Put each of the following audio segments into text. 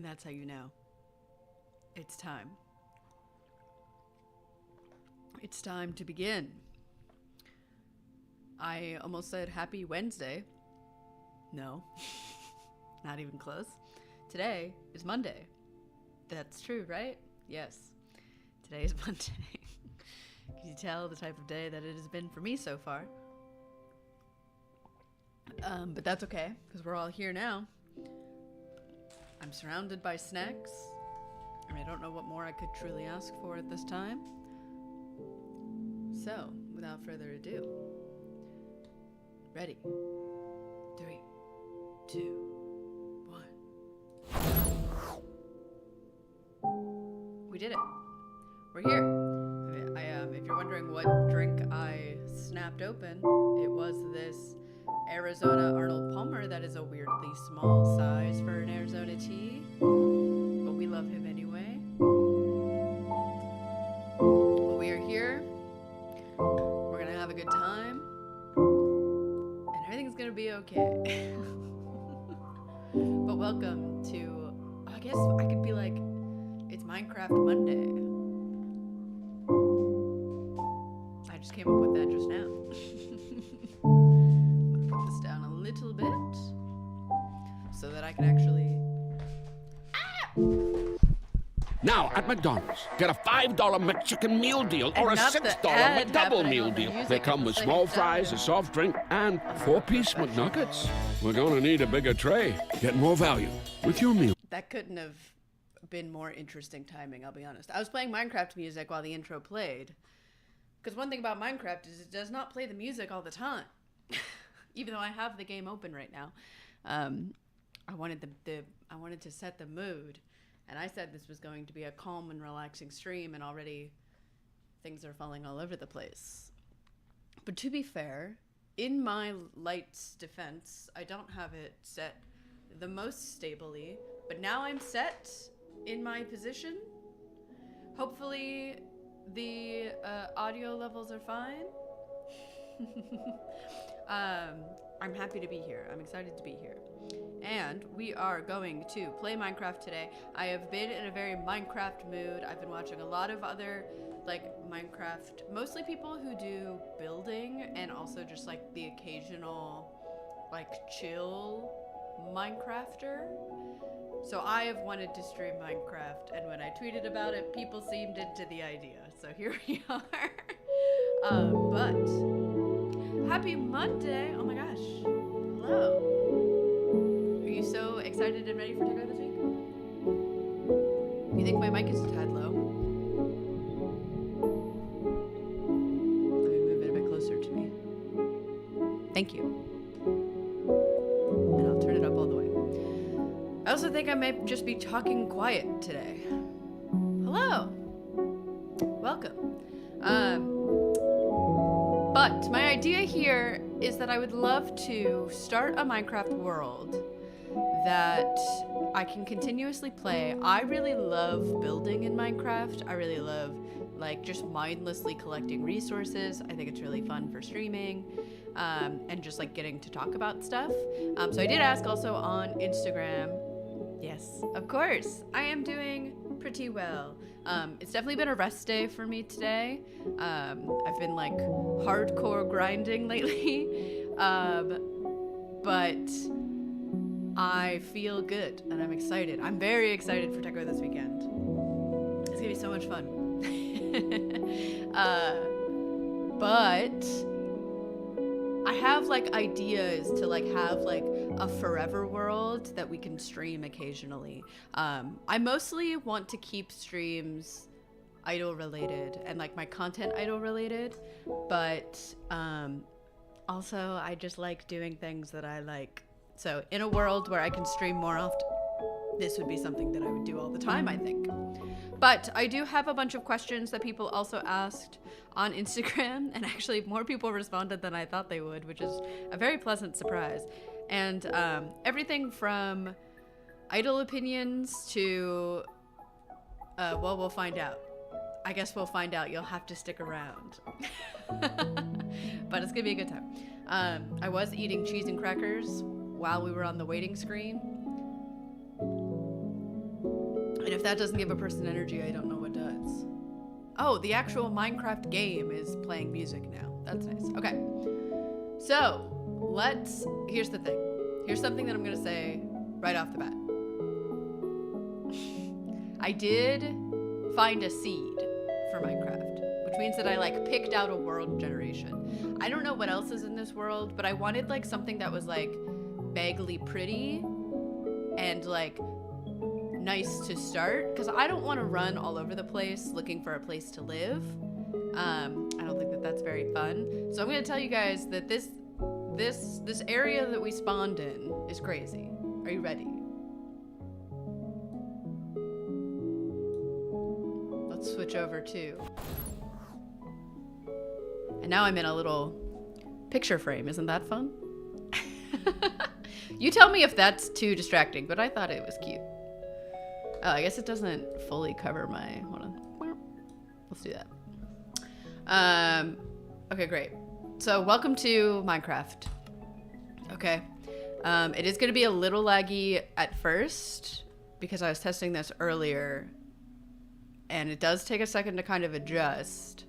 And that's how you know it's time. It's time to begin. I almost said happy Wednesday. No, not even close. Today is Monday. That's true, right? Yes, today is Monday. Can you tell the type of day that it has been for me so far? But that's okay, because we're all here now. I'm surrounded by snacks, and I don't know what more I could truly ask for at this time. So, without further ado, ready? 3, 2, 1. We did it. We're here. If you're wondering what drink I snapped open, it was this Arizona Arnold Palmer that is a weirdly small size for an Arizona tea, but we love him anyway. Well, we are here. We're gonna have a good time, and everything's gonna be okay. But welcome to, I guess I could be like, it's Minecraft Monday. I just came up with that just now. I'm gonna put this down a little bit so that I can actually... Now, at McDonald's, get a $5 Mexican meal deal or a $6 McDouble meal deal. They come with small fries, a soft drink, and 4-piece McNuggets. We're gonna need a bigger tray. Get more value with your meal. That couldn't have been more interesting timing, I'll be honest. I was playing Minecraft music while the intro played. Because one thing about Minecraft is it does not play the music all the time. Even though I have the game open right now. I wanted I wanted to set the mood. And I said this was going to be a calm and relaxing stream, and already things are falling all over the place. But to be fair, in my light's defense, I don't have it set the most stably, but now I'm set in my position. Hopefully the audio levels are fine. I'm happy to be here. I'm excited to be here. And we are going to play Minecraft today. I have been in a very Minecraft mood. I've been watching a lot of other, like, Minecraft, mostly people who do building and also just, like, the occasional, like, chill Minecrafter. So I have wanted to stream Minecraft, and when I tweeted about it, people seemed into the idea. So here we are. But happy Monday. Oh my gosh. Hello. Are you so excited and ready for Taco this week? You think my mic is a tad low? Let me move it a bit closer to me. Thank you. And I'll turn it up all the way. I also think I might just be talking quiet today. Hello. Welcome. But my idea here is that I would love to start a Minecraft world that I can continuously play. I really love building in Minecraft. I really love, like, just mindlessly collecting resources. I think it's really fun for streaming, and just, like, getting to talk about stuff. So I did ask also on Instagram. Yes, of course. I am doing pretty well. It's definitely been a rest day for me today. I've been, like, hardcore grinding lately. But I feel good and I'm excited. I'm very excited for Taco this weekend. It's gonna be so much fun. But I have, like, ideas to, like, have, like, a forever world that we can stream occasionally. I mostly want to keep streams idol related and, like, my content idol related, but also I just like doing things that I like. So in a world where I can stream more often, this would be something that I would do all the time, I think. But I do have a bunch of questions that people also asked on Instagram, and actually more people responded than I thought they would, which is a very pleasant surprise. And everything from idol opinions to, well, we'll find out. I guess we'll find out. You'll have to stick around. But it's gonna be a good time. I was eating cheese and crackers while we were on the waiting screen. And if that doesn't give a person energy, I don't know what does. Oh, the actual Minecraft game is playing music now. That's nice. Okay. So, here's the thing. Here's something that I'm going to say right off the bat. I did find a seed for Minecraft, which means that I like picked out a world generation. I don't know what else is in this world, but I wanted like something that was like vaguely pretty and like nice to start, because I don't want to run all over the place looking for a place to live. I don't think that that's very fun. So I'm going to tell you guys that this area that we spawned in is crazy. Are you ready? Let's switch over to... And now I'm in a little picture frame. Isn't that fun? You tell me if that's too distracting, but I thought it was cute. Oh, I guess it doesn't fully cover my... Hold on. Let's do that. Okay, great. So welcome to Minecraft. Okay. It is going to be a little laggy at first because I was testing this earlier, and it does take a second to kind of adjust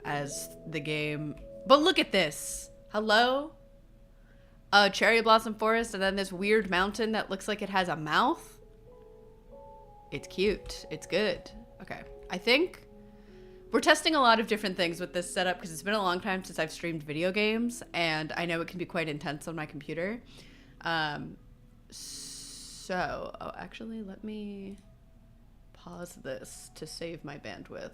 as the game... But look at this. Hello? A cherry blossom forest and then this weird mountain that looks like it has a mouth. It's cute. It's good. Okay. I think we're testing a lot of different things with this setup because it's been a long time since I've streamed video games, and I know it can be quite intense on my computer. Actually, let me pause this to save my bandwidth.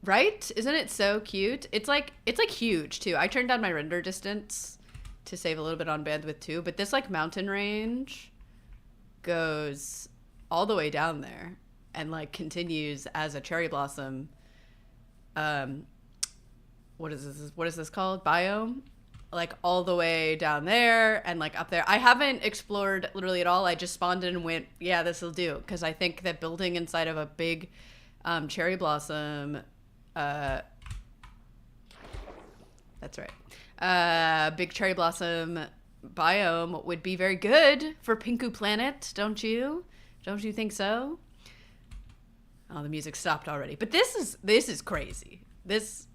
Right? Isn't it so cute? It's like huge too. I turned down my render distance to save a little bit on bandwidth too, but this like mountain range goes all the way down there and like continues as a cherry blossom. What is this called? Biome? Like all the way down there and like up there. I haven't explored literally at all. I just spawned in and went, yeah, this will do. Because I think that building inside of a big cherry blossom, that's right. Big cherry blossom biome would be very good for Pinku Planet, don't you? Don't you think so? Oh, the music stopped already. But this is crazy.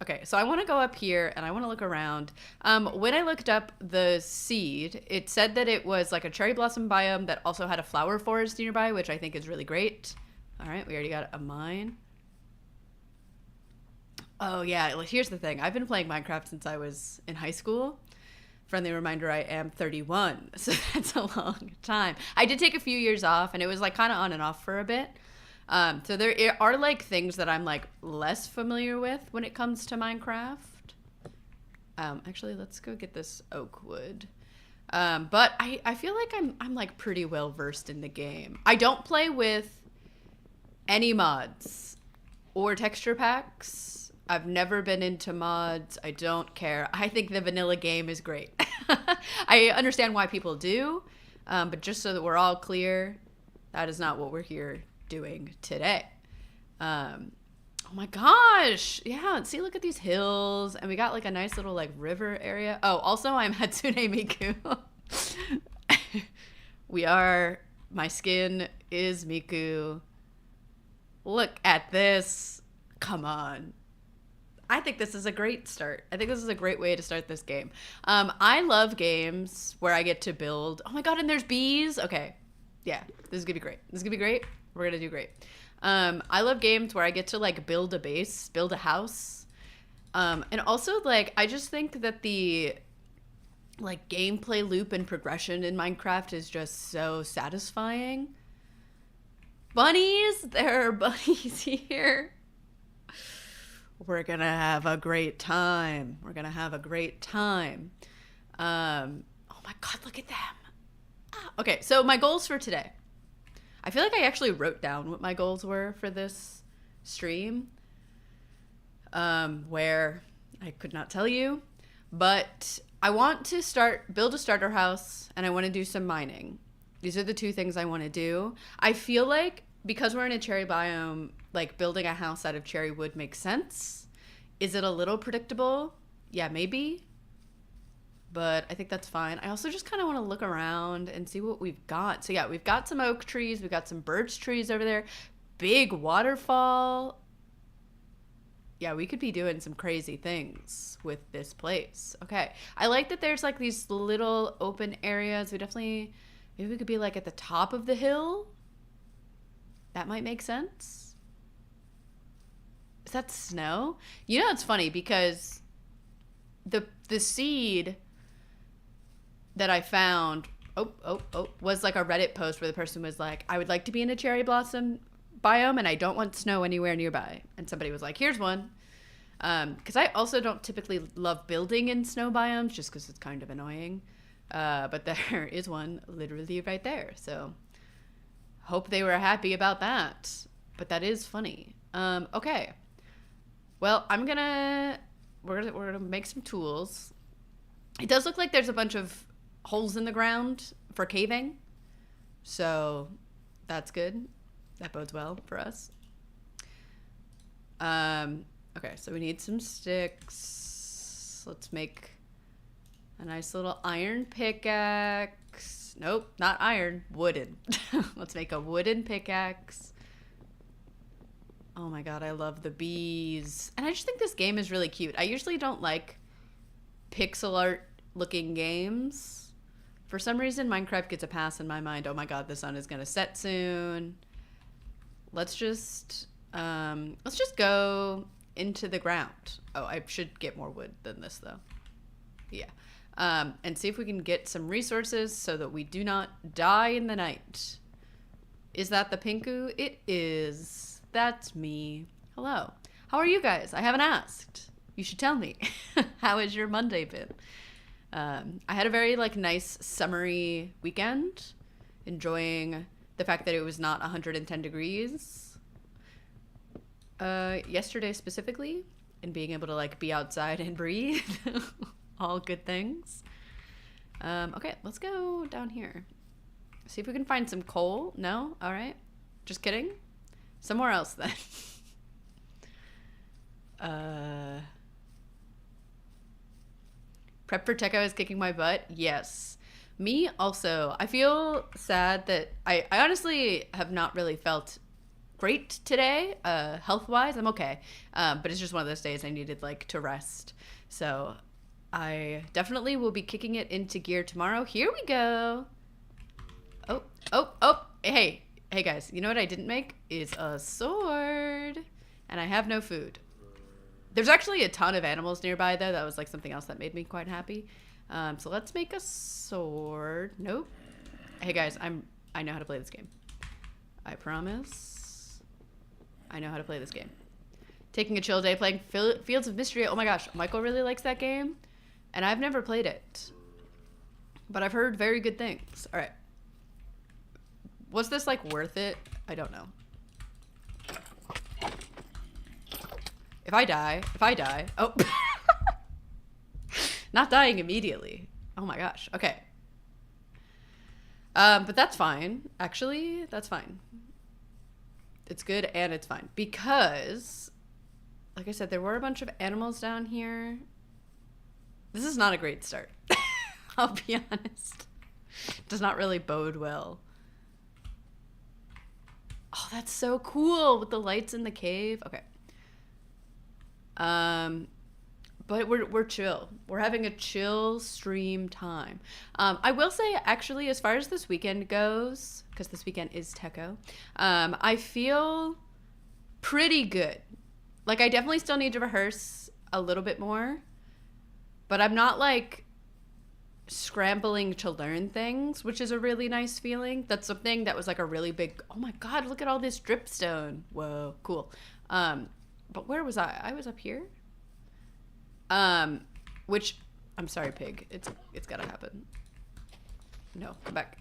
Okay, so I want to go up here and I want to look around. When I looked up the seed, it said that it was like a cherry blossom biome that also had a flower forest nearby, which I think is really great. All right, we already got a mine. Oh yeah, here's the thing. I've been playing Minecraft since I was in high school. Friendly reminder, I am 31, so that's a long time. I did take a few years off, and it was like kind of on and off for a bit. So there are like things that I'm like less familiar with when it comes to Minecraft. Actually, let's go get this oak wood. But I feel like I'm like pretty well versed in the game. I don't play with any mods or texture packs. I've never been into mods. I don't care. I think the vanilla game is great. I understand why people do, but just so that we're all clear, that is not what we're here doing today. Oh my gosh. Yeah, see, look at these hills. And we got like a nice little like river area. Oh, also I'm Hatsune Miku. My skin is Miku. Look at this. Come on. I think this is a great start. I think this is a great way to start this game. I love games where I get to build. Oh my god, and there's bees. Okay. Yeah, this is gonna be great. This is gonna be great. We're gonna do great. I love games where I get to like build a base, build a house. And also like, I just think that the like gameplay loop and progression in Minecraft is just so satisfying. Bunnies, there are bunnies here. We're gonna have a great time. We're gonna have a great time. Oh my god, look at them. Okay, so my goals for today. I feel like I actually wrote down what my goals were for this stream, where I could not tell you, but I want to build a starter house, and I want to do some mining. These are the two things I want to do. I feel like because we're in a cherry biome, like building a house out of cherry wood makes sense. Is it a little predictable? Yeah, maybe. but I think that's fine. I also just kind of want to look around and see what we've got. So yeah, we've got some oak trees. We've got some birch trees over there. Big waterfall. Yeah, we could be doing some crazy things with this place. Okay. I like that there's like these little open areas. Maybe we could be like at the top of the hill. That might make sense. Is that snow? You know, it's funny because the seed that I found, was like a Reddit post where the person was like, I would like to be in a cherry blossom biome and I don't want snow anywhere nearby. And somebody was like, here's one. Because I also don't typically love building in snow biomes just because it's kind of annoying. But there is one literally right there. So hope they were happy about that. But that is funny. Okay. Well, we're gonna make some tools. It does look like there's a bunch of holes in the ground for caving. So that's good. That bodes well for us. Okay, so we need some sticks. Let's make a nice little iron pickaxe. Nope, not iron, wooden. Let's make a wooden pickaxe. Oh my god, I love the bees. And I just think this game is really cute. I usually don't like pixel art looking games. For some reason, Minecraft gets a pass in my mind. Oh my god, the sun is gonna set soon. Let's just go into the ground. Oh, I should get more wood than this though. Yeah. And see if we can get some resources so that we do not die in the night. Is that the Pinku? It is. That's me. Hello. How are you guys? I haven't asked. You should tell me. How has your Monday been? I had a very nice summery weekend, enjoying the fact that it was not 110 degrees. Yesterday specifically, and being able to be outside and breathe. All good things. Okay, let's go down here. See if we can find some coal. No? All right. Just kidding. Somewhere else then. Prep for Techo is kicking my butt. Yes. Me also. I feel sad that I honestly have not really felt great today, health-wise. I'm okay. But it's just one of those days I needed to rest. So I definitely will be kicking it into gear tomorrow. Here we go. Oh. Hey guys, you know what I didn't make? Is a sword. And I have no food. There's actually a ton of animals nearby though. That was something else that made me quite happy. So let's make a sword. Nope. Hey guys, I know how to play this game. I promise. I know how to play this game. Taking a chill day playing Fields of Mystery. Oh my gosh, Michael really likes that game. And I've never played it. But I've heard very good things. All right. Was this worth it? I don't know. If I die. Oh. Not dying immediately. Oh my gosh. Okay. But that's fine. Actually, that's fine. It's good and it's fine. Because, like I said, there were a bunch of animals down here. This is not a great start. I'll be honest. Does not really bode well. Oh, that's so cool with the lights in the cave. Okay. But we're chill. We're having a chill stream time. I will say, actually, as far as this weekend goes, because this weekend is Techo, I feel pretty good. I definitely still need to rehearse a little bit more, but I'm not scrambling to learn things, which is a really nice feeling. That's something that was a really big, oh my god, look at all this dripstone. Whoa, cool. But where was I? I was up here. Which, I'm sorry, pig. It's gotta happen. No, come back.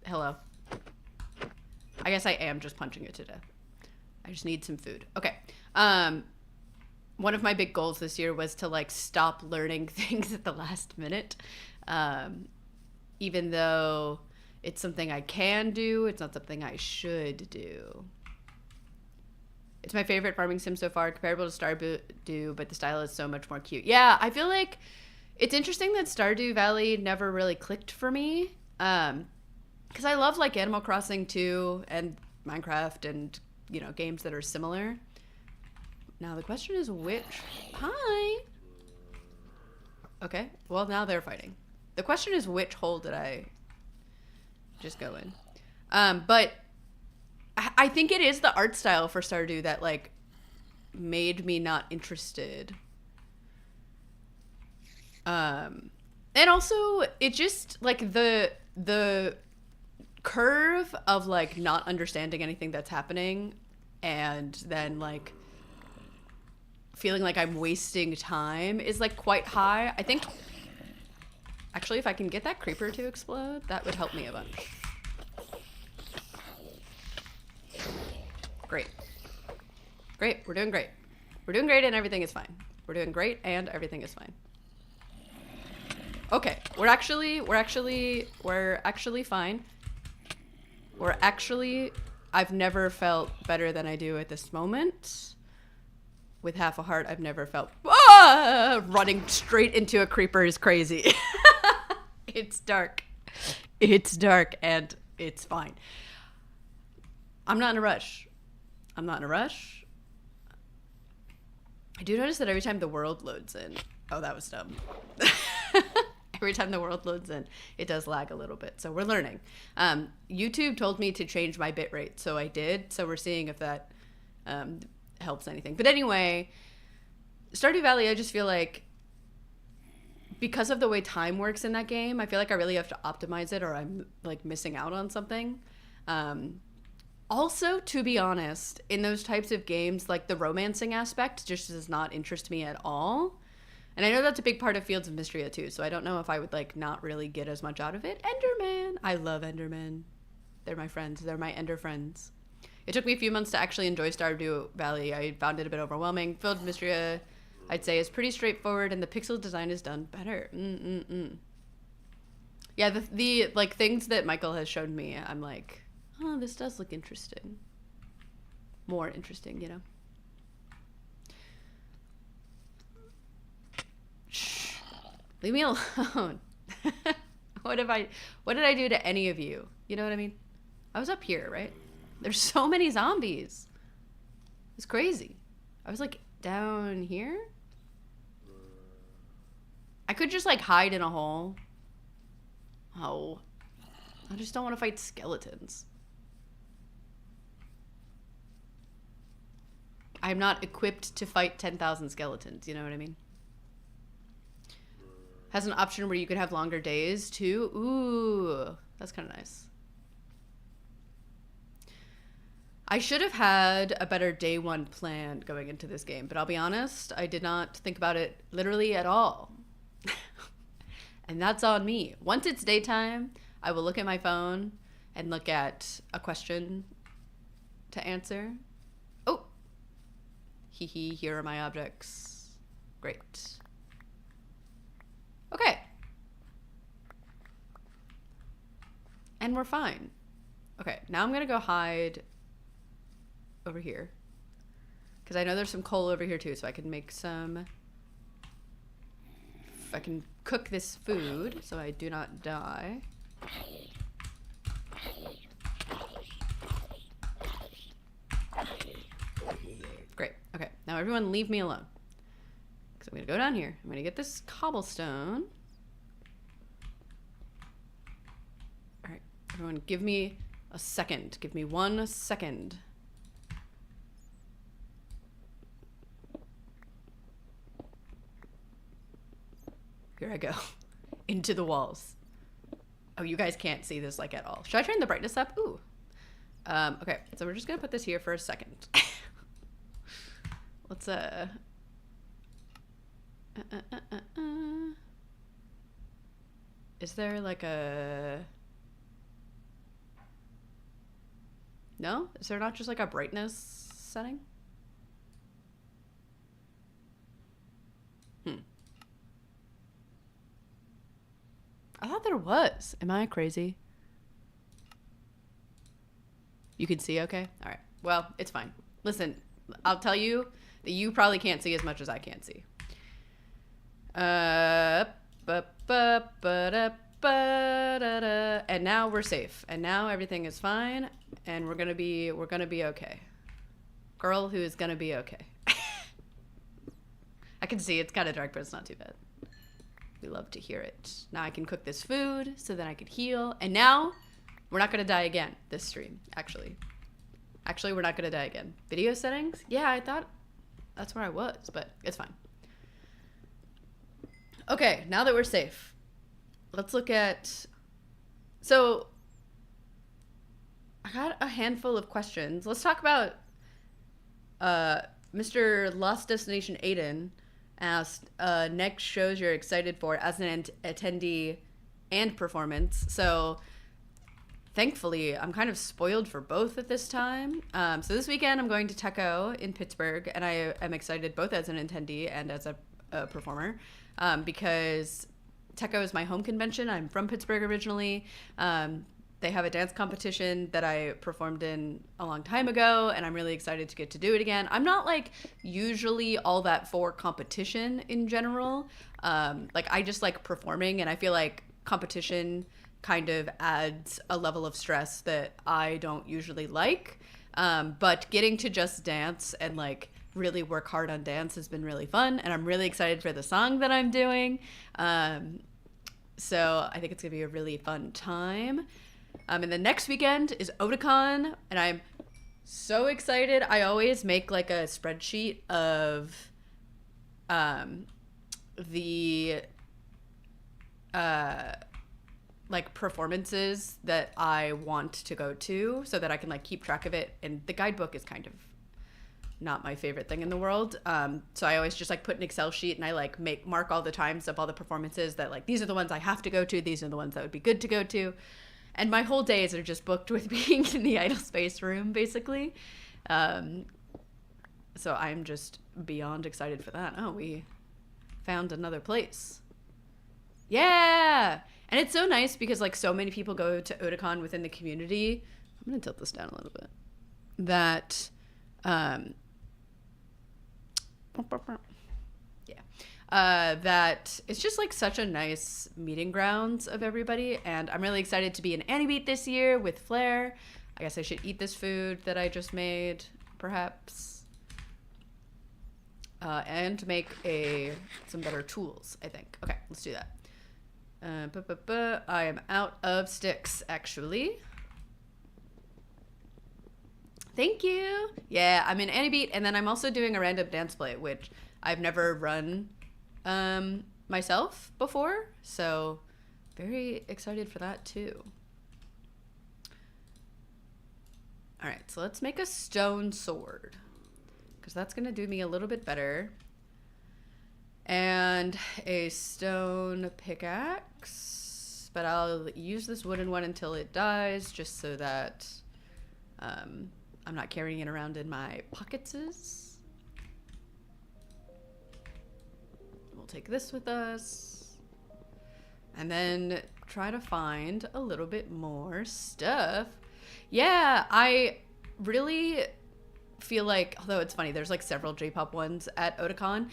Hello. I guess I am just punching it to death. I just need some food. Okay. One of my big goals this year was to stop learning things at the last minute. Even though it's something I can do, it's not something I should do. It's my favorite farming sim so far, comparable to Stardew, but the style is so much more cute. Yeah, I feel like it's interesting that Stardew Valley never really clicked for me. Because I love like Animal Crossing too, and Minecraft, and you know, games that are similar. Now the question is which. Hi. Okay. Well, now they're fighting. The question is which hole did I just go in? But I think it is the art style for Stardew that like made me not interested. And also it just like the curve of like not understanding anything that's happening and then like feeling like I'm wasting time is like quite high. I think actually if I can get that creeper to explode, that would help me a bunch. Great. Great. We're doing great. We're doing great and everything is fine. We're doing great and everything is fine. Okay. We're actually fine. I've never felt better than I do at this moment. With half a heart, I've never felt running straight into a creeper is crazy. It's dark. It's dark and it's fine. I'm not in a rush. I do notice that every time the world loads in, oh, that was dumb. Every time the world loads in, it does lag a little bit. So we're learning. YouTube told me to change my bitrate, so I did. So we're seeing if that helps anything. But anyway, Stardew Valley, I just feel like because of the way time works in that game, I feel like I really have to optimize it or I'm like missing out on something. Also, to be honest, in those types of games, like the romancing aspect just does not interest me at all. And I know that's a big part of Fields of Mystria too, so I don't know if I would like not really get as much out of it. Enderman! I love Endermen. They're my friends. They're my Ender friends. It took me a few months to actually enjoy Stardew Valley. I found it a bit overwhelming. Fields of Mystria, I'd say, is pretty straightforward, and the pixel design is done better. Yeah, the like things that Michael has shown me, I'm like, oh, this does look interesting. More interesting, you know? Shh. Leave me alone. What did I do to any of you? You know what I mean? I was up here, right? There's so many zombies. It's crazy. I was like down here. I could just like hide in a hole. Oh. I just don't want to fight skeletons. I'm not equipped to fight 10,000 skeletons, you know what I mean? Has an option where you could have longer days too. Ooh, that's kind of nice. I should have had a better day one plan going into this game, but I'll be honest, I did not think about it literally at all. And that's on me. Once it's daytime, I will look at my phone and look at a question to answer. Oh, hee, here are my objects. Great. Okay. And we're fine. Okay, now I'm gonna go hide over here. Because I know there's some coal over here too, so I can make some... I can cook this food so I do not die. Great. Okay, now everyone leave me alone. Because I'm going to go down here. I'm going to get this cobblestone. Alright, everyone give me a second. Give me 1 second. Here I go. Into the walls. Oh, you guys can't see this like at all. Should I turn the brightness up? Ooh. Okay, so we're just gonna put this here for a second. Let's Is there like a... No? Is there not just like a brightness setting? I thought there was. Am I crazy? You can see okay? All right. Well, it's fine. Listen, I'll tell you that you probably can't see as much as I can see. And now we're safe. And now everything is fine. And we're gonna be okay. Girl who is gonna be okay. I can see it's kind of dark, but it's not too bad. We love to hear it. Now I can cook this food so that I could heal. And now we're not gonna die again this stream, actually. Actually, we're not gonna die again. Video settings? Yeah, I thought that's where I was, but it's fine. Okay, now that we're safe, let's look at... So, I got a handful of questions. Let's talk about Mr. Lost Destination Aiden asked, next shows you're excited for as an attendee and performance. So, thankfully, I'm kind of spoiled for both at this time. So this weekend, I'm going to Techo in Pittsburgh, and I am excited both as an attendee and as a performer, because Techo is my home convention. I'm from Pittsburgh originally. They have a dance competition that I performed in a long time ago, and I'm really excited to get to do it again. I'm not like usually all that for competition in general. Like I just like performing, and I feel like competition kind of adds a level of stress that I don't usually like. But getting to just dance and like really work hard on dance has been really fun, and I'm really excited for the song that I'm doing. So I think it's gonna be a really fun time. And the next weekend is Otakon, and I'm so excited. I always make like a spreadsheet of the like performances that I want to go to so that I can like keep track of it. And the guidebook is kind of not my favorite thing in the world. So I always just like put an Excel sheet, and I like mark all the times of all the performances that like, these are the ones I have to go to. These are the ones that would be good to go to. And my whole days are just booked with being in the Idle Space room, basically. So I'm just beyond excited for that. Oh, we found another place. Yeah! And it's so nice because like so many people go to Otakon within the community. I'm going to tilt this down a little bit. That, that it's just like such a nice meeting grounds of everybody, and I'm really excited to be in Annie Beat this year with Flair. I guess I should eat this food that I just made, perhaps, and make some better tools, I think. Okay, let's do that. I am out of sticks, actually. Thank you. Yeah, I'm in Annie Beat, and then I'm also doing a random dance play, which I've never run myself before, so very excited for that too. All right, so let's make a stone sword, because that's gonna do me a little bit better. And a stone pickaxe, but I'll use this wooden one until it dies, just so that I'm not carrying it around in my pockets. We'll take this with us, and then try to find a little bit more stuff. Yeah, I really feel like, although it's funny, there's like several J-pop ones at Otakon.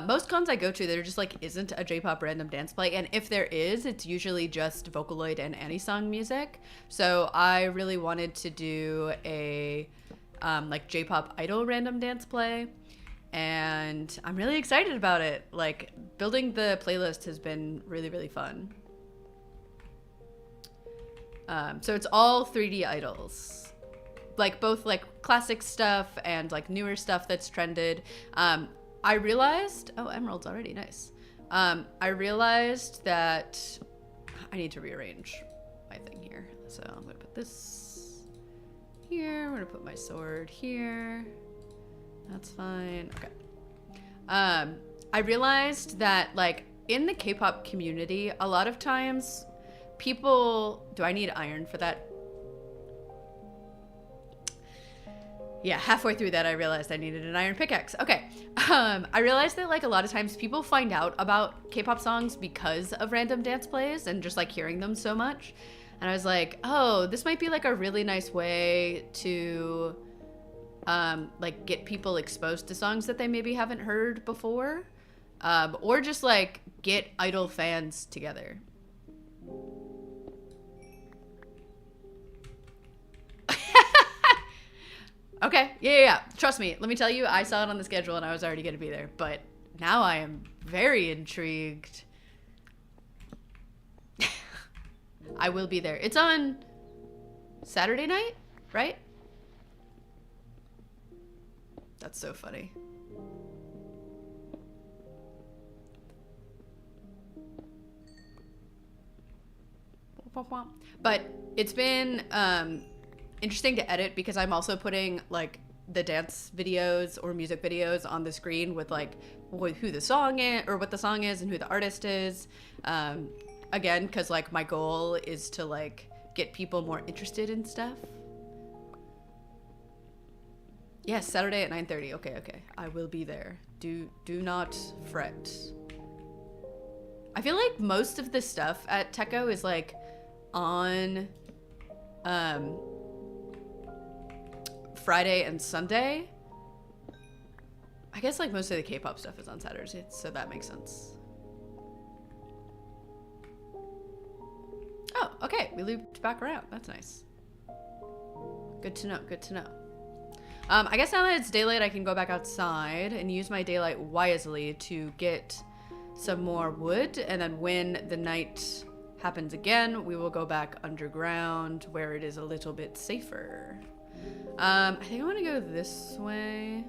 Most cons I go to, there just like isn't a J-pop random dance play, and if there is, it's usually just Vocaloid and Annie-song music. So I really wanted to do a like J-pop idol random dance play, and I'm really excited about it. Like building the playlist has been really, really fun. So it's all 3D idols. Like both like classic stuff and like newer stuff that's trended. I realized, oh, emeralds already, nice. I realized that I need to rearrange my thing here. So I'm gonna put this here. I'm gonna put my sword here. That's fine, okay. I realized that like in the K-pop community, a lot of times people, do I need iron for that? Yeah, halfway through that, I realized I needed an iron pickaxe. Okay, I realized that like a lot of times people find out about K-pop songs because of random dance plays and just like hearing them so much. And I was like, oh, this might be like a really nice way to like get people exposed to songs that they maybe haven't heard before, or just like get idol fans together. Okay, yeah. Trust me, let me tell you, I saw it on the schedule and I was already gonna be there, but now I am very intrigued. I will be there. It's on Saturday night, right? That's so funny. But it's been interesting to edit because I'm also putting like the dance videos or music videos on the screen with like who the song is or what the song is and who the artist is. Again, because like my goal is to like get people more interested in stuff. Yes, Saturday at 9:30. Okay. I will be there. Do not fret. I feel like most of the stuff at Techo is like on Friday and Sunday. I guess like most of the K-pop stuff is on Saturdays, so that makes sense. Oh, okay. We looped back around. That's nice. Good to know. I guess now that it's daylight, I can go back outside and use my daylight wisely to get some more wood. And then when the night happens again, we will go back underground where it is a little bit safer. I think I want to go this way.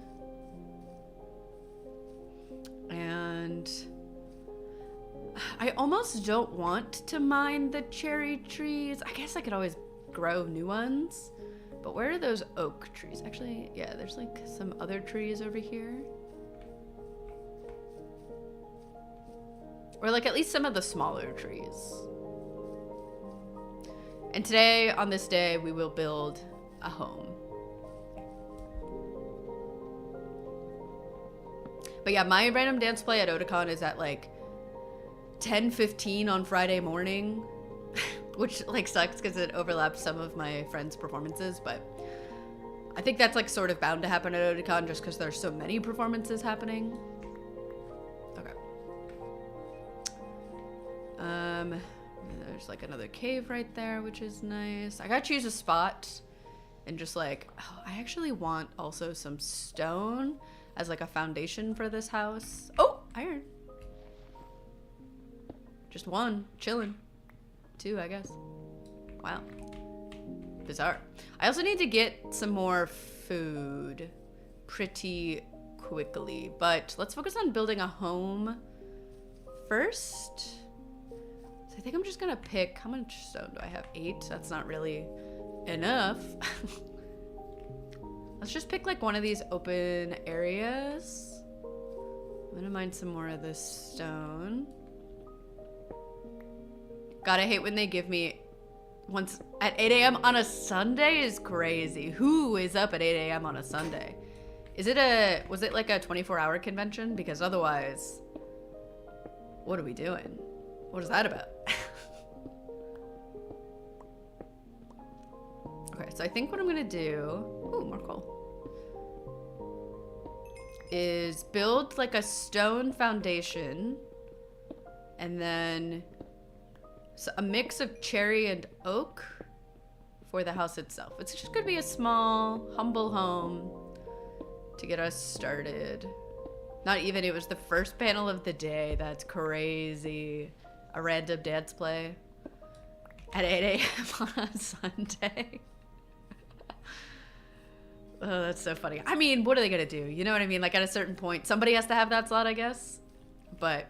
And I almost don't want to mine the cherry trees. I guess I could always grow new ones. But where are those oak trees? Actually, yeah, there's like some other trees over here. Or like at least some of the smaller trees. And today, on this day, we will build a home. But yeah, my random dance play at Otakon is at like 10:15 on Friday morning. Which like sucks because it overlaps some of my friends' performances, but I think that's like sort of bound to happen at Otakon just because there's so many performances happening. Okay. There's like another cave right there, which is nice. I gotta choose a spot and just like, oh, I actually want also some stone as like a foundation for this house. Oh, iron. Just one, chilling. Two, I guess. Wow. Bizarre. I also need to get some more food pretty quickly, but let's focus on building a home first. So I think I'm just gonna pick, how much stone do I have? 8? That's not really enough. Let's just pick like one of these open areas. I'm gonna mine some more of this stone. God, I hate when they give me once at 8 a.m. on a Sunday is crazy. Who is up at 8 a.m. on a Sunday? Was it like a 24-hour convention? Because otherwise, what are we doing? What is that about? Okay, so I think what I'm gonna do, ooh, more coal, is build like a stone foundation and then so a mix of cherry and oak for the house itself. It's just gonna be a small, humble home to get us started. Not even, it was the first panel of the day. That's crazy. A random dance play at 8 a.m. on a Sunday. Oh, that's so funny. I mean, what are they gonna do? You know what I mean? Like at a certain point, somebody has to have that slot, I guess. But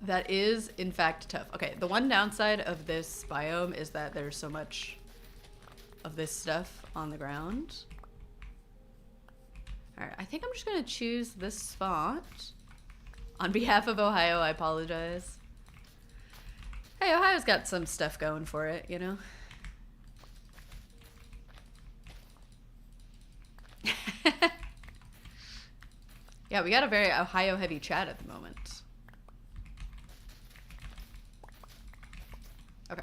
that is, in fact, tough. Okay, the one downside of this biome is that there's so much of this stuff on the ground. All right, I think I'm just gonna choose this spot. On behalf of Ohio, I apologize. Hey, Ohio's got some stuff going for it, you know? Yeah, we got a very Ohio-heavy chat at the moment. Okay,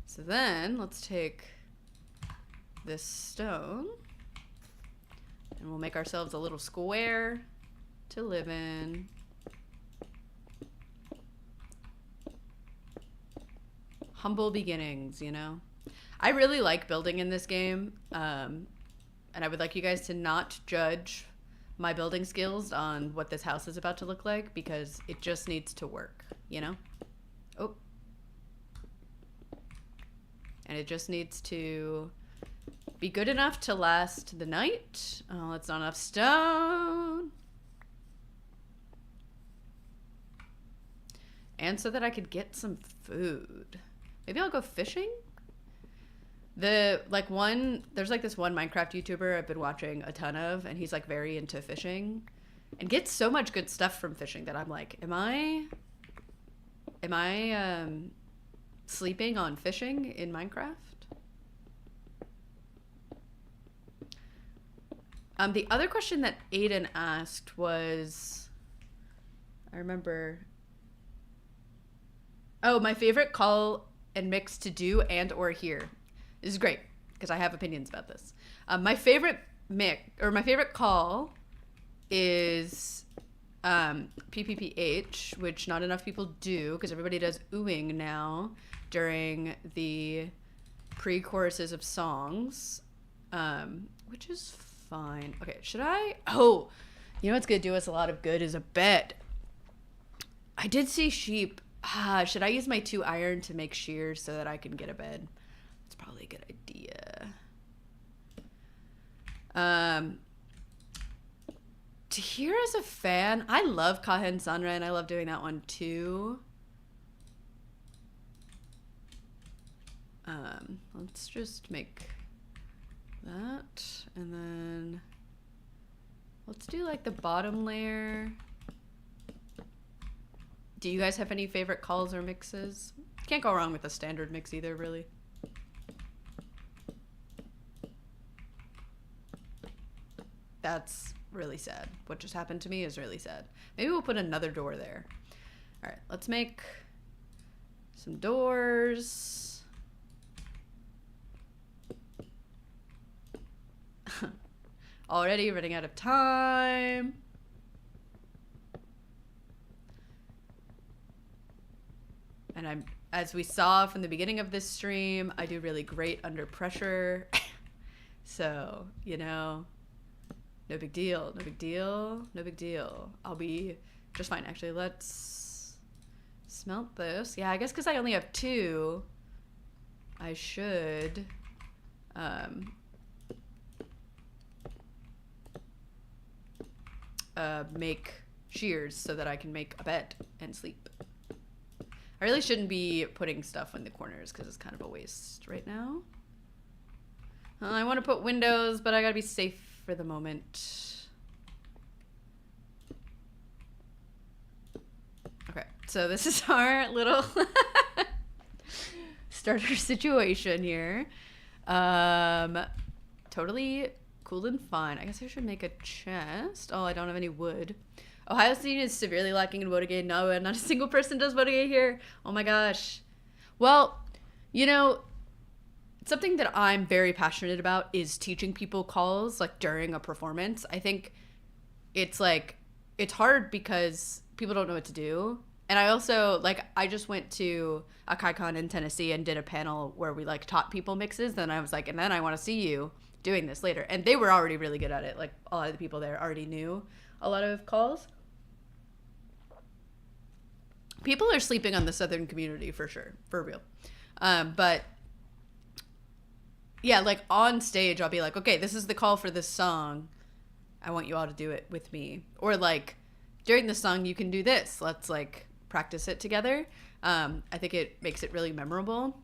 so then let's take this stone. And we'll make ourselves a little square to live in. Humble beginnings, you know? I really like building in this game. And I would like you guys to not judge my building skills on what this house is about to look like, because it just needs to work, you know? Oh. And it just needs to be good enough to last the night. Oh, that's not enough stone. And so that I could get some food. Maybe I'll go fishing? There's like this one Minecraft YouTuber I've been watching a ton of, and he's like very into fishing and gets so much good stuff from fishing that I'm like, am I sleeping on fishing in Minecraft? The other question that Aiden asked was, I remember, my favorite call and mix to do and or hear. This is great because I have opinions about this. My favorite call is PPPH, which not enough people do because everybody does oohing now during the pre-choruses of songs, which is fine. Okay, should I? Oh, you know what's gonna do us a lot of good is a bed. I did see sheep. Should I use my 2 iron to make shears so that I can get a bed? It's probably a good idea. To hear as a fan, I love Kahen Sanra, and I love doing that one too. Let's just make that, and then let's do like the bottom layer. Do you guys have any favorite calls or mixes? Can't go wrong with a standard mix either, really. That's really sad. What just happened to me is really sad. Maybe we'll put another door there. All right, let's make some doors. Already running out of time. And as we saw from the beginning of this stream, I do really great under pressure. So, you know, no big deal, no big deal, no big deal. I'll be just fine. Actually, let's smelt this. Yeah, I guess because I only have 2, I should make shears so that I can make a bed and sleep. I really shouldn't be putting stuff in the corners because it's kind of a waste right now. I want to put windows, but I gotta be safe for the moment. Okay, so this is our little starter situation here. Totally cool and fine. I guess I should make a chest. Oh, I don't have any wood. Ohio State is severely lacking in Wodagay. No, not a single person does Wodagay here. Oh my gosh. Well, you know, something that I'm very passionate about is teaching people calls like during a performance. I think it's like, it's hard because people don't know what to do. And I also, like, I just went to a KaiCon in Tennessee and did a panel where we like taught people mixes. Then I was like, and then I want to see you doing this later. And they were already really good at it. Like a lot of the people there already knew a lot of calls. People are sleeping on the Southern community for sure, for real. But yeah, like on stage, I'll be like, okay, this is the call for this song. I want you all to do it with me. Or like during the song, you can do this. Let's like practice it together. I think it makes it really memorable.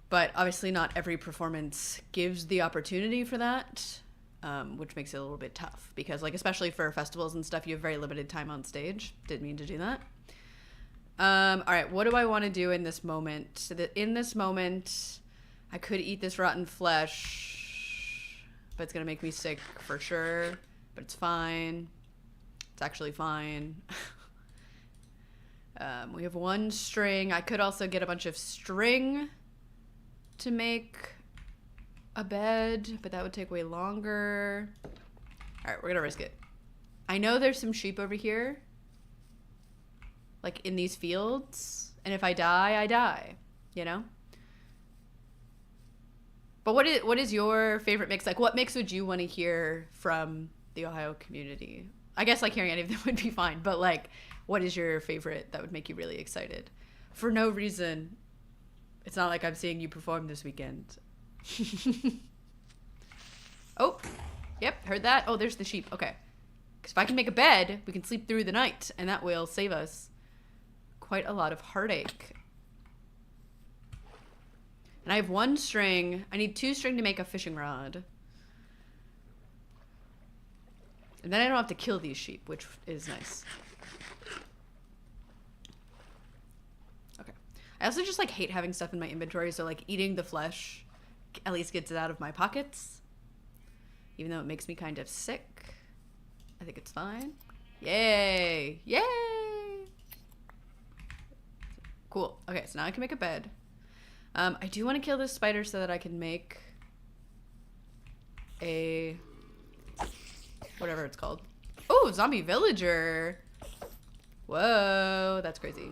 But obviously not every performance gives the opportunity for that, which makes it a little bit tough because like, especially for festivals and stuff, you have very limited time on stage. Didn't mean to do that. All right, what do I want to do in this moment? So that in this moment, I could eat this rotten flesh, but it's going to make me sick for sure, but it's fine. It's actually fine. We have 1 string. I could also get a bunch of string to make a bed, but that would take way longer. All right, we're gonna risk it. I know there's some sheep over here, like in these fields, and if I die, I die, you know? But what is your favorite mix? Like, what mix would you want to hear from the Ohio community? I guess like hearing any of them would be fine, but like, what is your favorite that would make you really excited? For no reason. It's not like I'm seeing you perform this weekend. Oh, yep, heard that. Oh, there's the sheep. Okay. Because if I can make a bed, we can sleep through the night, and that will save us quite a lot of heartache. And I have 1 string. I need 2 string to make a fishing rod. And then I don't have to kill these sheep, which is nice. Okay. I also just like hate having stuff in my inventory, so like eating the flesh at least gets it out of my pockets. Even though it makes me kind of sick. I think it's fine. Yay! Yay! Cool. Okay, so now I can make a bed. I do want to kill this spider so that I can make a... whatever it's called. Oh, zombie villager! Whoa, that's crazy.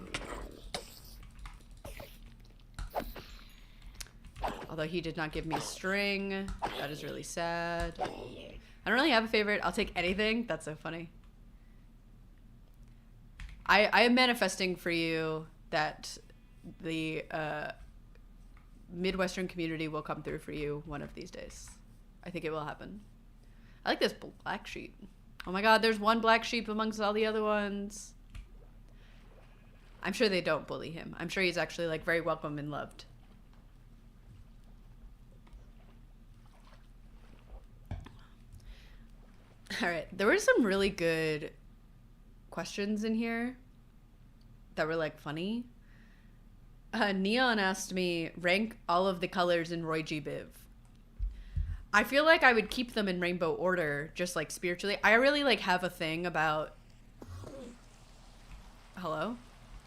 Although he did not give me string. That is really sad. I don't really have a favorite. I'll take anything. That's so funny. I am manifesting for you that the Midwestern community will come through for you one of these days. I think it will happen. I like this black sheep. Oh my god, there's 1 black sheep amongst all the other ones. I'm sure they don't bully him. I'm sure he's actually like very welcome and loved. All right, there were some really good questions in here that were like funny. Neon asked me, rank all of the colors in Roy G. Biv. I feel like I would keep them in rainbow order, just like spiritually. I really like have a thing about... Hello?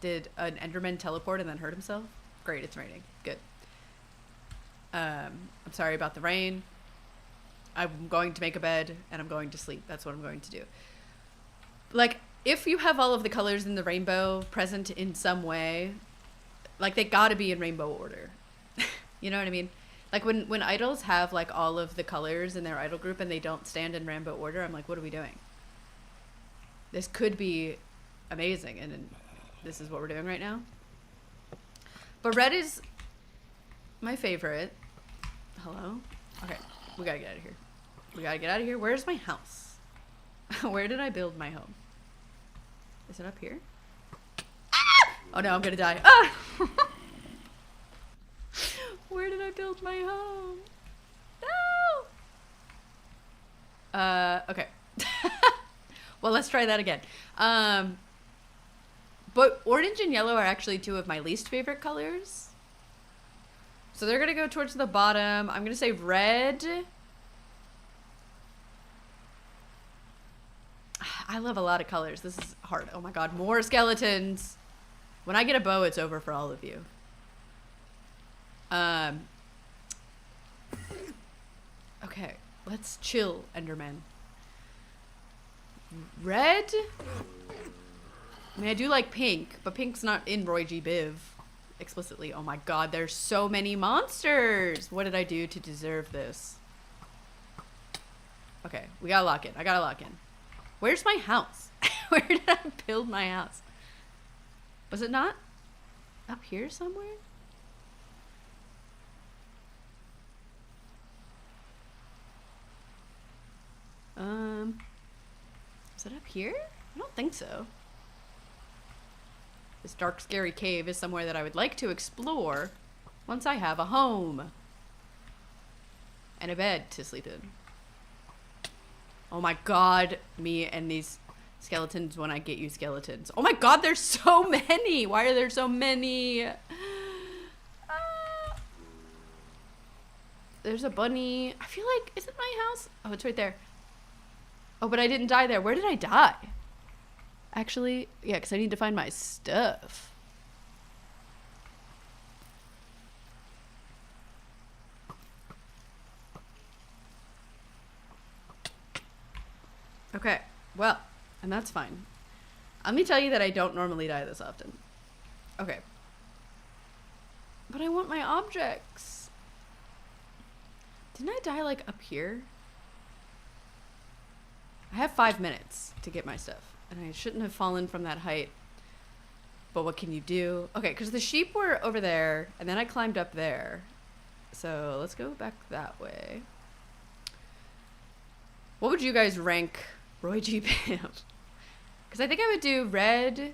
Did an Enderman teleport and then hurt himself? Great, it's raining. Good. I'm sorry about the rain. I'm going to make a bed and I'm going to sleep. That's what I'm going to do. Like, if you have all of the colors in the rainbow present in some way, like they gotta be in rainbow order. You know what I mean? Like when idols have like all of the colors in their idol group and they don't stand in rainbow order, I'm like, what are we doing? This could be amazing, and this is what we're doing right now. But red is my favorite. Hello? Okay, we gotta get out of here. We gotta get out of here. Where's my house? Where did I build my home? Is it up here? Ah! Oh no, I'm gonna die. Ah! Where did I build my home? No! Okay. Well, let's try that again. But orange and yellow are actually 2 of my least favorite colors. So they're gonna go towards the bottom. I'm gonna say red. I love a lot of colors. This is hard. Oh my god, more skeletons. When I get a bow, it's over for all of you. Okay, let's chill, Enderman. Red? I mean, I do like pink, but pink's not in Roy G. Biv explicitly. Oh my god, there's so many monsters! What did I do to deserve this? Okay, we gotta lock in. I gotta lock in. Where's my house? Where did I build my house? Was it not up here somewhere? Is it up here? I don't think so. This dark, scary cave is somewhere that I would like to explore once I have a home and a bed to sleep in. Oh my god, me and these skeletons when I get you skeletons. Oh my god, there's so many! Why are there so many? There's a bunny. I feel like, is it my house? Oh, it's right there. Oh, but I didn't die there. Where did I die? Actually, yeah, because I need to find my stuff. Okay, well, and that's fine. Let me tell you that I don't normally die this often. Okay. But I want my objects. Didn't I die, like, up here? I have 5 minutes to get my stuff. And I shouldn't have fallen from that height. But what can you do? Okay, because the sheep were over there, and then I climbed up there. So let's go back that way. What would you guys rank Roy G. Bam? Because I think I would do red,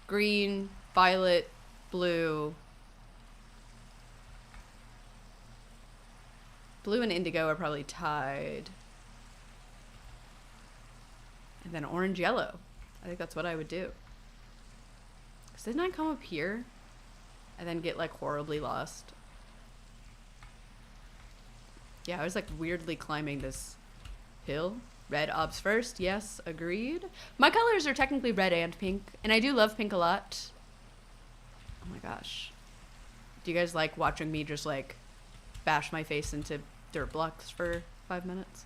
green, violet, blue. Blue and indigo are probably tied. And then orange, yellow. I think that's what I would do. Because didn't I come up here and then get, like, horribly lost? Yeah, I was, like, weirdly climbing this hill. Red obs first. Yes, agreed. My colors are technically red and pink, and I do love pink a lot. Oh my gosh. Do you guys like watching me just, like, bash my face into dirt blocks for 5 minutes?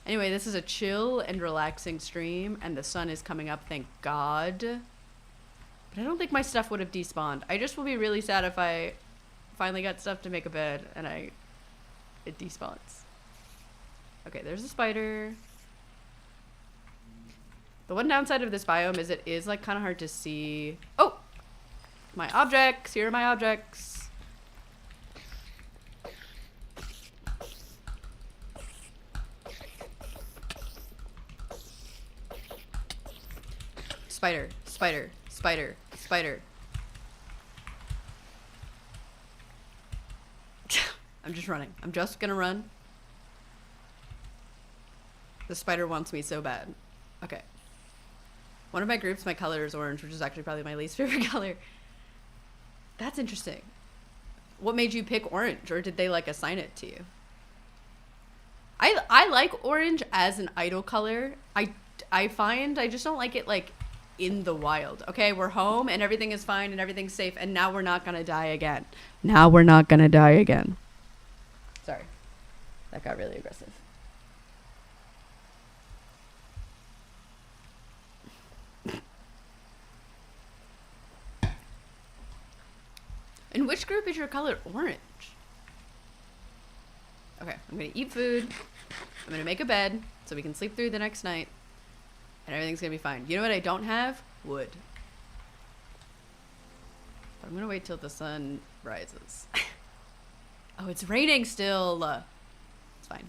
Anyway, this is a chill and relaxing stream, and the sun is coming up, thank God. But I don't think my stuff would have despawned. I just will be really sad if I finally got stuff to make a bed and it despawns. Okay, there's a spider. The one downside of this biome is it is, like, kind of hard to see. Oh! My objects. Here are my objects. Spider, spider, spider, spider. I'm just running. I'm just gonna run. The spider wants me so bad. Okay. One of my groups, my color is orange, which is actually probably my least favorite color. That's interesting. What made you pick orange, or did they, like, assign it to you? I like orange as an idle color. I find I just don't like it, like, in the wild. Okay, we're home and everything is fine and everything's safe, and now we're not gonna die again. Now we're not gonna die again. Sorry. That got really aggressive. In which group is your color orange? Okay, I'm gonna eat food. I'm gonna make a bed so we can sleep through the next night. And everything's gonna be fine. You know what I don't have? Wood. But I'm gonna wait till the sun rises. Oh, it's raining still. It's fine.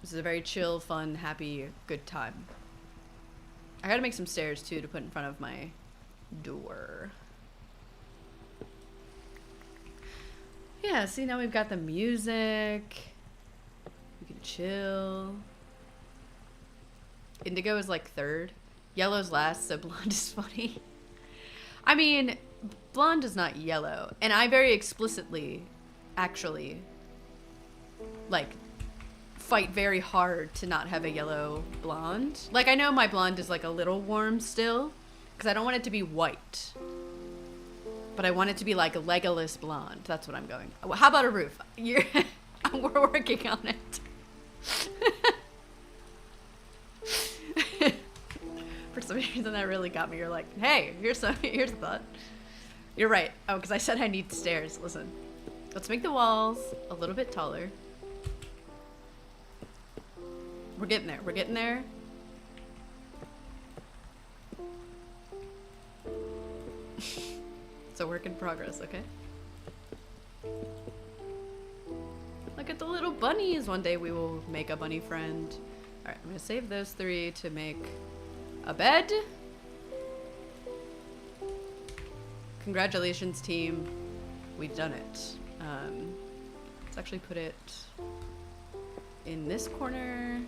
This is a very chill, fun, happy, good time. I gotta make some stairs too to put in front of my door. Yeah, see, now we've got the music. We can chill. Indigo is, like, third. Yellow's last, so blonde is funny. I mean, blonde is not yellow. And I very explicitly, actually, like, fight very hard to not have a yellow blonde. Like, I know my blonde is, like, a little warm still, because I don't want it to be white. But I want it to be, like, a Legolas blonde. That's what I'm going. How about a roof? We're working on it. For some reason that really got me. You're like, hey, here's a thought. You're right. Oh, because I said I need stairs. Listen, let's make the walls a little bit taller. We're getting there. We're getting there. It's a work in progress, okay? Look at the little bunnies. One day we will make a bunny friend. All right, I'm gonna save those 3 to make a bed. Congratulations, team. We've done it. Let's actually put it in this corner.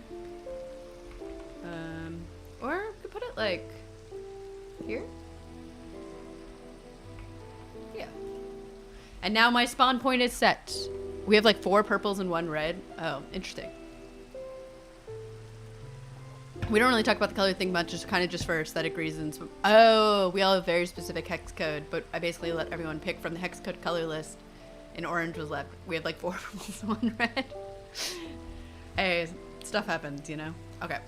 Or we could put it, like, here. Yeah. And now my spawn point is set. We have, like, 4 purples and 1 red. Oh, interesting. We don't really talk about the color thing much, just kind of just for aesthetic reasons. Oh, we all have very specific hex code, but I basically let everyone pick from the hex code color list and orange was left. We had like 4 purples and 1 red. Hey, stuff happens, you know? Okay.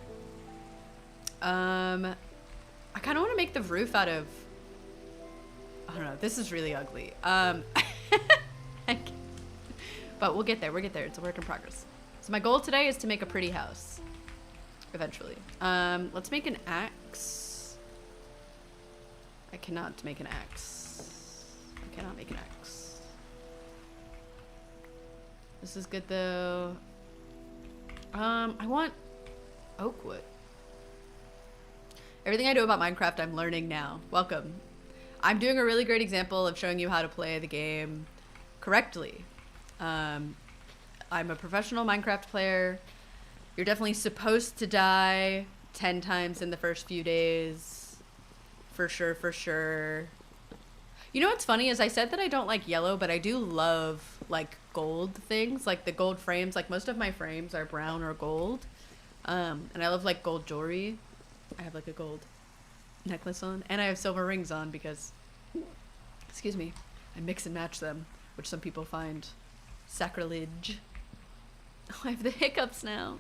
I kind of want to make the roof out of, I don't know, this is really ugly. But we'll get there, it's a work in progress. So my goal today is to make a pretty house, eventually. Let's make an axe. I cannot make an axe. I cannot make an axe. This is good though. I want oak wood. Everything I know about Minecraft, I'm learning now. Welcome. I'm doing a really great example of showing you how to play the game correctly. I'm a professional Minecraft player. You're definitely supposed to die 10 times in the first few days. For sure, for sure. You know what's funny is I said that I don't like yellow, but I do love like gold things, like the gold frames. Like most of my frames are brown or gold. And I love like gold jewelry. I have like a gold necklace on, and I have silver rings on because, excuse me, I mix and match them, which some people find sacrilege. Oh, I have the hiccups now.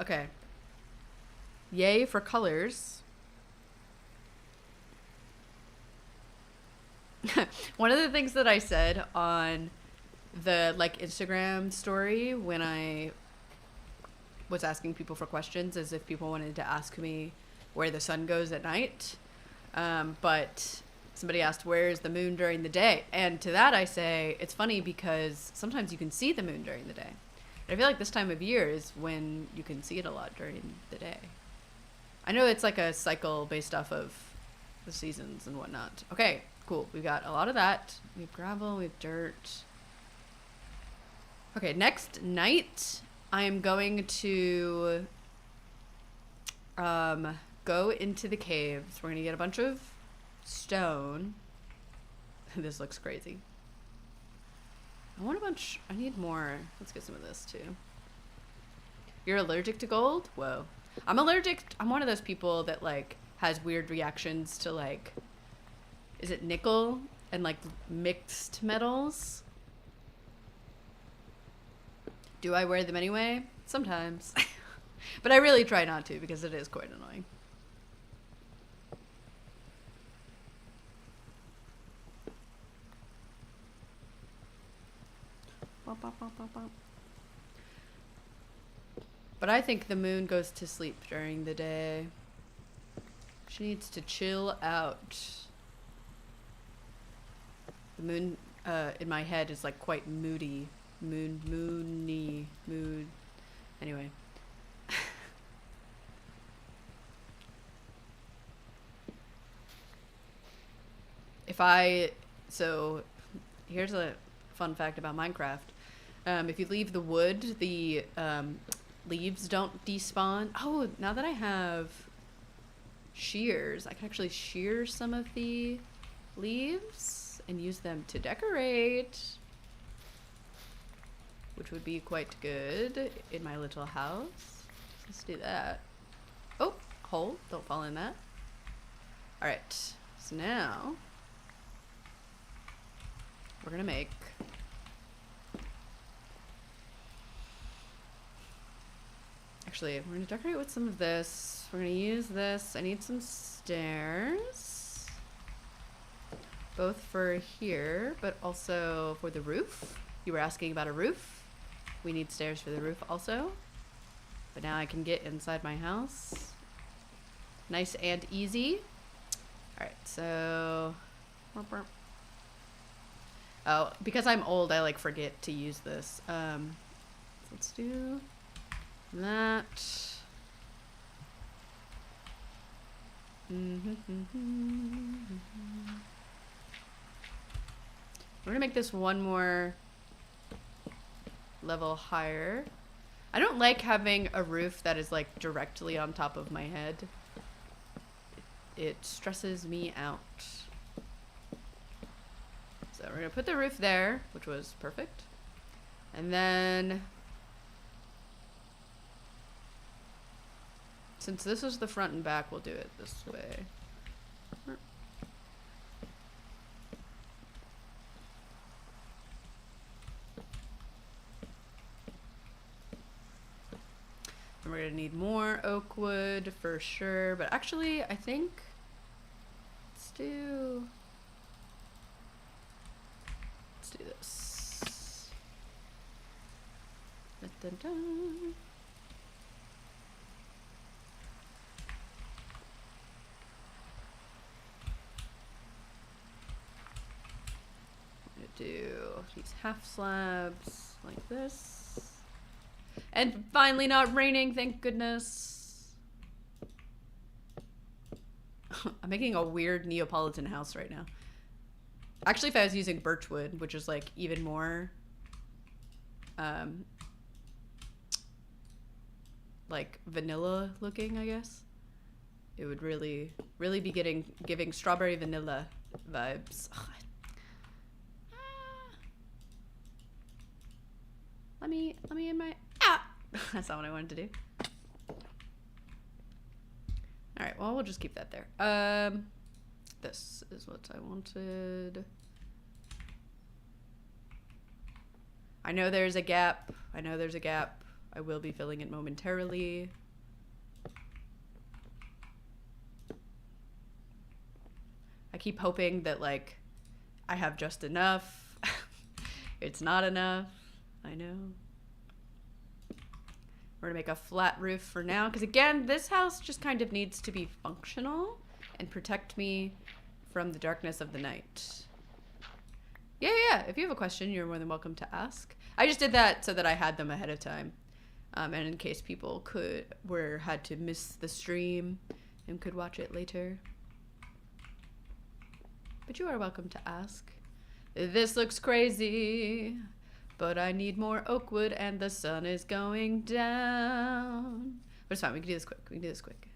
Okay. Yay for colors. One of the things that I said on the like Instagram story when I was asking people for questions is if people wanted to ask me where the sun goes at night. But somebody asked, where is the moon during the day? And to that I say, it's funny because sometimes you can see the moon during the day. And I feel like this time of year is when you can see it a lot during the day. I know it's like a cycle based off of the seasons and whatnot. Okay, cool. We've got a lot of that. We have gravel, we have dirt. Okay, next night I am going to go into the caves. We're gonna get a bunch of stone. This looks crazy. I want a bunch. I need more. Let's get some of this too. You're allergic to gold? Whoa. I'm allergic. I'm one of those people that like has weird reactions to like, is it nickel and like mixed metals? Do I wear them anyway? Sometimes. But I really try not to because it is quite annoying. But I think the moon goes to sleep during the day. She needs to chill out. The moon in my head is like quite moody. Mood. Anyway. So here's a fun fact about Minecraft. If you leave the wood, the leaves don't despawn. Oh, now that I have shears, I can actually shear some of the leaves and use them to decorate, which would be quite good in my little house. Let's do that. Oh, hole, don't fall in that. All right, so now we're gonna make actually, we're gonna decorate with some of this. We're gonna use this. I need some stairs, both for here, but also for the roof. You were asking about a roof. We need stairs for the roof also. But now I can get inside my house. Nice and easy. All right, so. Oh, because I'm old, I like forget to use this. Let's do that. We're gonna make this one more level higher. I don't like having a roof that is like directly on top of my head. It stresses me out. So we're gonna put the roof there, which was perfect. And then Since this is the front and back, we'll do it this way. And we're gonna need more oak wood for sure, but actually I think let's do this. Dun, dun, dun. Do these half slabs like this. And finally not raining, thank goodness. I'm making a weird Neapolitan house right now. Actually, if I was using birchwood, which is like even more like vanilla looking, I guess, it would really be giving strawberry vanilla vibes. Let me in my that's not what I wanted to do. All right, well, we'll just keep that there. This is what I wanted. I know there's a gap. I will be filling it momentarily. I keep hoping that like I have just enough. It's not enough. I know. We're gonna make a flat roof for now, because again, this house just kind of needs to be functional and protect me from the darkness of the night. Yeah. If you have a question, you're more than welcome to ask. I just did that so that I had them ahead of time, and in case people had to miss the stream and could watch it later. But you are welcome to ask. This looks crazy, but I need more oak wood and the sun is going down. But it's fine, we can do this quick.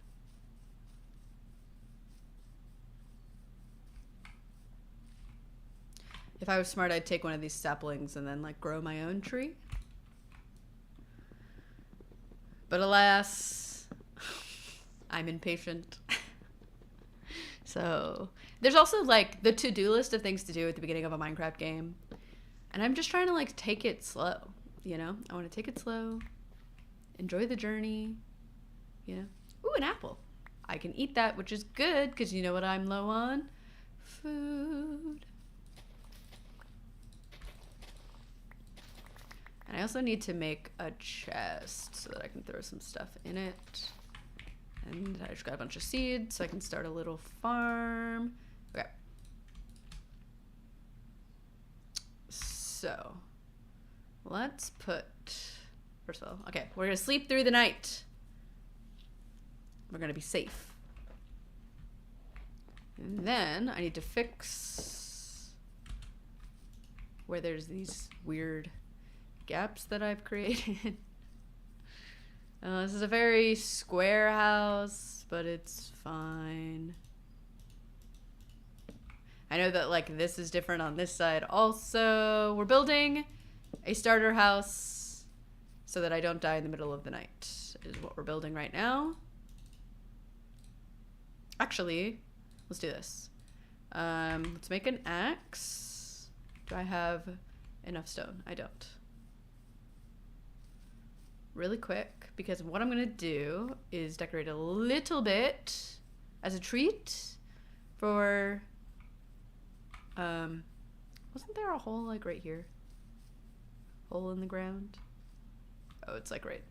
If I was smart, I'd take one of these saplings and then like grow my own tree. But alas, I'm impatient. So there's also like the to-do list of things to do at the beginning of a Minecraft game. And I'm just trying to like take it slow, you know? I want to take it slow, enjoy the journey, you know? Ooh, an apple. I can eat that, which is good, because you know what I'm low on? Food. And I also need to make a chest so that I can throw some stuff in it. And I just got a bunch of seeds so I can start a little farm. Okay. So, let's put, first of all, okay, we're gonna sleep through the night. We're gonna be safe. And then I need to fix where there's these weird gaps that I've created. This is a very square house, but it's fine. I know that like this is different on this side also. We're building a starter house so that I don't die in the middle of the night is what we're building right now. Actually, let's do this. Let's make an axe. Do I have enough stone? I don't. Really quick, because what I'm gonna do is decorate a little bit as a treat for wasn't there a hole like right here? Hole in the ground? Oh, it's like right,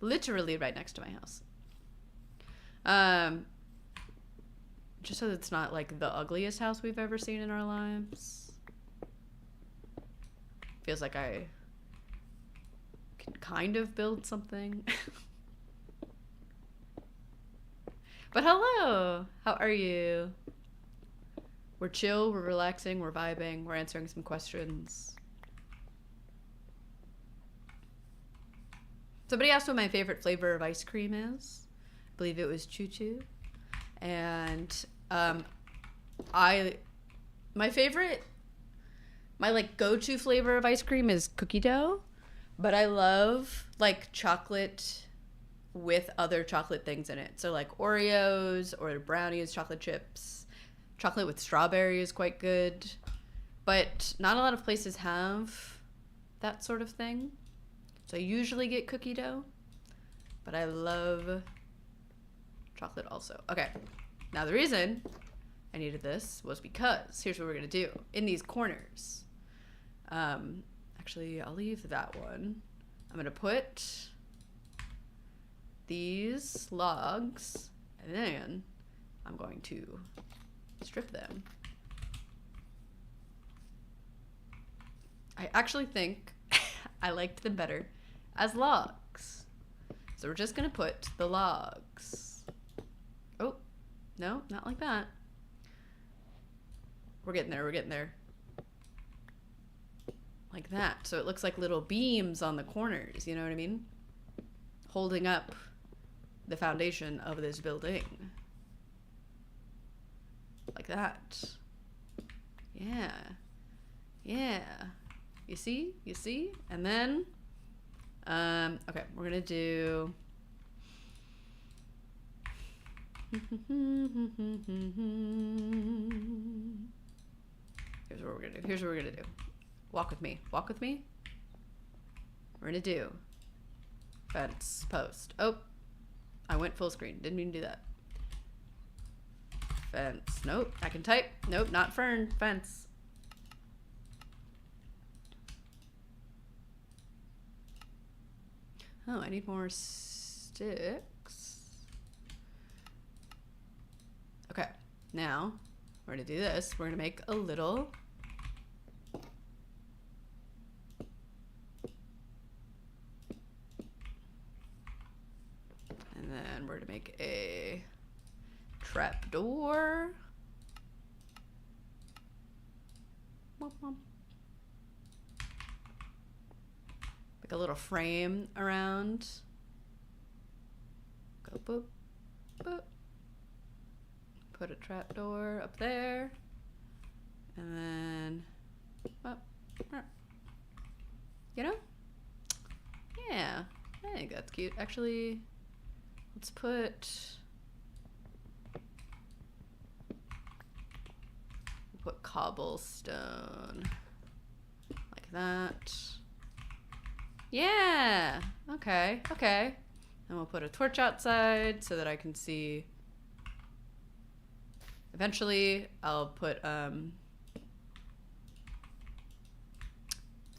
literally right next to my house. Just so it's not like the ugliest house we've ever seen in our lives. Feels like I can kind of build something. But hello, how are you? We're chill, we're relaxing, we're vibing, we're answering some questions. Somebody asked what my favorite flavor of ice cream is. I believe it was Choo Choo. And my like go-to flavor of ice cream is cookie dough, but I love like chocolate with other chocolate things in it. So like Oreos or brownies, chocolate chips. Chocolate with strawberry is quite good. But not a lot of places have that sort of thing. So I usually get cookie dough. But I love chocolate also. Okay. Now the reason I needed this was because here's what we're going to do. In these corners. Actually, I'll leave that one. I'm going to put these logs, and then I'm going to strip them. I actually think I liked them better as logs. So we're just going to put the logs. Oh, no, not like that. We're getting there, we're getting there. Like that. So it looks like little beams on the corners, you know what I mean? Holding up the foundation of this building. Like that. Yeah. Yeah. You see? You see? And then, okay, we're gonna do... Here's what we're gonna do. Here's what we're gonna do. Walk with me. Walk with me. We're gonna do fence post. Oh, I went full screen. Didn't mean to do that. Fence. Nope. I can type. Nope, not fern. Fence. Oh, I need more sticks. Okay, now we're gonna do this. We're gonna make a little and then we're gonna make a trap door. Like a little frame around. Go boop, boop. Put a trap door up there. And then, up. You know? Yeah, I think that's cute. Actually, let's put cobblestone like that. Yeah. Okay. Okay. And we'll put a torch outside so that I can see. Eventually, I'll put.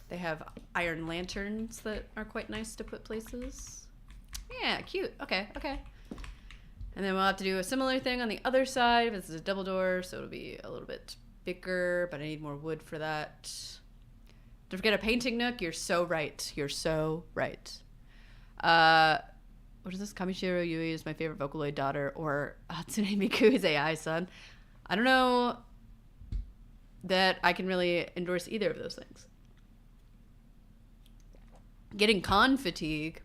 They have iron lanterns that are quite nice to put places. Yeah, cute. Okay. Okay. And then we'll have to do a similar thing on the other side. This is a double door, so it'll be a little bit bigger, but I need more wood for that. Don't forget a painting nook. You're so right. You're so right. What is this? Kamishiro Yui is my favorite Vocaloid daughter, or Hatsune Miku is AI son. I don't know that I can really endorse either of those things. Getting con fatigue.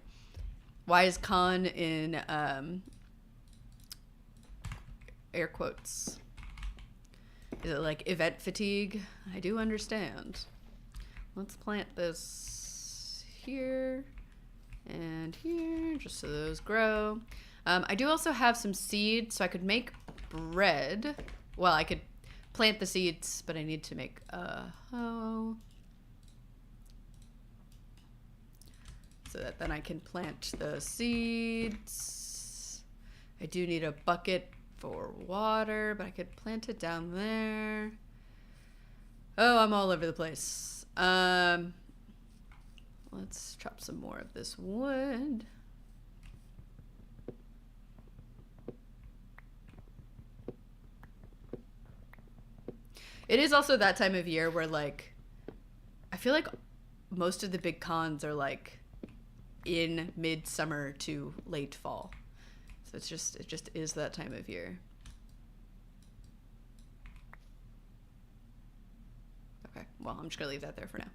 Why is con in air quotes? Is it like event fatigue? I do understand. Let's plant this here and here, just so those grow. I do also have some seeds, so I could make bread. Well, I could plant the seeds, but I need to make a hoe. So that then I can plant the seeds. I do need a bucket for water, but I could plant it down there. Oh, I'm all over the place. Let's chop some more of this wood. It is also that time of year where, like, I feel like most of the big cons are like in midsummer to late fall. So it just is that time of year. Okay, well, I'm just gonna leave that there for now.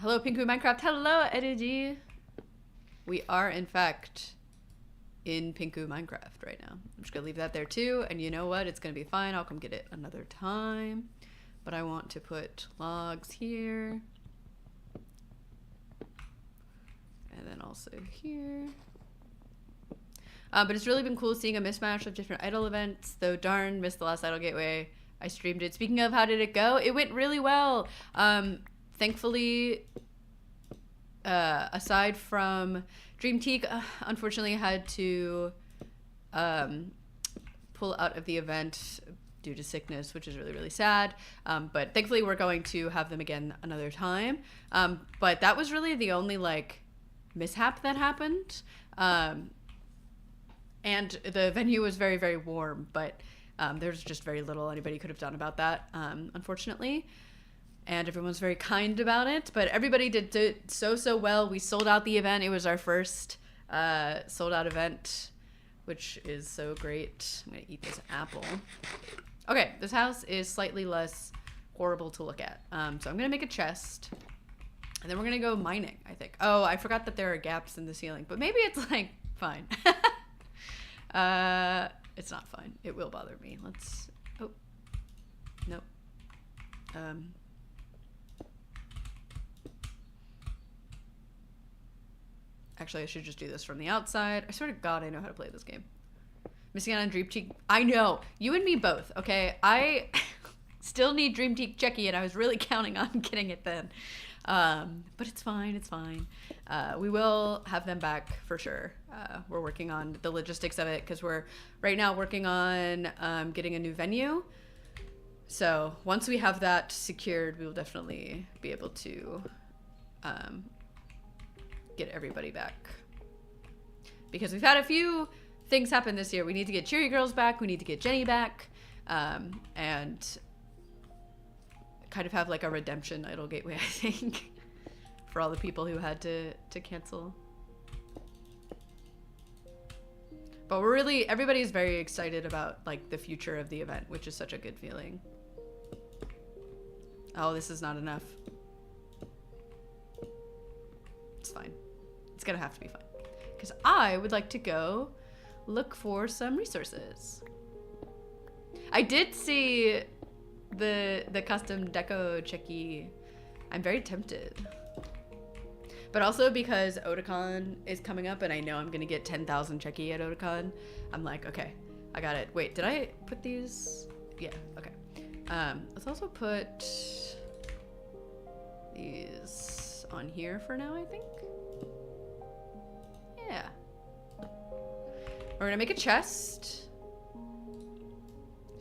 Hello, Pinku Minecraft. Hello, Eddie. We are, in fact, in Pinku Minecraft right now. I'm just gonna leave that there too, and you know what? It's gonna be fine. I'll come get it another time. But I want to put logs here. And then I'll also here. But it's really been cool seeing a mismatch of different idol events, though darn, missed the last Idol Gateway. I streamed it. Speaking of, how did it go? It went really well. Thankfully, aside from Dream Teak, unfortunately had to pull out of the event due to sickness, which is really, really sad. But thankfully we're going to have them again another time. But that was really the only like mishap that happened. And the venue was very, very warm, but there's just very little anybody could have done about that, unfortunately. And everyone's very kind about it, but everybody did so well. We sold out the event. It was our first sold out event, which is so great. I'm gonna eat this apple. Okay, this house is slightly less horrible to look at. So I'm gonna make a chest, and then we're gonna go mining, I think. Oh, I forgot that there are gaps in the ceiling, but maybe it's like fine. It's not fine. It will bother me. Let's, oh, nope. Actually, I should just do this from the outside. I swear to God, I know how to play this game. Missing out on Dream Teak. I know. You and me both, okay? I still need Dream Teak Checky, and I was really counting on getting it then. But it's fine. It's fine. We will have them back for sure. We're working on the logistics of it because we're right now working on getting a new venue. So once we have that secured, we will definitely be able to get everybody back. Because we've had a few things happen this year. We need to get Cheery Girls back. We need to get Jenny back. And kind of have like a redemption Idol Gateway, I think, for all the people who had to cancel. But we're really, everybody's very excited about like the future of the event, which is such a good feeling. Oh, this is not enough. It's fine. It's gonna have to be fine. Because I would like to go look for some resources. I did see the custom deco checky. I'm very tempted. But also because Otakon is coming up and I know I'm gonna get 10,000 checky at Otakon, I'm like, okay, I got it. Wait, did I put these? Yeah, okay. Let's also put these on here for now, I think. Yeah. We're gonna make a chest.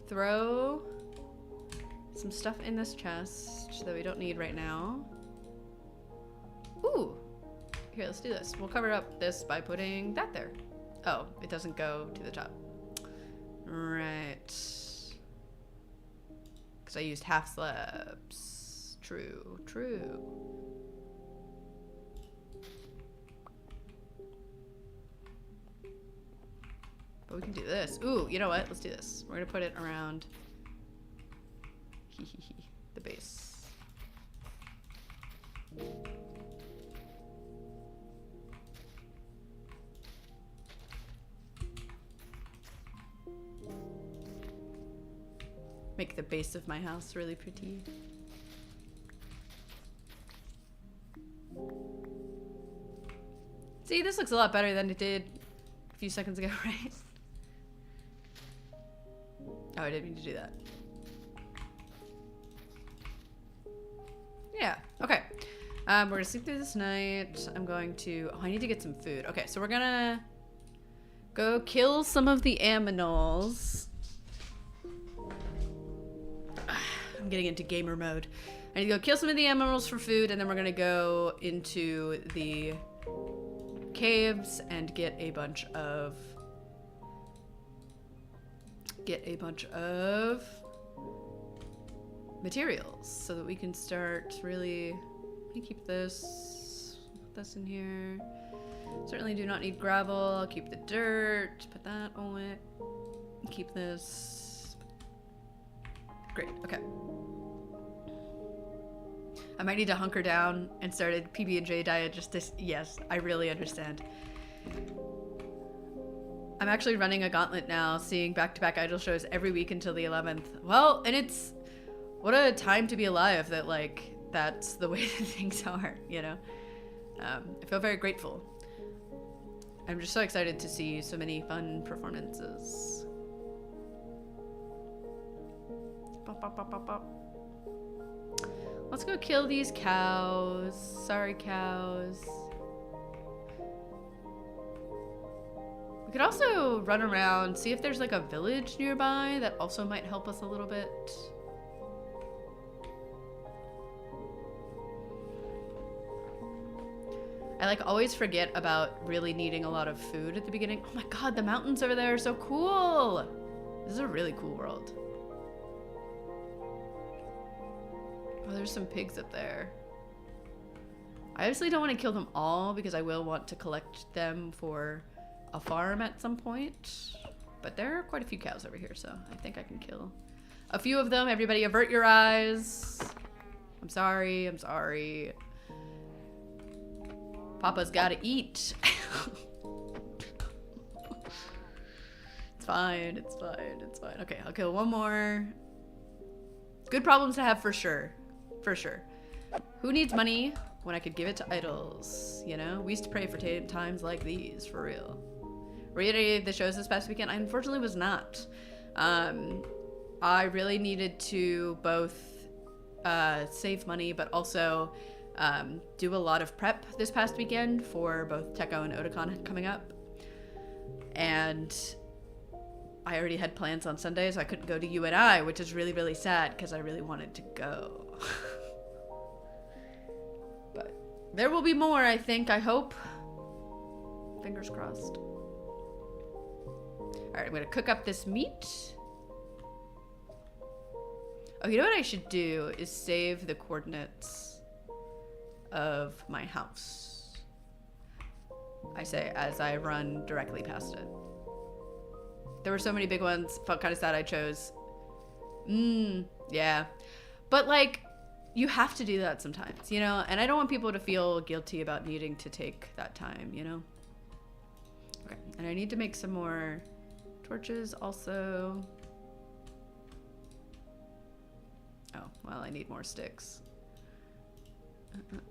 Throw some stuff in this chest that we don't need right now. Ooh. Here, let's do this. We'll cover up this by putting that there. Oh, it doesn't go to the top. Right. Because I used half slabs. True, true. But we can do this. Ooh, you know what? Let's do this. We're gonna put it around the base. Make the base of my house really pretty. See, this looks a lot better than it did a few seconds ago, right? Oh, I didn't mean to do that. Yeah, okay. We're gonna sleep through this night. I'm going to, oh, I need to get some food. Okay, so we're gonna go kill some of the aminals. I'm getting into gamer mode. I need to go kill some of the animals for food, and then we're gonna go into the caves and get a bunch of materials so that we can start really. Let me keep this, put this in here. Certainly do not need gravel. I'll keep the dirt, put that on it. Keep this. Great, okay. I might need to hunker down and start a PB&J diet just to, yes, I really understand. I'm actually running a gauntlet now, seeing back-to-back idol shows every week until the 11th. Well, and it's, what a time to be alive that, like, that's the way that things are, you know? I feel very grateful. I'm just so excited to see so many fun performances. Bop, bop, bop, bop, bop. Let's go kill these cows. Sorry, cows. We could also run around, see if there's like a village nearby that also might help us a little bit. I like always forget about really needing a lot of food at the beginning. Oh my god, the mountains over there are so cool. This is a really cool world. Oh, there's some pigs up there. I obviously don't want to kill them all because I will want to collect them for a farm at some point. But there are quite a few cows over here, so I think I can kill a few of them. Everybody avert your eyes. I'm sorry, I'm sorry. Papa's gotta eat. It's fine, it's fine, it's fine. Okay, I'll kill one more. Good problems to have for sure. For sure. Who needs money when I could give it to idols? You know? We used to pray for times like these, for real. Were you at any of the shows this past weekend? I unfortunately was not. I really needed to both save money, but also do a lot of prep this past weekend for both Techo and Otakon coming up. And I already had plans on Sunday, so I couldn't go to UNI, which is really, really sad because I really wanted to go. But there will be more, I think, I hope. Fingers crossed. All right, I'm gonna cook up this meat. Oh, you know what I should do is save the coordinates of my house. I say as I run directly past it. There were so many big ones. Felt kind of sad I chose. Yeah. But like, you have to do that sometimes, you know? And I don't want people to feel guilty about needing to take that time, you know? Okay, and I need to make some more torches also. Oh, well, I need more sticks.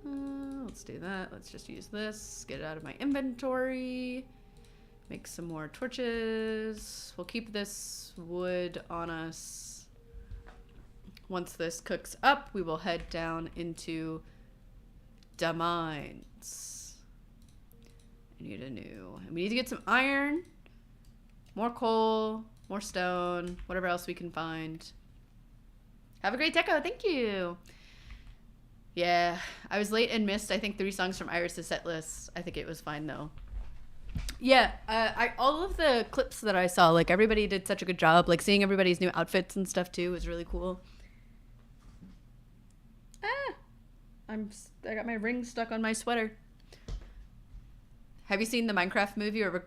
Let's do that. Let's just use this. Get it out of my inventory. Make some more torches. We'll keep this wood on us. Once this cooks up, we will head down into the mines. I need a new... We need to get some iron, more coal, more stone, whatever else we can find. Have a great deco. Thank you. Yeah, I was late and missed, I think, 3 songs from Iris' set list. I think it was fine, though. Yeah, all of the clips that I saw, like, everybody did such a good job. Like, seeing everybody's new outfits and stuff, too, was really cool. I got my ring stuck on my sweater. Have you seen the Minecraft movie, or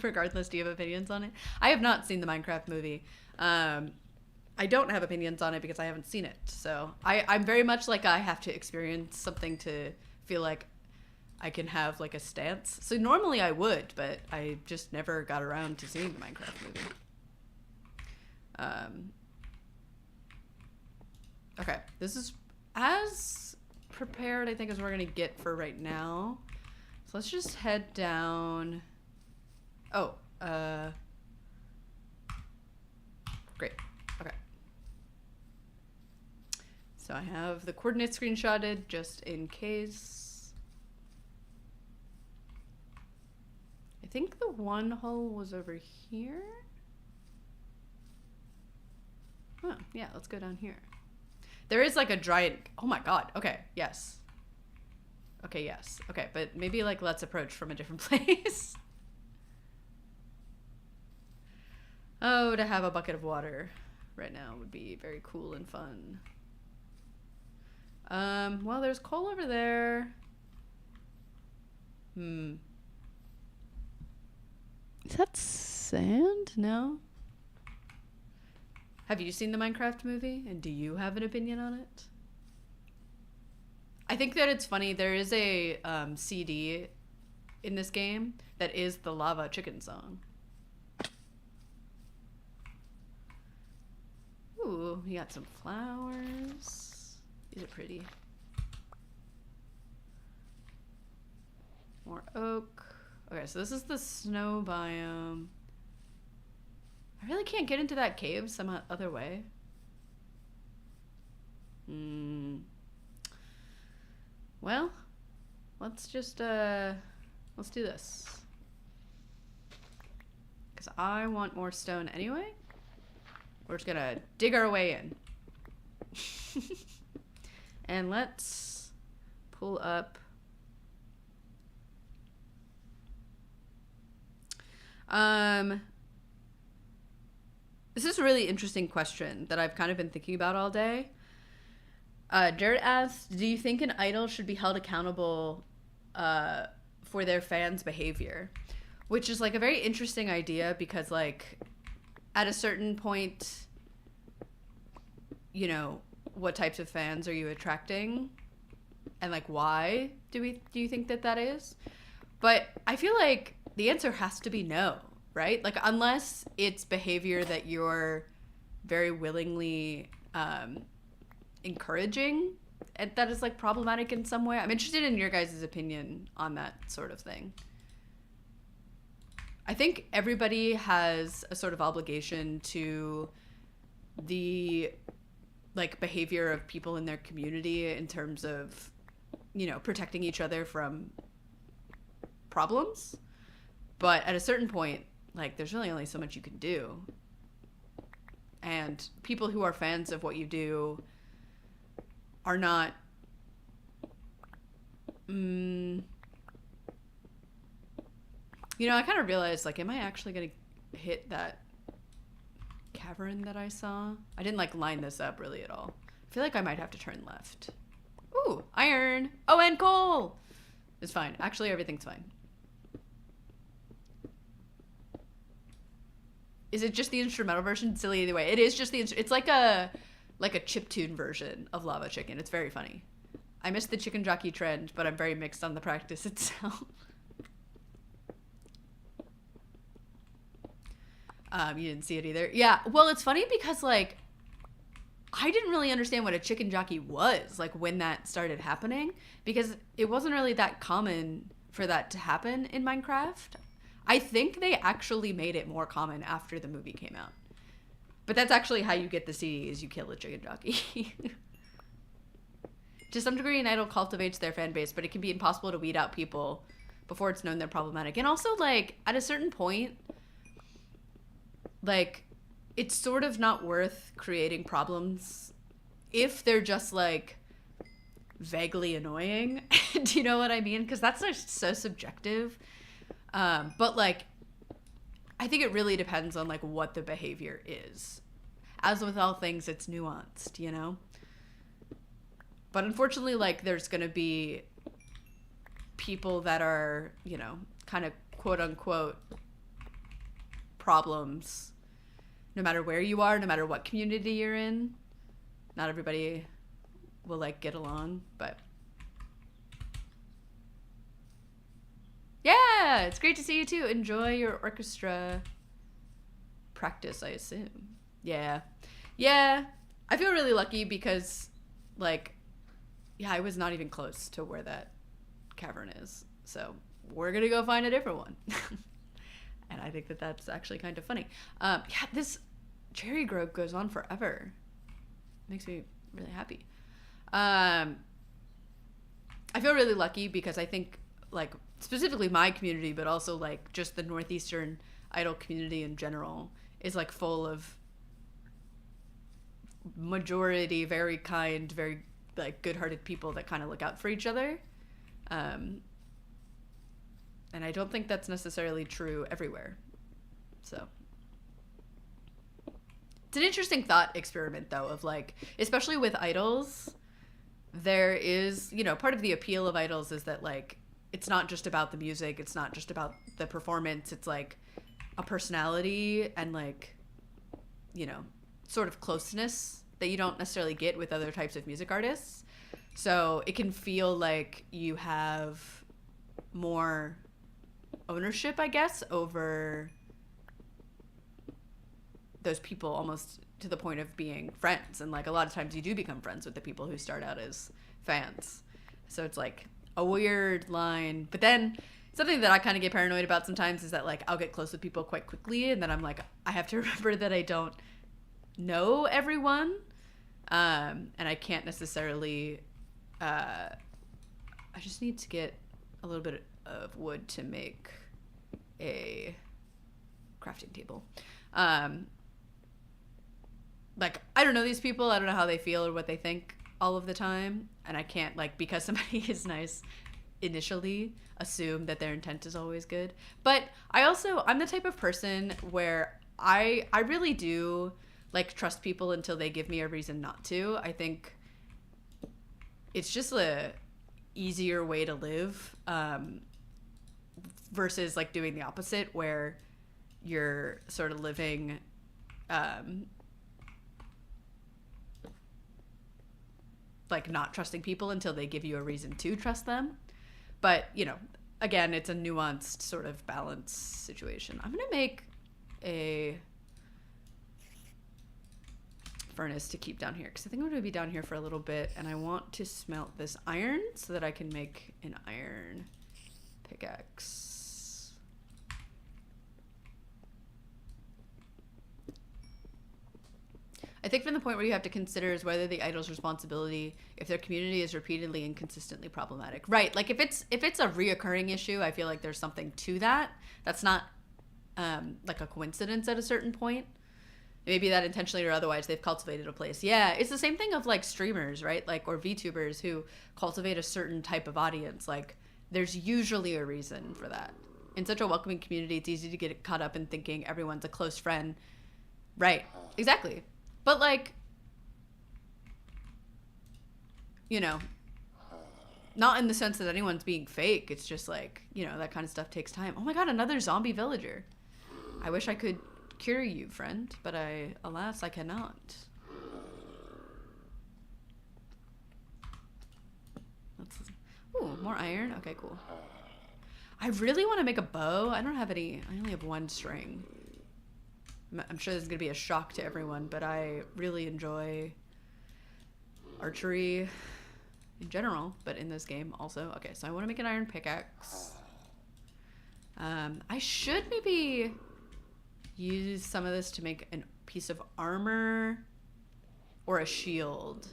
regardless, do you have opinions on it? I have not seen the Minecraft movie. I don't have opinions on it because I haven't seen it. So I'm very much like I have to experience something to feel like I can have like a stance. So normally I would, but I just never got around to seeing the Minecraft movie. Okay, this is as prepared, I think, as we're gonna get for right now. So let's just head down. Oh, great. Okay. So I have the coordinates screenshotted just in case. I think the one hole was over here. Oh, yeah, let's go down here. There is like a giant, oh my god, okay, yes. Okay, yes, okay, but maybe like let's approach from a different place. Oh, to have a bucket of water right now would be very cool and fun. Well, there's coal over there. Is that sand? No? Have you seen the Minecraft movie? And do you have an opinion on it? I think that it's funny. There is a CD in this game that is the Lava Chicken song. Ooh, we got some flowers. These are pretty. More oak. Okay, so this is the snow biome. I really can't get into that cave some other way. Well, let's just, let's do this. Because I want more stone anyway. We're just gonna dig our way in. And let's pull up. This is a really interesting question that I've kind of been thinking about all day. Jared asked, do you think an idol should be held accountable for their fans' behavior? Which is like a very interesting idea because like at a certain point, you know, what types of fans are you attracting? And like why do you think that is? But I feel like the answer has to be no, right? Like unless it's behavior that you're very willingly encouraging and that is like problematic in some way. I'm interested in your guys' opinion on that sort of thing. I think everybody has a sort of obligation to the like behavior of people in their community in terms of, you know, protecting each other from problems. But at a certain point, like there's really only so much you can do. And people who are fans of what you do are not you know, I kind of realized, like, am I actually going to hit that cavern that I saw? I didn't, like, line this up really at all. I feel like I might have to turn left. Ooh, iron. Oh, and coal. It's fine. Actually, everything's fine. Is it just the instrumental version? Silly either way. It is just the... It's like a chiptune version of Lava Chicken. It's very funny. I missed the chicken jockey trend, but I'm very mixed on the practice itself. You didn't see it either. Yeah, well, it's funny because, like, I didn't really understand what a chicken jockey was, like, when that started happening, because it wasn't really that common for that to happen in Minecraft. I think they actually made it more common after the movie came out. But that's actually how you get the CD, is you kill a chicken jockey. To some degree, an idol cultivates their fan base, but it can be impossible to weed out people before it's known they're problematic. And also, like, at a certain point... like, it's sort of not worth creating problems if they're just, like, vaguely annoying. Do you know what I mean? Because that's just so subjective. But, like, I think it really depends on, like, what the behavior is. As with all things, it's nuanced, you know? But unfortunately, like, there's going to be people that are, you know, kind of quote-unquote problems no matter where you are, no matter what community you're in. Not everybody will, like, get along, but... yeah, it's great to see you too. Enjoy your orchestra practice, I assume. Yeah. Yeah, I feel really lucky because, like, yeah, I was not even close to where that cavern is. So we're gonna go find a different one. And I think that that's actually kind of funny. Yeah, this cherry grove goes on forever. Makes me really happy. I feel really lucky because I think, like, specifically my community, but also, like, just the Northeastern idol community in general is, like, full of majority very kind, very, like, good-hearted people that kind of look out for each other. And I don't think that's necessarily true everywhere. So it's an interesting thought experiment, though, of, like, especially with idols, there is, you know, part of the appeal of idols is that, like, it's not just about the music, it's not just about the performance, it's, like, a personality and, like, you know, sort of closeness that you don't necessarily get with other types of music artists. So it can feel like you have more ownership, I guess, over those people, almost to the point of being friends. And, like, a lot of times you do become friends with the people who start out as fans. So it's, like, a weird line. But then something that I kind of get paranoid about sometimes is that like I'll get close with people quite quickly, and then I'm like, I have to remember that I don't know everyone, and I can't necessarily. I just need to get a little bit of wood to make a crafting table. Like, I don't know these people. I don't know how they feel or what they think all of the time. And I can't, like, because somebody is nice initially, assume that their intent is always good. But I'm the type of person where I really do, like, trust people until they give me a reason not to. I think it's just a easier way to live, versus, like, doing the opposite where you're sort of living like not trusting people until they give you a reason to trust them. But, you know, again, it's a nuanced sort of balance situation. I'm gonna make a furnace to keep down here because I think I'm gonna be down here for a little bit, and I want to smelt this iron so that I can make an iron pickaxe. I think from the point where you have to consider is whether the idol's responsibility if their community is repeatedly and consistently problematic. Right, like if it's a reoccurring issue, I feel like there's something to that. That's not like a coincidence at a certain point. Maybe that intentionally or otherwise they've cultivated a place. Yeah, it's the same thing of like streamers, right? Like, or VTubers who cultivate a certain type of audience. Like, there's usually a reason for that. In such a welcoming community, it's easy to get caught up in thinking everyone's a close friend. Right, exactly. But, like, you know, not in the sense that anyone's being fake. It's just like, you know, that kind of stuff takes time. Oh my god, another zombie villager. I wish I could cure you, friend, but alas, I cannot. Ooh, more iron. Okay, cool. I really want to make a bow. I don't have any. I only have one string. I'm sure this is going to be a shock to everyone, but I really enjoy archery in general, but in this game also. Okay, so I want to make an iron pickaxe. I should maybe use some of this to make a piece of armor or a shield.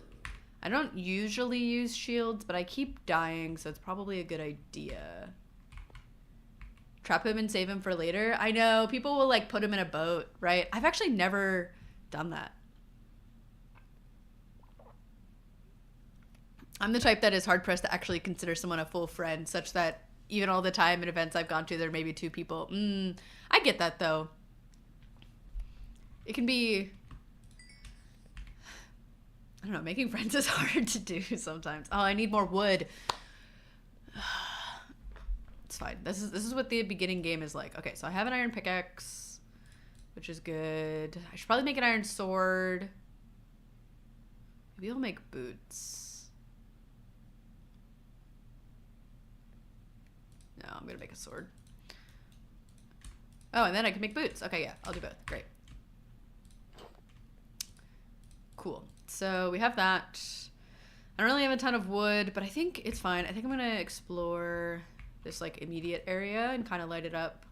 I don't usually use shields, but I keep dying, so it's probably a good idea. Trap him and save him for later. I know, people will like put him in a boat, right? I've actually never done that. I'm the type that is hard pressed to actually consider someone a full friend, such that even all the time in events I've gone to, there may be 2 people. I get that though. It can be, I don't know, making friends is hard to do sometimes. Oh, I need more wood. It's fine. This is what the beginning game is like. Okay, so I have an iron pickaxe, which is good. I should probably make an iron sword. Maybe I'll make boots. No, I'm gonna make a sword. Oh, and then I can make boots. Okay, yeah, I'll do both. Great. Cool. So we have that. I don't really have a ton of wood, but I think it's fine. I think I'm gonna explore this like immediate area and kind of light it up,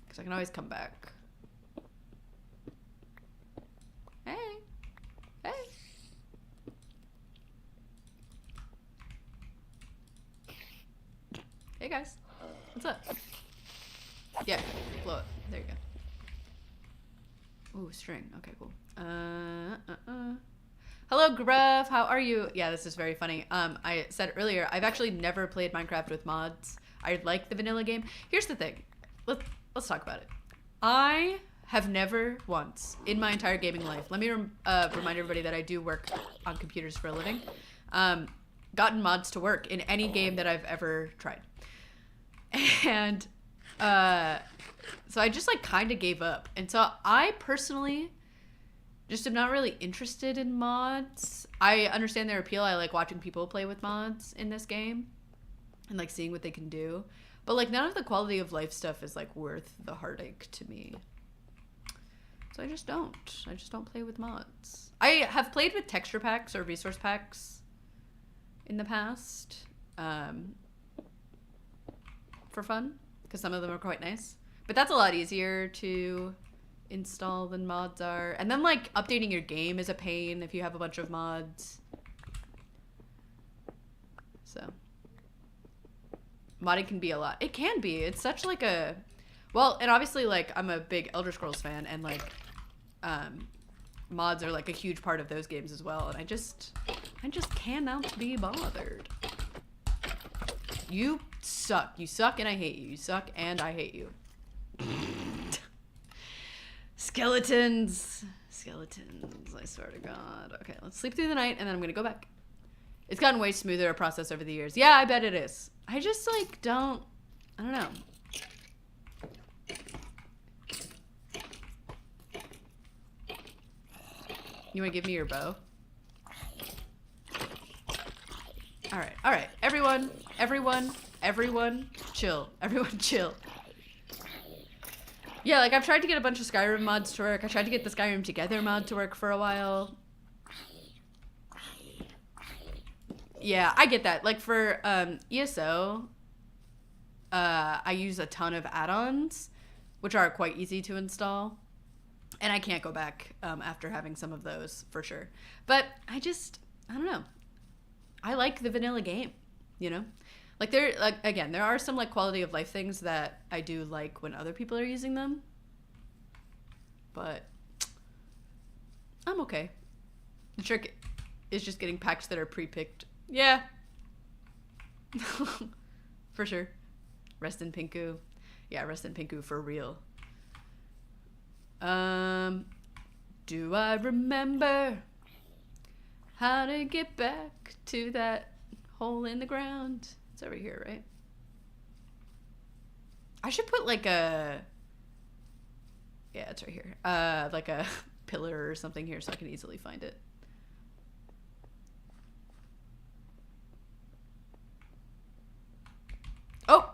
because I can always come back. Hey, hey. Hey guys, what's up? Yeah, blow it. There you go. Ooh, string. Okay, cool. Hello, Gruff. How are you? Yeah, this is very funny. I said earlier, I've actually never played Minecraft with mods. I like the vanilla game. Here's the thing. Let's talk about it. I have never once in my entire gaming life, let me remind everybody that I do work on computers for a living, gotten mods to work in any game that I've ever tried. And so I just like kind of gave up. And so I personally just am not really interested in mods. I understand their appeal. I like watching people play with mods in this game and like seeing what they can do. But like none of the quality of life stuff is like worth the heartache to me. So I just don't play with mods. I have played with texture packs or resource packs in the past for fun, because some of them are quite nice. But that's a lot easier to install than mods are. And then like updating your game is a pain if you have a bunch of mods. So modding can be a lot. It can be. It's such like a, well, and obviously like I'm a big Elder Scrolls fan, and like mods are like a huge part of those games as well, and I just cannot be bothered. You suck. You suck and I hate you. You suck and I hate you. Skeletons. Skeletons, I swear to God. Okay, let's sleep through the night and then I'm gonna go back. It's gotten way smoother a process over the years. Yeah, I bet it is. I just like I don't know. You wanna give me your bow? Alright. Everyone, chill. Everyone chill. Yeah, like I've tried to get a bunch of Skyrim mods to work. I tried to get the Skyrim Together mod to work for a while. Yeah, I get that. Like for ESO, I use a ton of add-ons, which are quite easy to install. And I can't go back after having some of those, for sure. But I don't know. I like the vanilla game, you know? Like again, there are some like quality of life things that I do like when other people are using them. But I'm okay. The trick is just getting packs that are pre-picked. Yeah. For sure. Rest in Pinku. Yeah, rest in Pinku for real. Do I remember how to get back to that hole in the ground? It's over here, right? I should put like a... Yeah, it's right here. Like a pillar or something here so I can easily find it. Oh!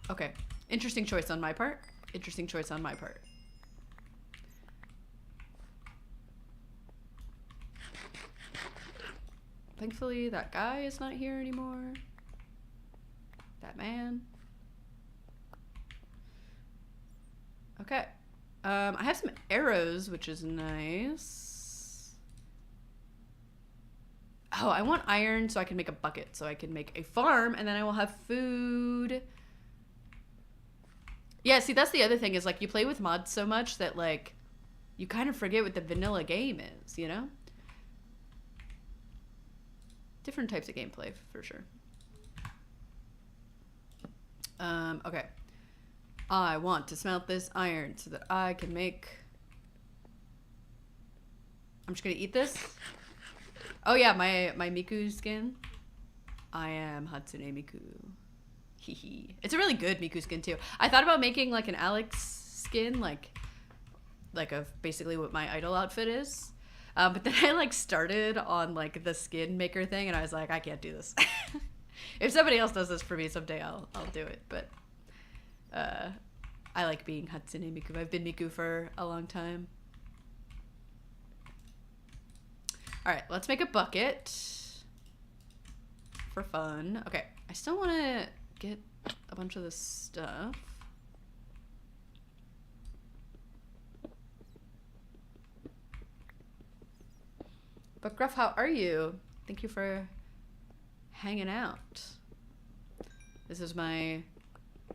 Okay. Interesting choice on my part. Interesting choice on my part. Thankfully, that guy is not here anymore. That man. Okay. I have some arrows, which is nice. Oh, I want iron so I can make a bucket, so I can make a farm, and then I will have food. Yeah, see, that's the other thing is, like, you play with mods so much that, like, you kind of forget what the vanilla game is, you know? Different types of gameplay, for sure. Okay. I want to smelt this iron so that I can make... I'm just gonna eat this. Oh yeah, my Miku skin. I am Hatsune Miku. Hehe. It's a really good Miku skin too. I thought about making like an Alex skin, like of basically what my idol outfit is. But then I like started on like the skin maker thing and I was like, I can't do this. If somebody else does this for me someday, I'll do it. But I like being Hatsune Miku. I've been Miku for a long time. All right, let's make a bucket for fun. Okay, I still want to get a bunch of this stuff. But Gruff, how are you? Thank you for hanging out. This is my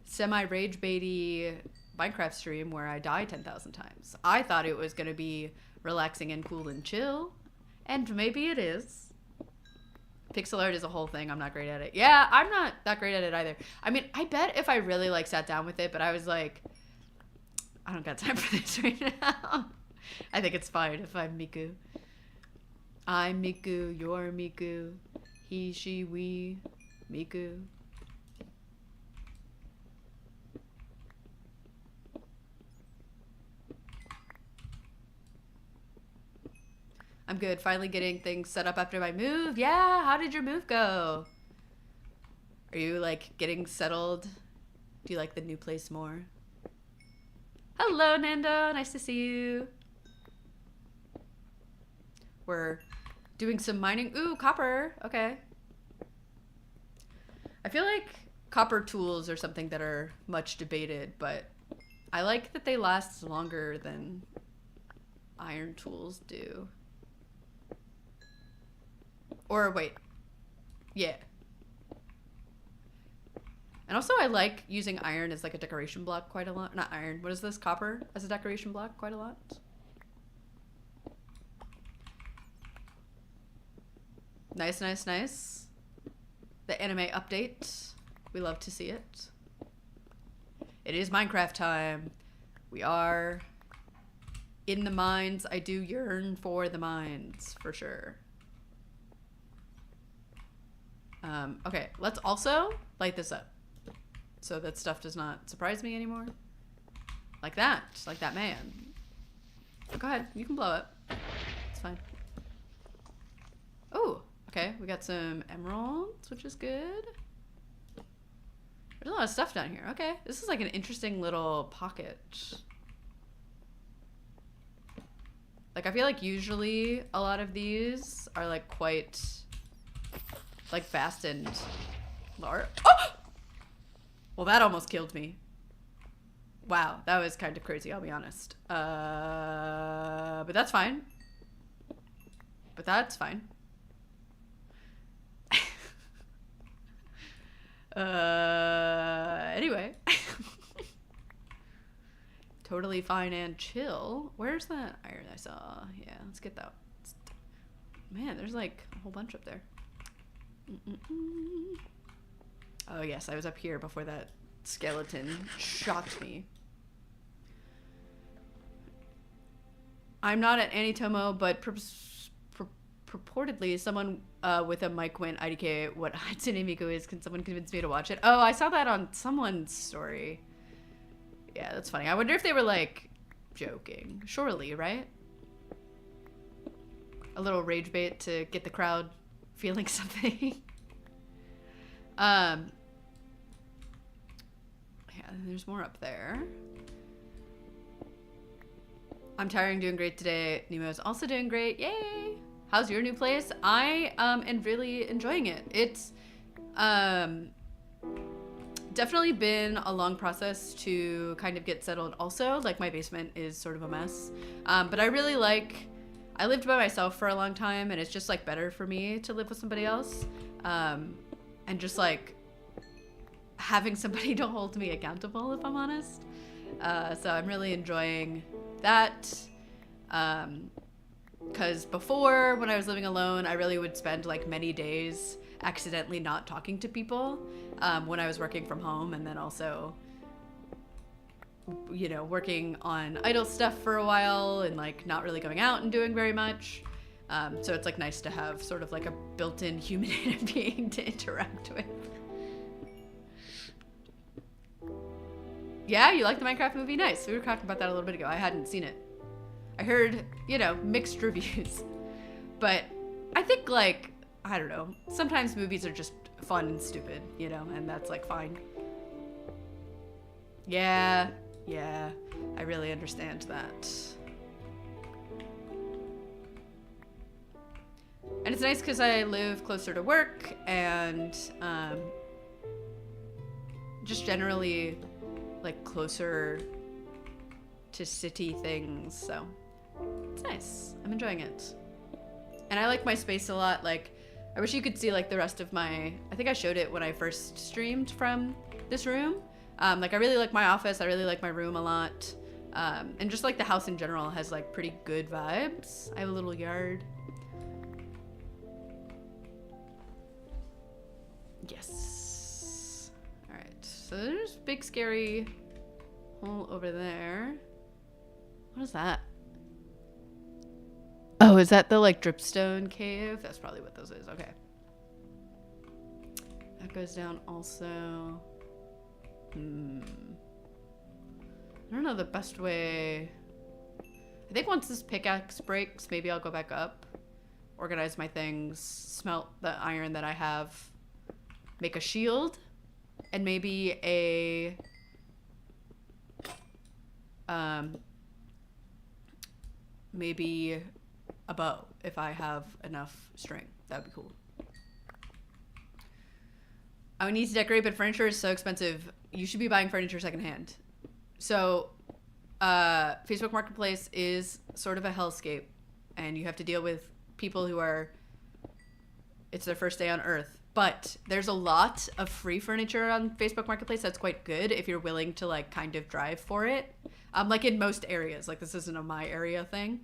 semi-rage baity Minecraft stream where I die 10,000 times. I thought it was going to be relaxing and cool and chill, and maybe it is. Pixel art is a whole thing. I'm not great at it. Yeah, I'm not that great at it either. I mean, I bet if I really like sat down with it, but I was like, I don't got time for this right now. I think it's fine if I'm Miku. I'm Miku, you're Miku, he, she, we, Miku. I'm good, finally getting things set up after my move. Yeah, how did your move go? Are you like getting settled? Do you like the new place more? Hello, Nando, nice to see you. We're doing some mining. Ooh, copper. Okay. feel like copper tools are something that are much debated, but I like that they last longer than iron tools do. Or wait. Yeah. And also I like using iron as like a decoration block quite a lot. Not iron. What is this? Copper as a decoration block quite a lot. Nice, nice, nice. The anime update. We love to see it. It is Minecraft time. We are in the mines. I do yearn for the mines, for sure. Okay, let's also light this up so that stuff does not surprise me anymore. Like that, man. Go ahead, you can blow it. It's fine. Oh, okay, we got some emeralds, which is good. There's a lot of stuff down here. Okay, this is like an interesting little pocket. Like, I feel like usually a lot of these are like quite like fast and large. Oh! Well, that almost killed me. Wow, that was kind of crazy, I'll be honest. But that's fine. But that's fine. Anyway. Totally fine and chill. Where's that iron I saw? Yeah, let's get that. Man, there's like a whole bunch up there. Oh yes, I was up here before that skeleton shot me. I'm not at Anitomo, but purportedly someone with a mic went IDK what Hatsune Miku is. Can someone convince me to watch it? Oh, I saw that on someone's story. Yeah, that's funny. I wonder if they were like joking. Surely, right? A little rage bait to get the crowd feeling something. Yeah, there's more up there. I'm tiring, doing great today. Nemo's also doing great. Yay! How's your new place? I am really enjoying it. It's definitely been a long process to kind of get settled also. Like, my basement is sort of a mess. But I really like, I lived by myself for a long time, and it's just like better for me to live with somebody else. And just like having somebody to hold me accountable, if I'm honest. So I'm really enjoying that. Because before, when I was living alone, I really would spend like many days accidentally not talking to people when I was working from home, and then also, you know, working on idle stuff for a while and like not really going out and doing very much. So it's like nice to have sort of like a built-in human being to interact with. Yeah, you like the Minecraft movie? Nice. We were talking about that a little bit ago. I hadn't seen it. I heard, you know, mixed reviews. But I think, like, I don't know. Sometimes movies are just fun and stupid, you know, and that's, like, fine. Yeah, I really understand that. And it's nice because I live closer to work and just generally, like, closer to city things, so it's nice. I'm enjoying it. And I like my space a lot. Like, I wish you could see like the rest of my, I think I showed it when I first streamed from this room. Like, I really like my office. I really like my room a lot. And just like the house in general has like pretty good vibes. I have a little yard. Yes. All right, so there's big scary hole over there. What is that? Oh, is that the like dripstone cave? That's probably what those is. Okay. That goes down also. I don't know the best way. I think once this pickaxe breaks, maybe I'll go back up, organize my things, smelt the iron that I have, make a shield, and maybe a maybe a bow if I have enough string. That'd be cool. I would need to decorate, but furniture is so expensive. You should be buying furniture secondhand. So, Facebook Marketplace is sort of a hellscape, and you have to deal with people who are, it's their first day on Earth. But there's a lot of free furniture on Facebook Marketplace that's quite good if you're willing to like kind of drive for it. Like in most areas, like this isn't a my area thing.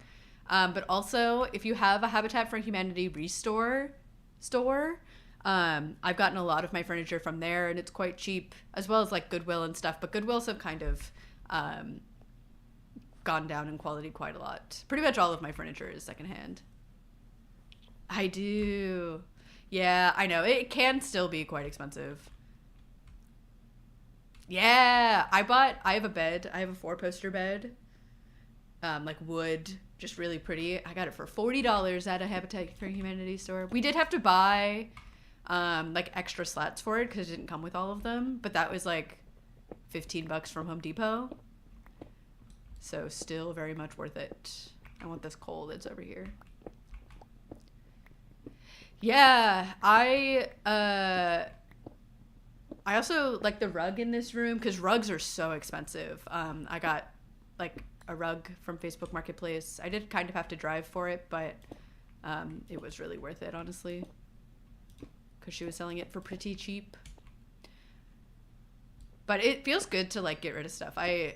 But also if you have a Habitat for Humanity restore store, I've gotten a lot of my furniture from there and it's quite cheap, as well as like Goodwill and stuff. But Goodwills have kind of gone down in quality quite a lot. Pretty much all of my furniture is secondhand. I do. Yeah, I know. It can still be quite expensive. Yeah, I have a bed. I have a 4-poster bed. Like wood, just really pretty. I got it for $40 at a Habitat for Humanity store. We did have to buy like extra slats for it because it didn't come with all of them. But that was like $15 from Home Depot. So still very much worth it. I want this coal that's over here. Yeah, I also like the rug in this room because rugs are so expensive. I got like a rug from Facebook Marketplace. I did kind of have to drive for it, but it was really worth it, honestly, because she was selling it for pretty cheap. But it feels good to like get rid of stuff. I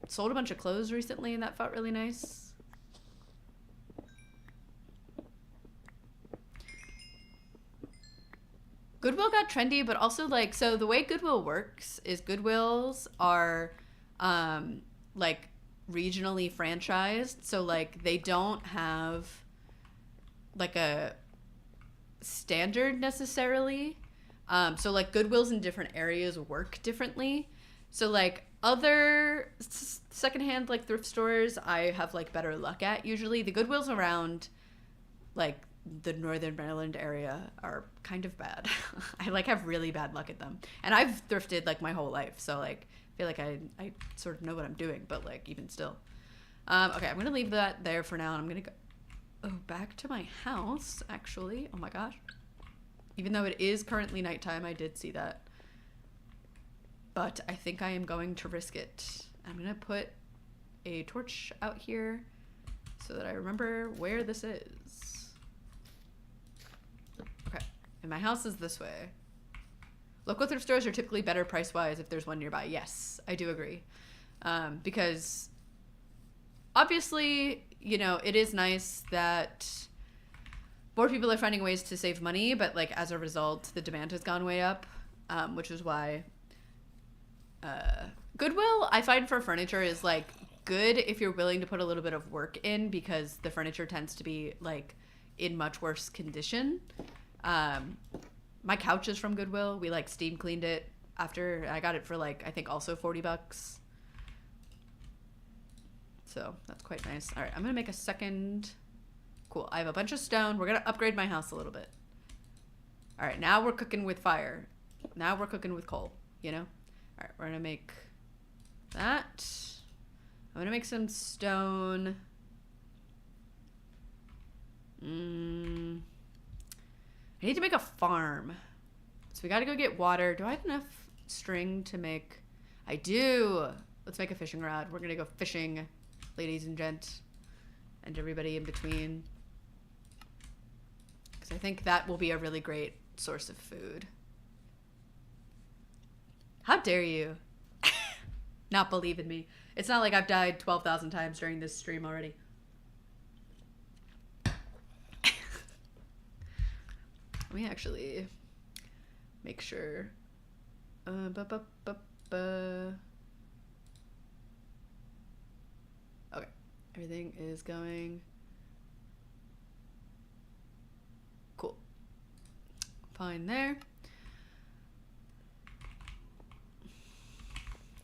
sold a bunch of clothes recently, and that felt really nice. Goodwill got trendy, but also like, so the way Goodwill works is Goodwills are like regionally franchised. So like they don't have like a standard necessarily. So like Goodwills in different areas work differently. So like other secondhand like thrift stores I have like better luck at usually. The Goodwills around like the Northern Maryland area are kind of bad. I like have really bad luck at them, and I've thrifted like my whole life, so like I feel like I sort of know what I'm doing, but like even still. Okay, I'm gonna leave that there for now, and I'm gonna go back to my house actually. Oh my gosh, even though it is currently nighttime, I did see that, but I think I am going to risk it. I'm gonna put a torch out here so that I remember where this is. Okay, and my house is this way. Local thrift stores are typically better price-wise if there's one nearby. Yes, I do agree. Because obviously, you know, it is nice that more people are finding ways to save money, but like as a result, the demand has gone way up, which is why Goodwill, I find for furniture is like good if you're willing to put a little bit of work in, because the furniture tends to be like in much worse condition. My couch is from Goodwill. We like steam cleaned it after. I got it for like I think also $40. So that's quite nice. All right, I'm gonna make a second. Cool. I have a bunch of stone. We're gonna upgrade my house a little bit. All right, now we're cooking with fire. Now we're cooking with coal. You know. All right, we're gonna make that. I'm gonna make some stone. I need to make a farm. So we gotta go get water. Do I have enough string to make? I do. Let's make a fishing rod. We're gonna go fishing, ladies and gents, and everybody in between. Because I think that will be a really great source of food. How dare you not believe in me? It's not like I've died 12,000 times during this stream already. Let me actually make sure. Okay, everything is going cool. Fine there.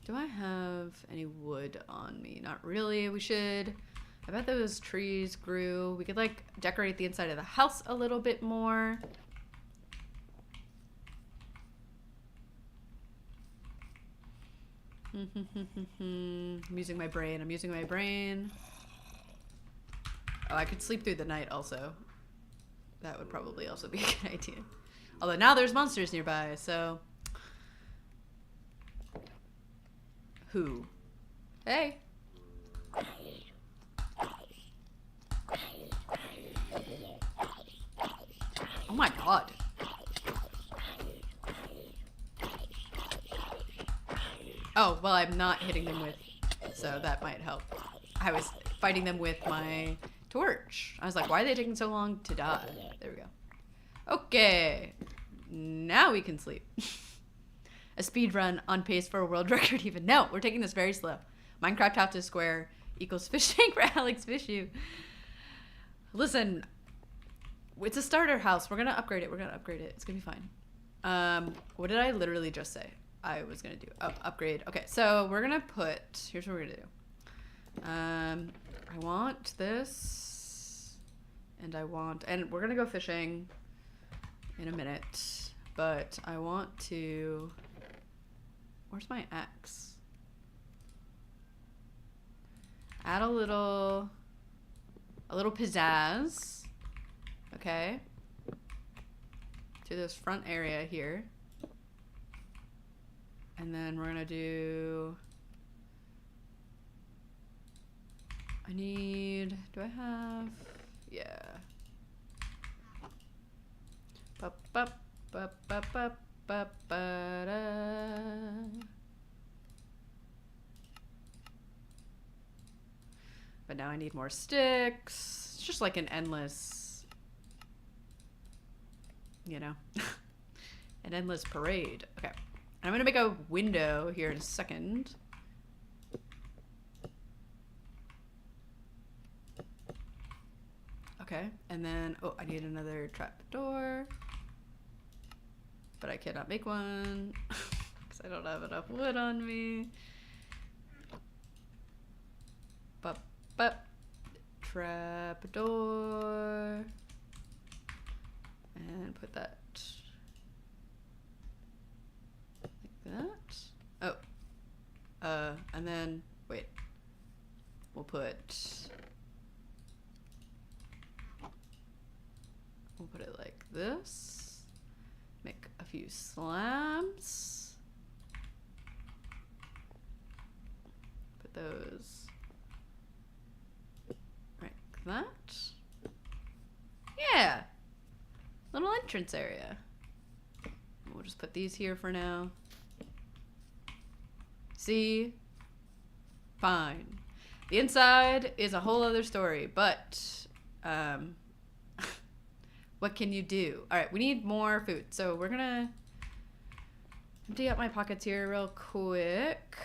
Do I have any wood on me? Not really. We should. I bet those trees grew. We could like decorate the inside of the house a little bit more. I'm using my brain. I'm using my brain. Oh, I could sleep through the night also. That would probably also be a good idea. Although now there's monsters nearby, so... Who? Hey. Oh my god. Oh, well, I'm not hitting them with... So that might help. I was fighting them with my torch. I was like, why are they taking so long to die? There we go. Okay. Now we can sleep. A speed run on pace for a world record even. No, we're taking this very slow. Minecraft half to square equals fish tank for Alex Fishu. Listen, it's a starter house. We're going to upgrade it. We're going to upgrade it. It's going to be fine. What did I literally just say I was going to do? Oh, upgrade. Okay, so we're going to put... Here's what we're going to do. I want this. And I want... And we're going to go fishing in a minute. But I want to... Where's my axe? Add a little pizzazz, okay, to this front area here. And then we're gonna do, do I have, yeah. But now I need more sticks. It's just like an endless, you know, an endless parade. Okay. I'm going to make a window here in a second. Okay. And then, oh, I need another trapdoor. But I cannot make one because I don't have enough wood on me. Trapdoor. And put that like that. Oh. And then, wait. We'll put it like this. Make a few slabs. Put those that. Yeah. Little entrance area. We'll just put these here for now. See? Fine. The inside is a whole other story, but what can you do? All right, we need more food. So we're gonna empty out my pockets here real quick.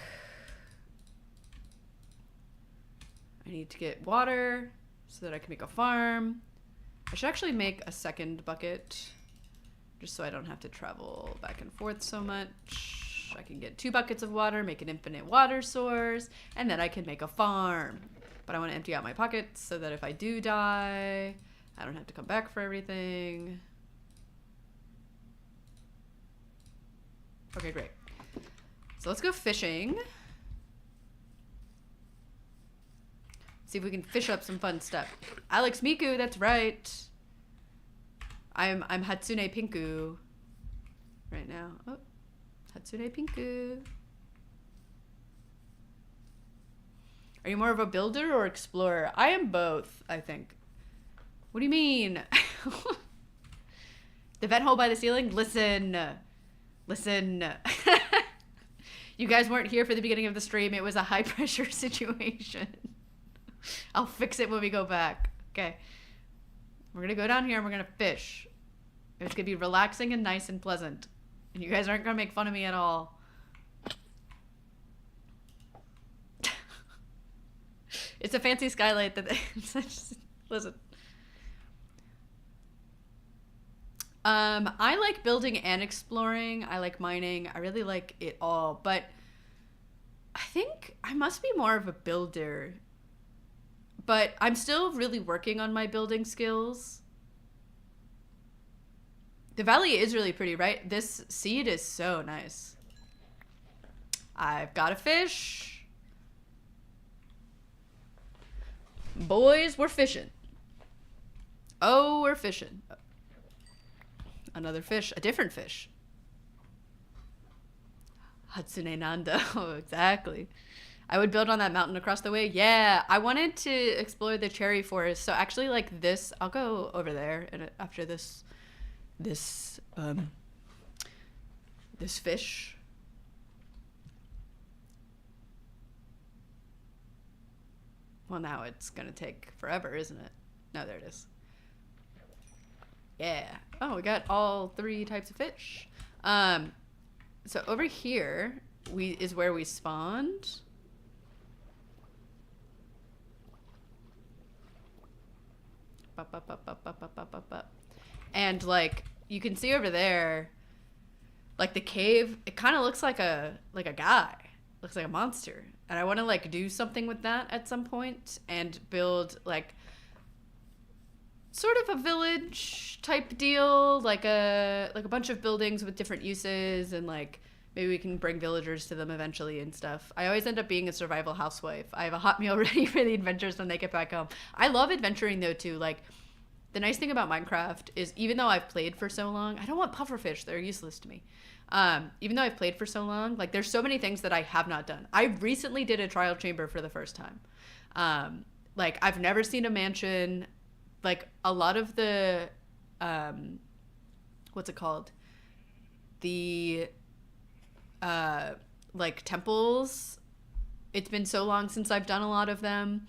I need to get water so that I can make a farm. I should actually make a second bucket just so I don't have to travel back and forth so much. I can get 2 buckets of water, make an infinite water source, and then I can make a farm. But I want to empty out my pockets so that if I do die, I don't have to come back for everything. Okay, great. So let's go fishing. See if we can fish up some fun stuff. Alex Miku, that's right. I'm Hatsune Pinku right now. Oh, Hatsune Pinku. Are you more of a builder or explorer? I am both, I think. What do you mean? The vent hole by the ceiling? Listen. You guys weren't here for the beginning of the stream. It was a high pressure situation. I'll fix it when we go back. Okay. We're gonna go down here and we're gonna fish. It's gonna be relaxing and nice and pleasant. And you guys aren't gonna make fun of me at all. It's a fancy skylight that listen. I like building and exploring. I like mining. I really like it all, but I think I must be more of a builder. But I'm still really working on my building skills. The valley is really pretty, right? This seed is so nice. I've got a fish. Boys, we're fishing. Oh, we're fishing. Another fish. A different fish. Hatsune Nanda. Oh, exactly. I would build on that mountain across the way. Yeah, I wanted to explore the cherry forest. So actually, like this, I'll go over there and after this fish. Well, now it's gonna take forever, isn't it? No, there it is. Yeah. Oh, we got all 3 types of fish. So over here is where we spawned. And like you can see over there, like the cave, it kind of looks like a guy, looks like a monster, and I want to like do something with that at some point and build like sort of a village type deal, like a bunch of buildings with different uses, and like maybe we can bring villagers to them eventually and stuff. I always end up being a survival housewife. I have a hot meal ready for the adventures when they get back home. I love adventuring though too. Like the nice thing about Minecraft is even though I've played for so long, I don't want pufferfish. They're useless to me. Even though I've played for so long, like there's so many things that I have not done. I recently did a trial chamber for the first time. Like I've never seen a mansion. Like a lot of the, what's it called? The, like temples. It's been so long since I've done a lot of them.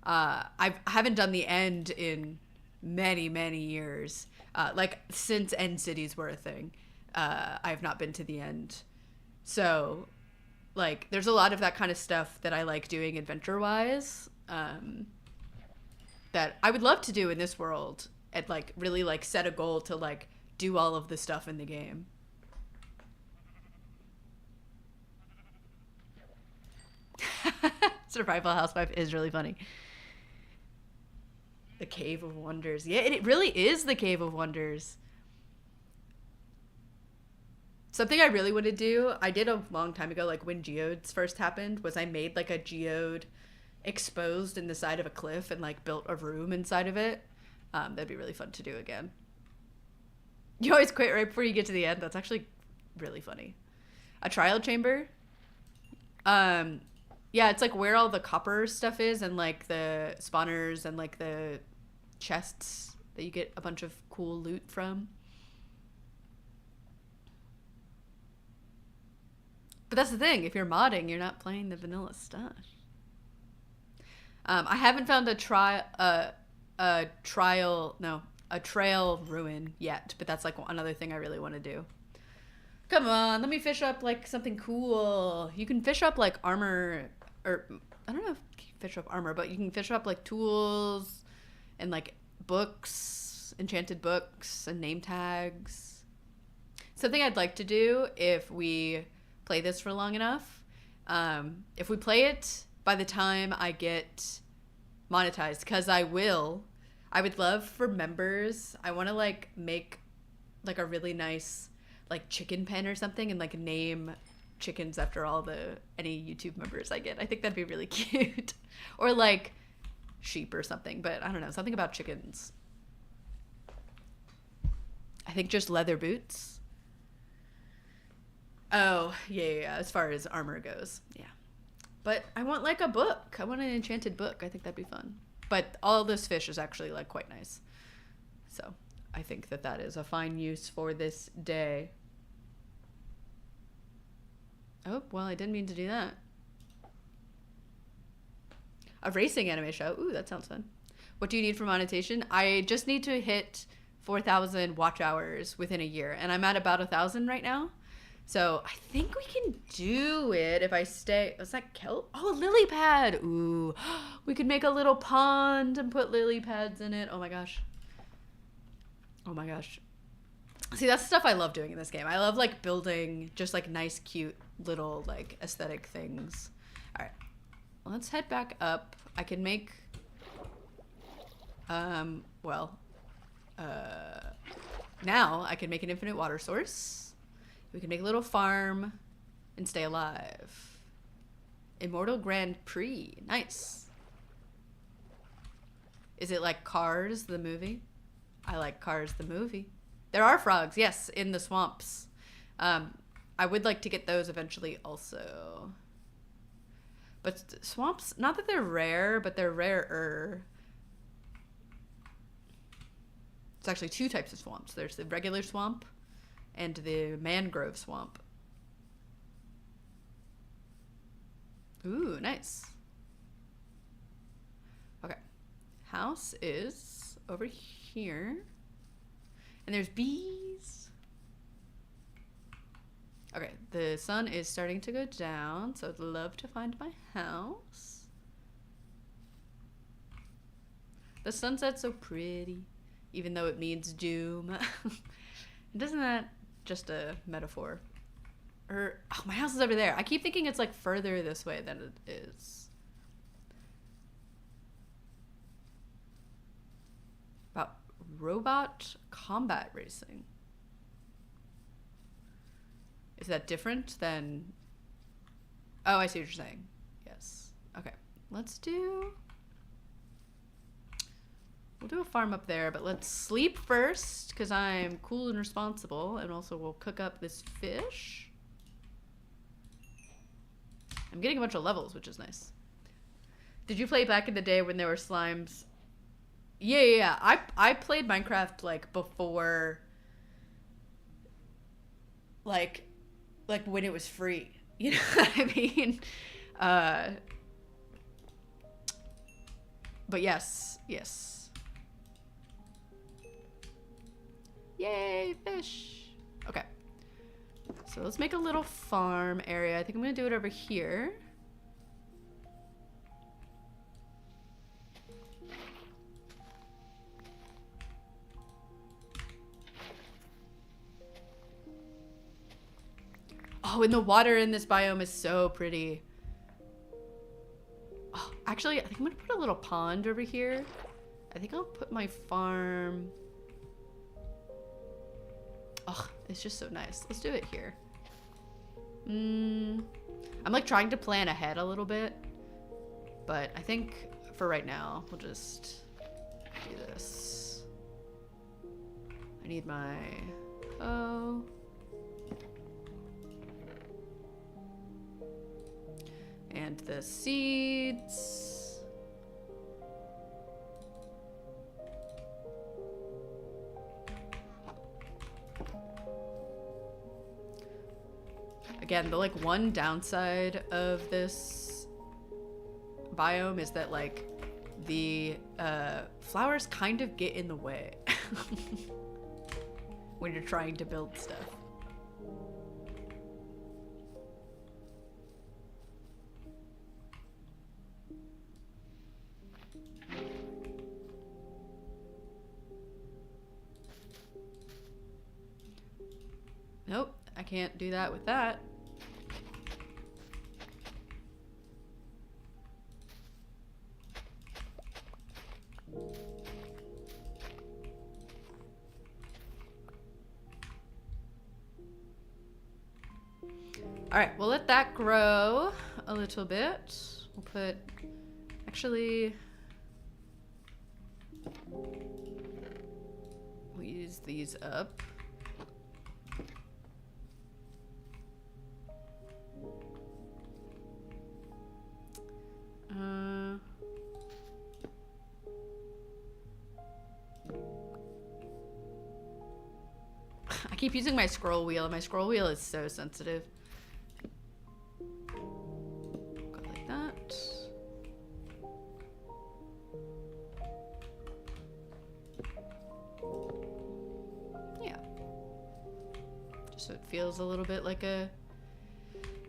I haven't done the end in many, many years. Like since end cities were a thing. I have not been to the end. So like there's a lot of that kind of stuff that I like doing adventure wise. That I would love to do in this world and like really like set a goal to like do all of the stuff in the game. Survival housewife is really funny. The Cave of Wonders. Yeah, it really is the Cave of Wonders. Something I really want to do, I did a long time ago, like when geodes first happened, was I made like a geode exposed in the side of a cliff and like built a room inside of it. That'd be really fun to do again. You always quit right before you get to the end. That's actually really funny. A trial chamber. Yeah, it's like where all the copper stuff is and like the spawners and like the chests that you get a bunch of cool loot from. But that's the thing, if you're modding, you're not playing the vanilla stuff. I haven't found a trail ruin yet, but that's like another thing I really want to do. Come on, let me fish up like something cool. You can fish up like armor, or I don't know if you can fish up armor, but you can fish up like tools and like books, enchanted books and name tags. Something I'd like to do if we play this for long enough. If we play it by the time I get monetized, because I would love for members, I want to like make like a really nice like chicken pen or something and like name chickens after any YouTube members I get. I think that'd be really cute. Or like sheep or something, but I don't know, something about chickens. I think just leather boots. Oh, yeah, as far as armor goes, yeah. But I want like a book. I want an enchanted book. I think that'd be fun. But all this fish is actually like quite nice. So I think that is a fine use for this day. Oh, well, I didn't mean to do that. A racing anime show. Ooh, that sounds fun. What do you need for monetization? I just need to hit 4,000 watch hours within a year. And I'm at about 1,000 right now. So I think we can do it if I stay. Was that kelp? Oh, a lily pad. Ooh, we could make a little pond and put lily pads in it. Oh my gosh. Oh my gosh. See, that's stuff I love doing in this game. I love like building just like nice, cute little like aesthetic things. All right, let's head back up. I can make, now I can make an infinite water source. We can make a little farm and stay alive. Immortal Grand Prix. Nice. Is it like Cars, the movie? I like Cars, the movie. There are frogs, yes, in the swamps. I would like to get those eventually also. But swamps, not that they're rare, but they're rarer. It's actually two types of swamps. There's the regular swamp and the mangrove swamp. Ooh, nice. Okay. House is over here. And there's bees. Okay, the sun is starting to go down, so I'd love to find my house. The sunset's so pretty, even though it means doom. Isn't that just a metaphor? Or, oh, my house is over there. I keep thinking it's like further this way than it is. About robot combat racing. Is that different than... Oh, I see what you're saying. Yes. Okay. Let's do... We'll do a farm up there, but let's sleep first, because I'm cool and responsible, and also we'll cook up this fish. I'm getting a bunch of levels, which is nice. Did you play back in the day when there were slimes? Yeah. I played Minecraft, like, before... Like when it was free. You know what I mean? But yes. Yay, fish. Okay. So let's make a little farm area. I think I'm gonna do it over here. Oh, and the water in this biome is so pretty. Oh, actually, I think I'm gonna put a little pond over here. I think I'll put my farm... Oh, it's just so nice. Let's do it here. I'm like trying to plan ahead a little bit, but I think for right now, we'll just do this. I need my... Oh... And the seeds. Again, the like one downside of this biome is that like the flowers kind of get in the way when you're trying to build stuff. Nope, I can't do that with that. All right, we'll let that grow a little bit. We'll put, actually, we'll use these up. I keep using my scroll wheel, and my scroll wheel is so sensitive. Go like that. Yeah. Just so it feels a little bit like a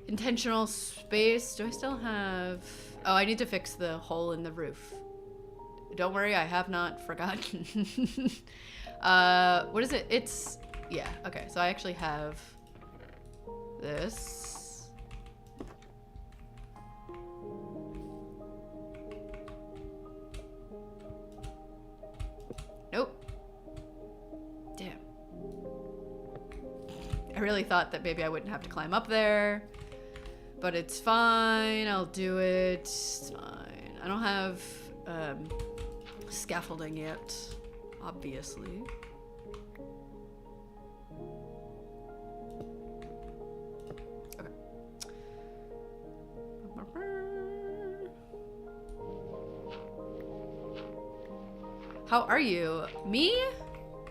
intentional space. Do I still have... Oh, I need to fix the hole in the roof. Don't worry, I have not forgotten. What is it? It's... Yeah, okay, so I actually have this. Nope. Damn. I really thought that maybe I wouldn't have to climb up there, but it's fine. I'll do it. It's fine. I don't have scaffolding yet, obviously. How are you? Me?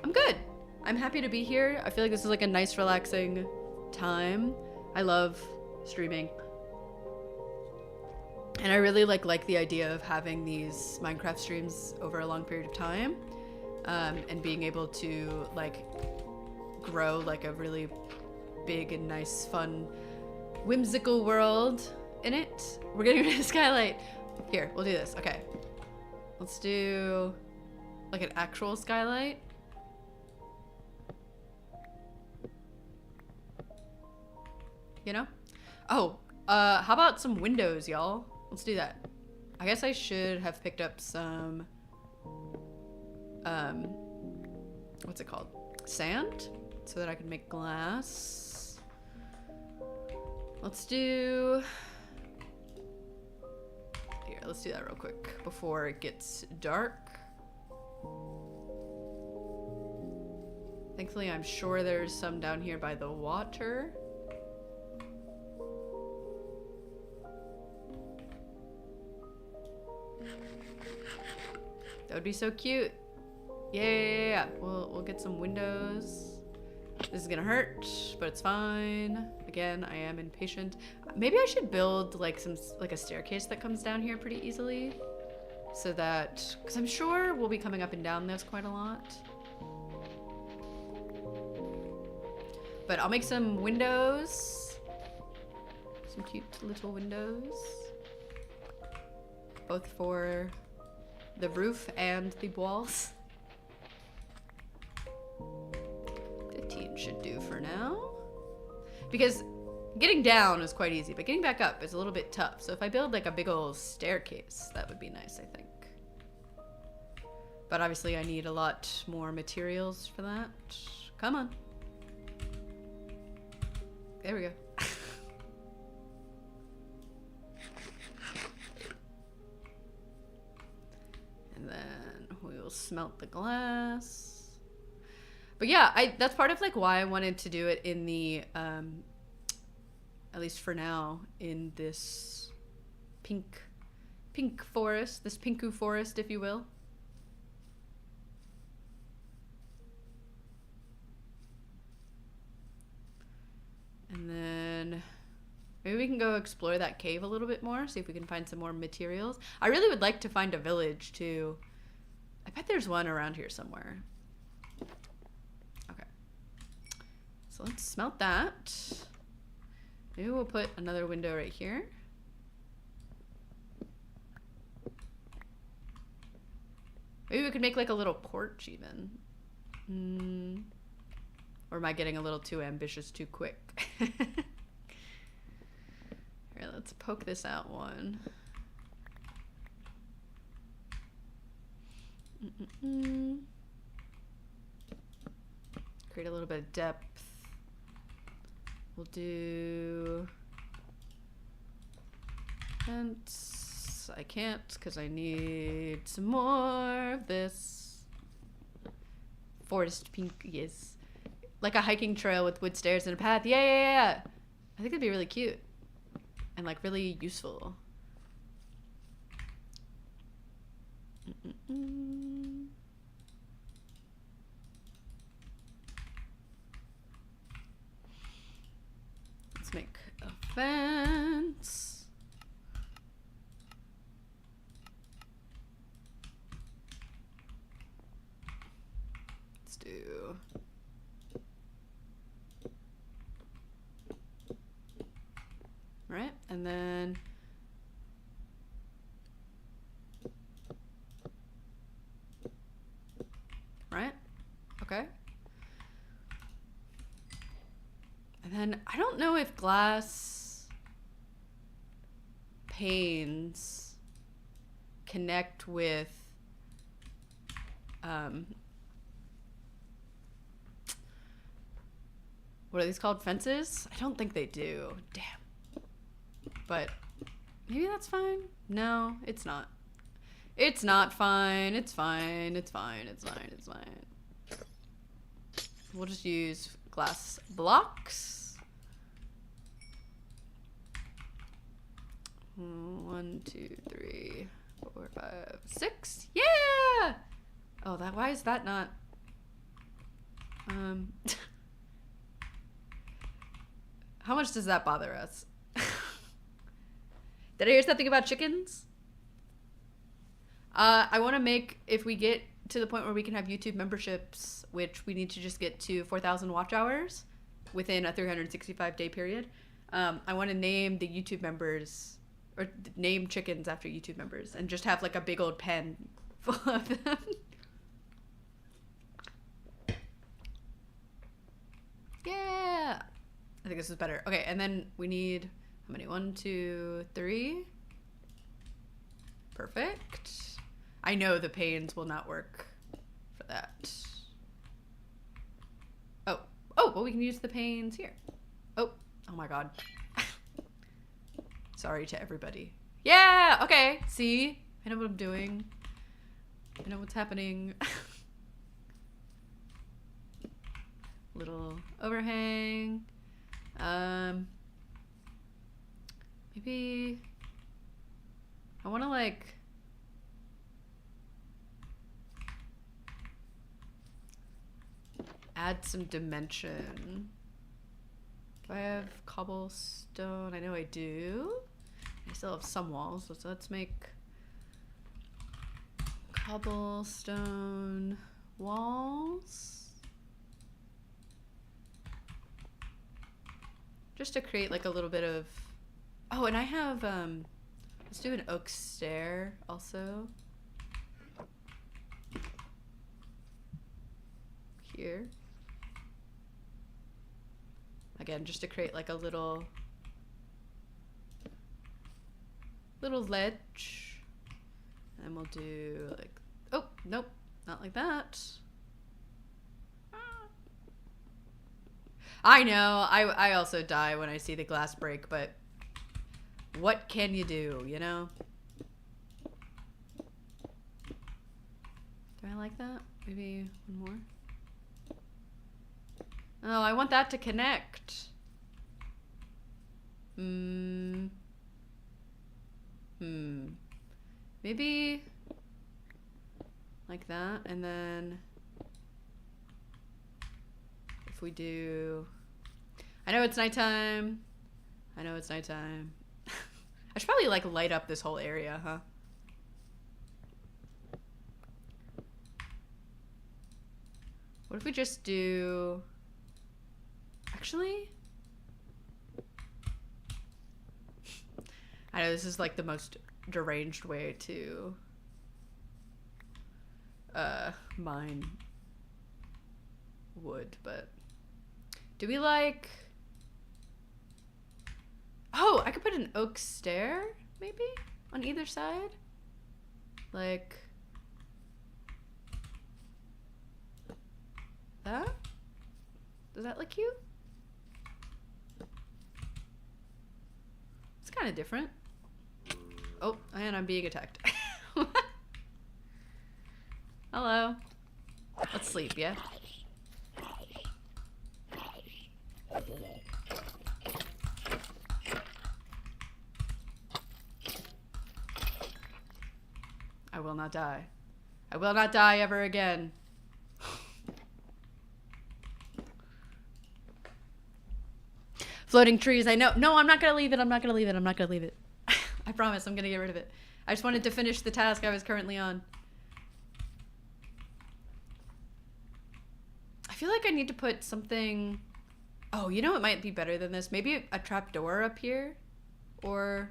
I'm good. I'm happy to be here. I feel like this is like a nice, relaxing time. I love streaming. And I really like the idea of having these Minecraft streams over a long period of time. And being able to like grow like a really big and nice, fun, whimsical world in it. We're getting rid of the skylight. Here, we'll do this. Okay. Let's do like an actual skylight. You know? Oh, how about some windows, y'all? Let's do that. I guess I should have picked up some, what's it called? Sand? So that I can make glass. Let's do... Here, let's do that real quick before it gets dark. Thankfully, I'm sure there's some down here by the water. That would be so cute. Yeah. We'll get some windows. This is gonna hurt, but it's fine. Again, I am impatient. Maybe I should build like a staircase that comes down here pretty easily, so that, because I'm sure we'll be coming up and down this quite a lot. But I'll make some windows, some cute little windows, both for the roof and the walls. 15 should do for now. Because getting down is quite easy, but getting back up is a little bit tough. So if I build like a big old staircase, that would be nice, I think. But obviously I need a lot more materials for that. Come on. There we go. And then we'll smelt the glass. But yeah, that's part of like why I wanted to do it in the, at least for now, in this pink forest, this Pinku forest, if you will. And then maybe we can go explore that cave a little bit more, see if we can find some more materials. I really would like to find a village too. I bet there's one around here somewhere. Okay. So let's smelt that. Maybe we'll put another window right here. Maybe we could make like a little porch even. Or am I getting a little too ambitious too quick? Here, let's poke this out one. Create a little bit of depth. We'll do fence. I can't because I need some more of this. Forest pink, yes. Like a hiking trail with wood stairs and a path. Yeah. I think that'd be really cute. And like really useful. Let's make a fence. Let's do... Right, and then right, okay. And then I don't know if glass panes connect with what are these called? Fences? I don't think they do. Damn. But maybe that's fine. No, it's not. It's not fine. It's fine. It's fine. It's fine. It's fine. We'll just use glass blocks. 1, 2, 3, 4, 5, 6. Yeah! Oh, why is that not? How much does that bother us? Did I hear something about chickens? I want to make, if we get to the point where we can have YouTube memberships, which we need to just get to 4,000 watch hours within a 365-day period. I want to name the YouTube members, or name chickens after YouTube members, and just have like a big old pen full of them. Yeah. I think this is better. Okay, and then we need, how many? 1, 2, 3. Perfect. I know the panes will not work for that. Oh, well, we can use the panes here. Oh my God. Sorry to everybody. Yeah, okay, see? I know what I'm doing. I know what's happening. Little overhang. Maybe I want to like add some dimension. Do I have cobblestone? I know I do. I still have some walls, so let's make cobblestone walls. Just to create like a little bit of, oh, and I have, let's do an oak stair also. Here. Again, just to create like a little ledge. And we'll do like, oh, nope, not like that. I know, I also die when I see the glass break, but what can you do, you know? Do I like that? Maybe one more? Oh, I want that to connect. Maybe like that, and then if we do, I know it's nighttime. I know it's nighttime. I should probably like light up this whole area, huh? What if we just do, actually, I know this is like the most deranged way to mine wood, but do we like, oh, I could put an oak stair maybe on either side, like that. Does that look cute? It's kind of different. Oh, and I'm being attacked. Hello. Let's sleep, yeah? I will not die. I will not die ever again. Floating trees, I know. No, I'm not gonna leave it. I'm not gonna leave it. I'm not gonna leave it. I promise I'm gonna get rid of it. I just wanted to finish the task I was currently on. I feel like I need to put something... Oh, you know what might be better than this? Maybe a trap door up here? Or...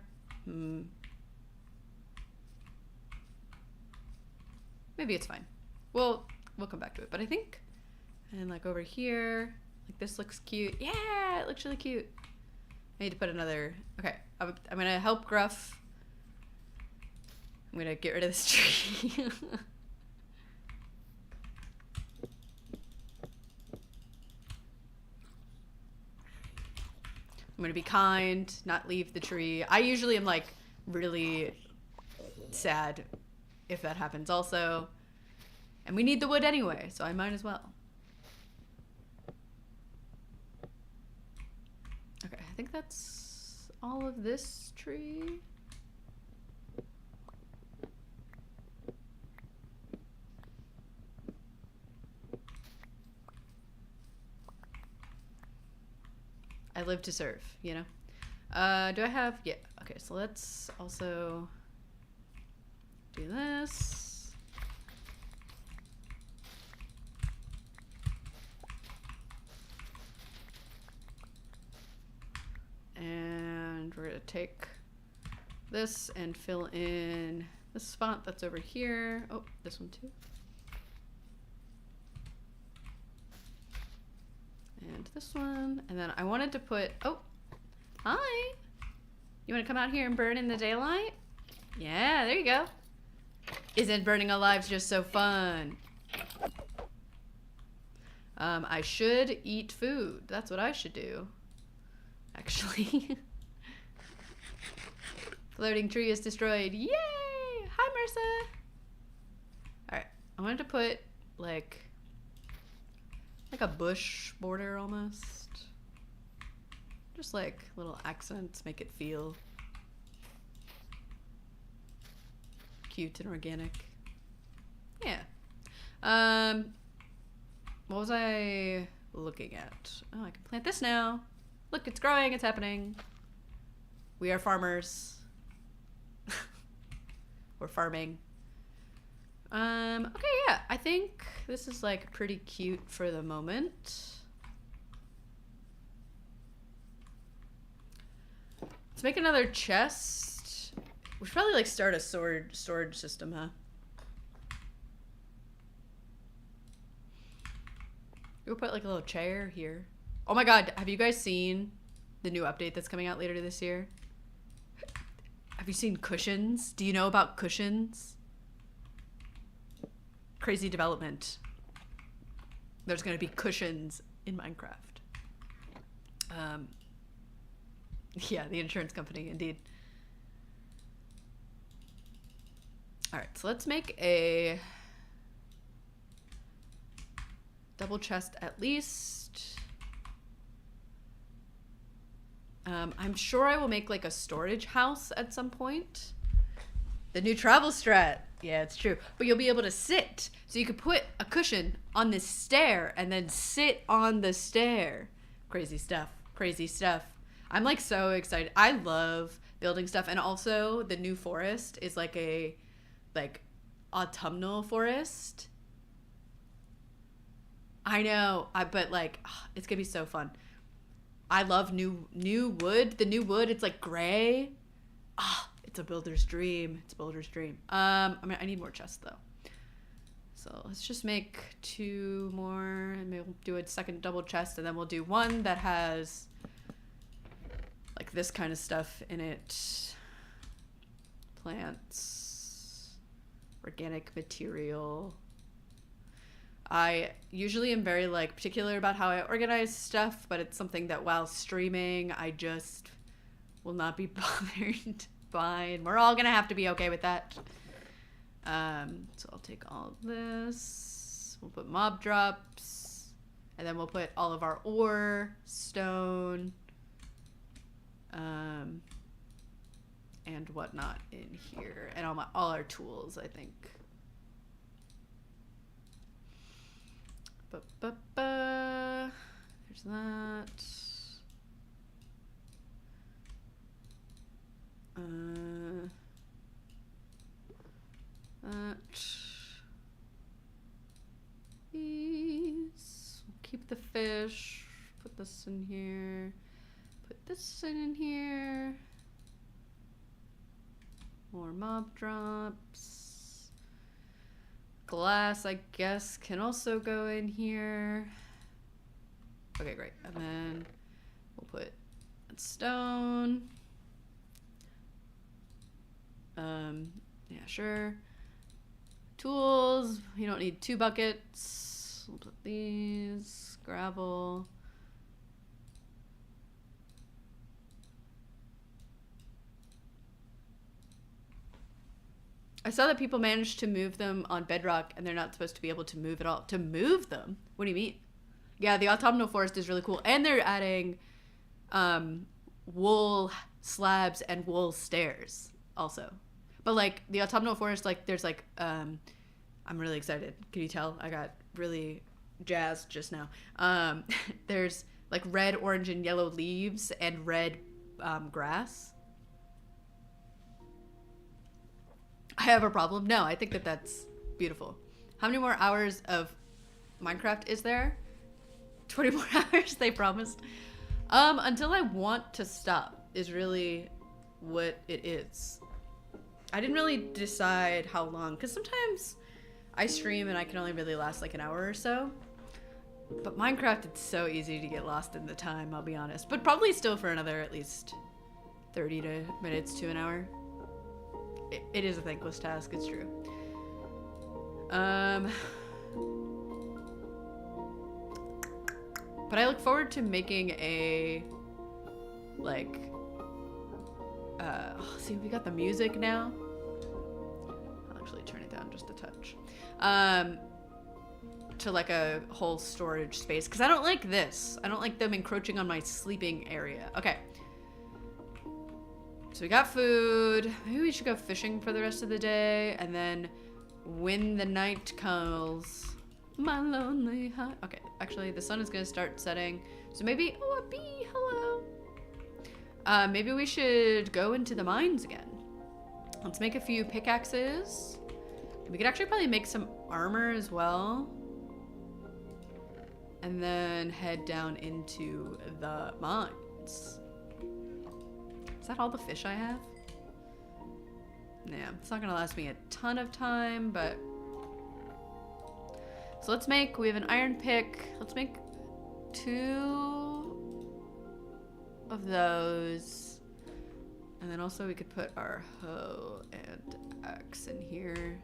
Maybe it's fine. We'll come back to it. But I think... And like over here... Like this looks cute. Yeah, it looks really cute. I need to put another... Okay, I'm gonna help Gruff. I'm gonna get rid of this tree. I'm gonna be kind, not leave the tree. I usually am like really sad if that happens also. And we need the wood anyway, so I might as well. Okay, I think that's all of this tree. live to serve, you know? Do I have, yeah, okay, so let's also do this. And we're gonna take this and fill in this spot that's over here. Oh, this one too. And this one. And then I wanted to put, oh, hi. You want to come out here and burn in the daylight? Yeah, there you go. Isn't burning alive just so fun? I should eat food. That's what I should do. Actually. Floating tree is destroyed. Yay! Hi, Marissa. All right, I wanted to put like a bush border almost. Just like little accents, make it feel cute and organic. Yeah. What was I looking at? Oh, I can plant this now. Look, it's growing, it's happening. We are farmers. We're farming. Okay, yeah, I think this is like pretty cute for the moment. Let's make another chest. We should probably like start a storage system, huh? We'll put like a little chair here. Oh my god, have you guys seen the new update that's coming out later this year? Have you seen cushions? Do you know about cushions? Crazy development. There's gonna be cushions in Minecraft. Yeah, the insurance company, indeed. All right, so let's make a double chest at least. I'm sure I will make like a storage house at some point. The new travel strat. Yeah, it's true. But you'll be able to sit. So you could put a cushion on this stair and then sit on the stair. Crazy stuff. Crazy stuff. I'm like so excited. I love building stuff. And also the new forest is like a autumnal forest. I know. But like it's gonna be so fun. I love new wood. The new wood, it's like gray. It's a builder's dream. It's a builder's dream. I mean, I need more chests though. So let's just make 2 more and maybe we'll do a second double chest and then we'll do one that has like this kind of stuff in it. Plants, organic material. I usually am very like particular about how I organize stuff, but it's something that while streaming, I just will not be bothered by, and we're all gonna have to be okay with that. So I'll take all of this. We'll put mob drops, and then we'll put all of our ore, stone, and whatnot in here, and all our tools, I think. There's that. These. We'll keep the fish. Put this in here. Put this in here. More mob drops. Glass, I guess, can also go in here. Okay, great. And then we'll put stone. Yeah, sure. Tools. You don't need 2 buckets. We'll put these. Gravel. I saw that people managed to move them on Bedrock and they're not supposed to be able to move at all. To move them? What do you mean? Yeah, the autumnal forest is really cool. And they're adding wool slabs and wool stairs also. But like the autumnal forest, like there's like, I'm really excited. Can you tell? I got really jazzed just now. There's like red, orange, and yellow leaves and red grass. I have a problem. No, I think that that's beautiful. How many more hours of Minecraft is there? 20 more hours, they promised. Until I want to stop is really what it is. I didn't really decide how long, because sometimes I stream and I can only really last like an hour or so. But Minecraft, it's so easy to get lost in the time, I'll be honest. But probably still for another at least 30 minutes to an hour. It is a thankless task, it's true. But I look forward to making a, like, see, we got the music now. I'll actually turn it down just a touch. To like a whole storage space, because I don't like this. I don't like them encroaching on my sleeping area. Okay. So we got food. Maybe we should go fishing for the rest of the day, and then when the night comes, my lonely heart. Okay, actually, the sun is gonna start setting, so maybe, oh, a bee, hello. Maybe we should go into the mines again. Let's make a few pickaxes. We could actually probably make some armor as well. And then head down into the mines. Is that all the fish I have? Yeah, it's not gonna last me a ton of time, but... So let's make, we have an iron pick. Let's make 2 of those. And then also we could put our hoe and axe in here.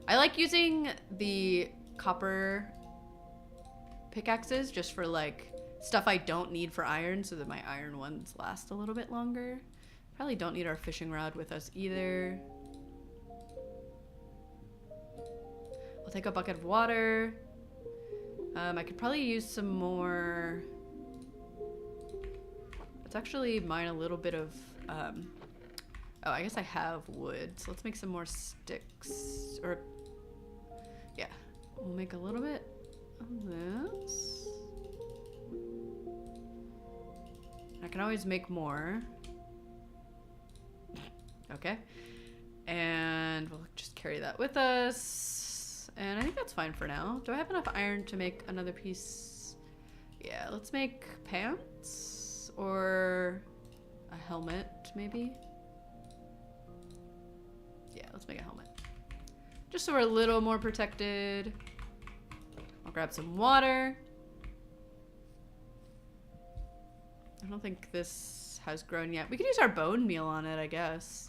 I like using the copper pickaxes just for like stuff I don't need for iron, so that my iron ones last a little bit longer. Probably don't need our fishing rod with us either. I'll take a bucket of water. I could probably use some more. Let's actually mine a little bit of, oh, I guess I have wood. So let's make some more sticks, or yeah, we'll make a little bit of this. I can always make more. Okay. And we'll just carry that with us. And I think that's fine for now. Do I have enough iron to make another piece? Yeah, let's make pants or a helmet, maybe. Yeah, let's make a helmet. Just so we're a little more protected. I'll grab some water. I don't think this has grown yet. We could use our bone meal on it, I guess.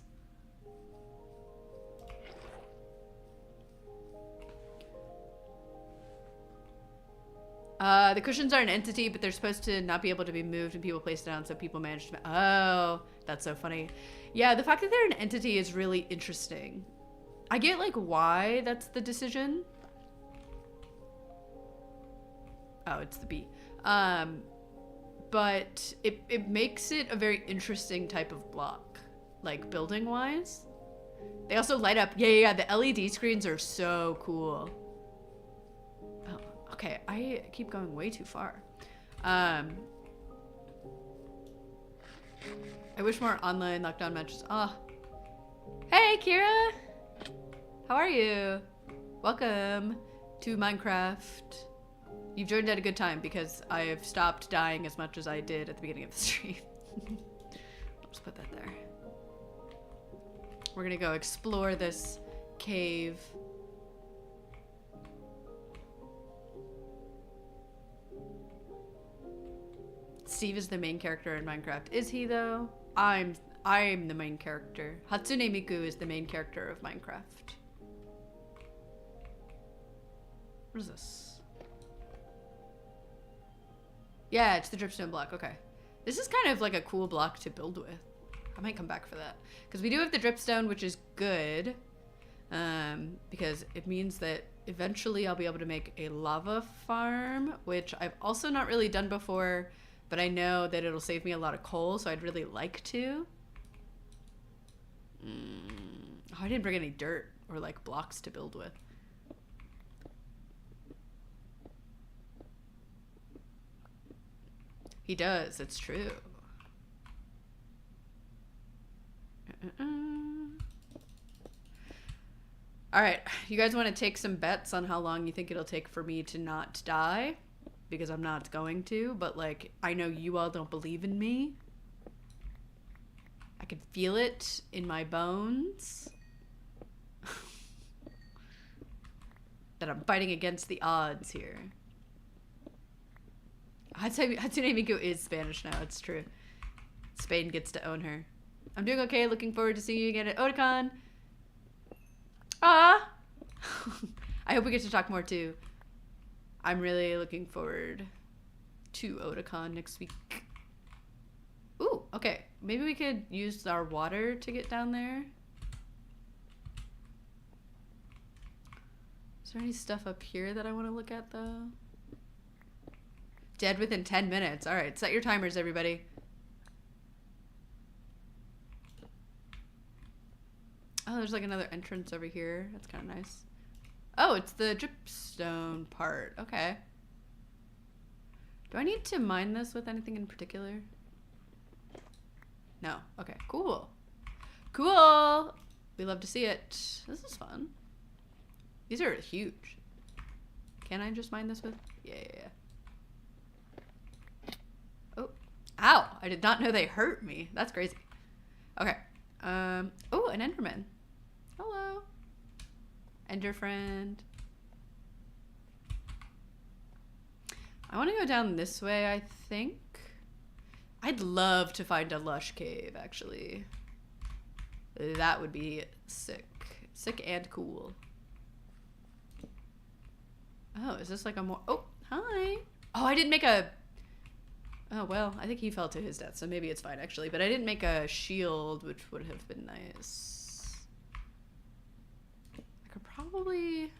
The cushions are an entity, but they're supposed to not be able to be moved when people place it down, so people manage to... Oh, that's so funny. Yeah, the fact that they're an entity is really interesting. I get, like, why that's the decision. Oh, it's the bee. But it makes it a very interesting type of block, like, building-wise. They also light up... Yeah, the LED screens are so cool. Okay, I keep going way too far. I wish more online lockdown matches. Oh. Hey, Kira! How are you? Welcome to Minecraft. You've joined at a good time because I have stopped dying as much as I did at the beginning of the stream. I'll just put that there. We're gonna go explore this cave. Steve is the main character in Minecraft. Is he though? I'm the main character. Hatsune Miku is the main character of Minecraft. What is this? Yeah, it's the dripstone block. Okay. This is kind of like a cool block to build with. I might come back for that. Because we do have the dripstone, which is good. Because it means that eventually I'll be able to make a lava farm, which I've also not really done before. But I know that it'll save me a lot of coal, so I'd really like to. Oh, I didn't bring any dirt or like blocks to build with. He does. It's true. All right. You guys want to take some bets on how long you think it'll take for me to not die? Because I'm not going to, but like, I know you all don't believe in me. I can feel it in my bones. That I'm fighting against the odds here. Hatsune Miku is Spanish now, it's true. Spain gets to own her. I'm doing okay, looking forward to seeing you again at Otakon. Ah! I hope we get to talk more too. I'm really looking forward to Otakon next week. Ooh, okay. Maybe we could use our water to get down there. Is there any stuff up here that I want to look at though? Dead within 10 minutes. All right, set your timers, everybody. Oh, there's like another entrance over here. That's kind of nice. Oh, it's the dripstone part. Okay. Do I need to mine this with anything in particular? No. Okay, cool. Cool. We love to see it. This is fun. These are huge. Can I just mine this with? Yeah. Oh. Ow. I did not know they hurt me. That's crazy. Okay. Oh, an Enderman. Hello. Ender friend. I want to go down this way, I think. I'd love to find a lush cave, actually. That would be sick. Sick and cool. Oh, is this like a more... Oh, hi. Oh, I didn't make a... Oh, well, I think he fell to his death, so maybe it's fine, actually. But I didn't make a shield, which would have been nice. I could probably...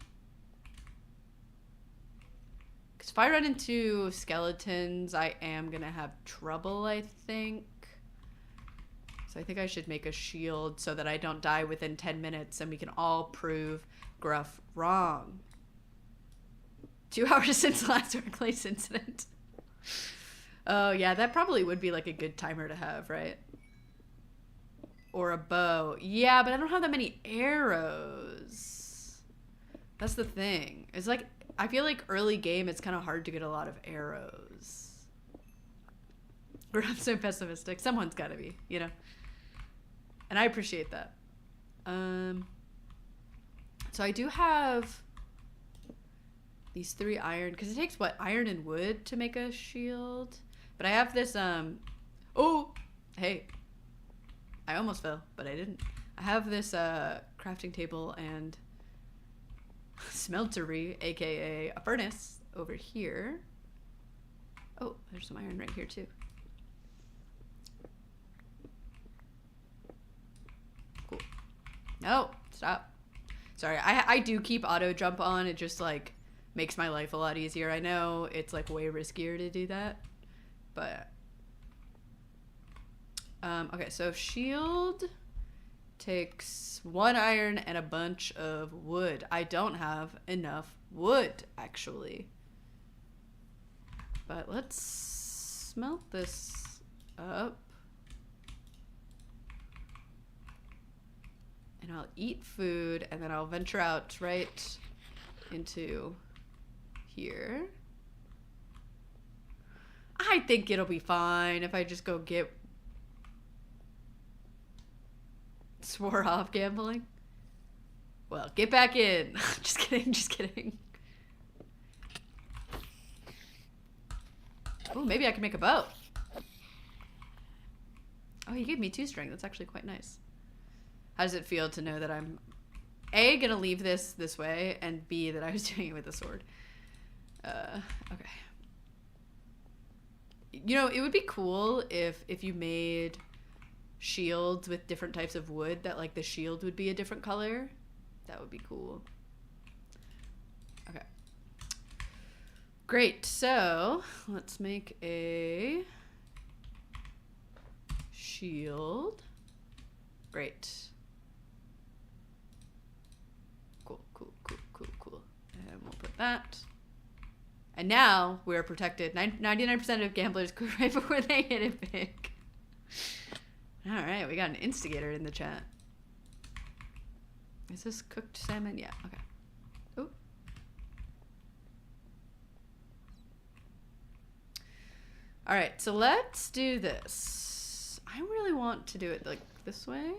Because if I run into skeletons, I am going to have trouble, I think. So I think I should make a shield so that I don't die within 10 minutes and we can all prove Gruff wrong. 2 hours since the last workplace incident. Oh, yeah, that probably would be like a good timer to have, right? Or a bow. Yeah, but I don't have that many arrows. That's the thing. It's like, I feel like early game, it's kind of hard to get a lot of arrows. I'm so pessimistic. Someone's got to be, you know? And I appreciate that. So I do have these 3 iron, because it takes, what, iron and wood to make a shield? But I have this, oh, hey, I almost fell, but I didn't. I have this crafting table and smeltery, aka a furnace, over here. Oh, there's some iron right here too. Cool. No, stop. Sorry, I do keep auto jump on. It just like makes my life a lot easier. I know it's like way riskier to do that, but okay, so shield takes 1 iron and a bunch of wood. I don't have enough wood, actually. But let's smelt this up. And I'll eat food, and then I'll venture out right into here. I think it'll be fine if I just go get... Swore off gambling? Well, get back in. Just kidding, just kidding. Oh, maybe I can make a bow. Oh, he gave me 2 string. That's actually quite nice. How does it feel to know that I'm A, gonna leave this way, and B, that I was doing it with a sword? Okay. You know, it would be cool if you made shields with different types of wood, that like the shield would be a different color. That would be cool. Okay. Great, so let's make a shield. Great. Cool. And we'll put that. And now we're protected. 99% of gamblers quit right before they hit it big. All right, we got an instigator in the chat. Is this cooked salmon? Yeah, okay. Ooh. All right, so let's do this. I really want to do it like this way.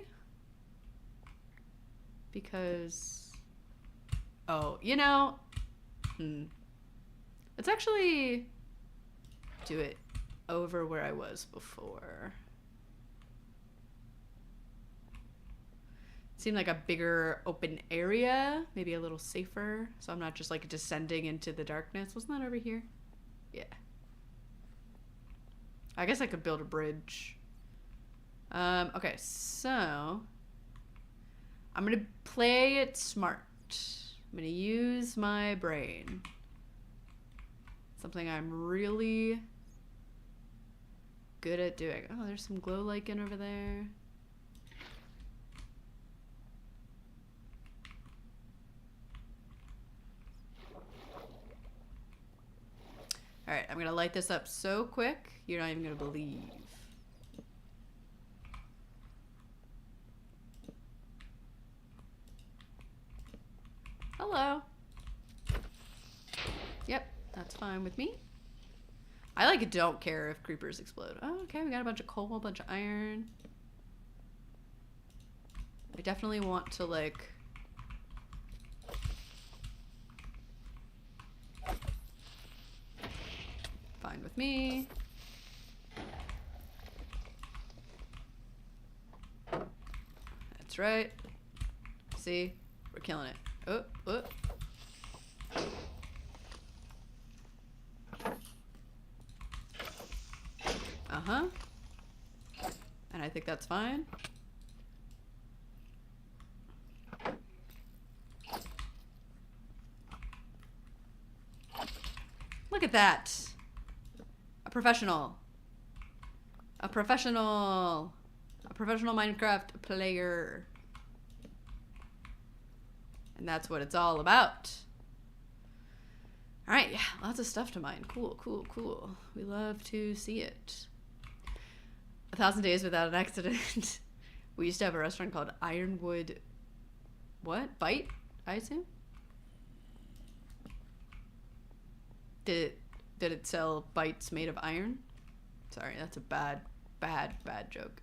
Because, oh, you know, let's actually do it over where I was before. Seemed like a bigger open area, maybe a little safer, so I'm not just like descending into the darkness. Wasn't that over here? Yeah. I guess I could build a bridge. Okay, so I'm gonna play it smart. I'm gonna use my brain. Something I'm really good at doing. Oh, there's some glow lichen over there. All right, I'm gonna light this up so quick, you're not even gonna believe. Hello. Yep, that's fine with me. I like don't care if creepers explode. Oh, okay, we got a bunch of coal, a bunch of iron. I definitely want to like fine with me. That's right. See, we're killing it. Oh, oh. Uh-huh. And I think that's fine. Look at that. A professional. A professional. A professional Minecraft player. And that's what it's all about. All right, yeah, lots of stuff to mine. Cool, cool, cool. We love to see it. 1,000 Days Without an Accident. We used to have a restaurant called Ironwood. What? Bite? I assume. Did it sell bites made of iron? Sorry, that's a bad joke.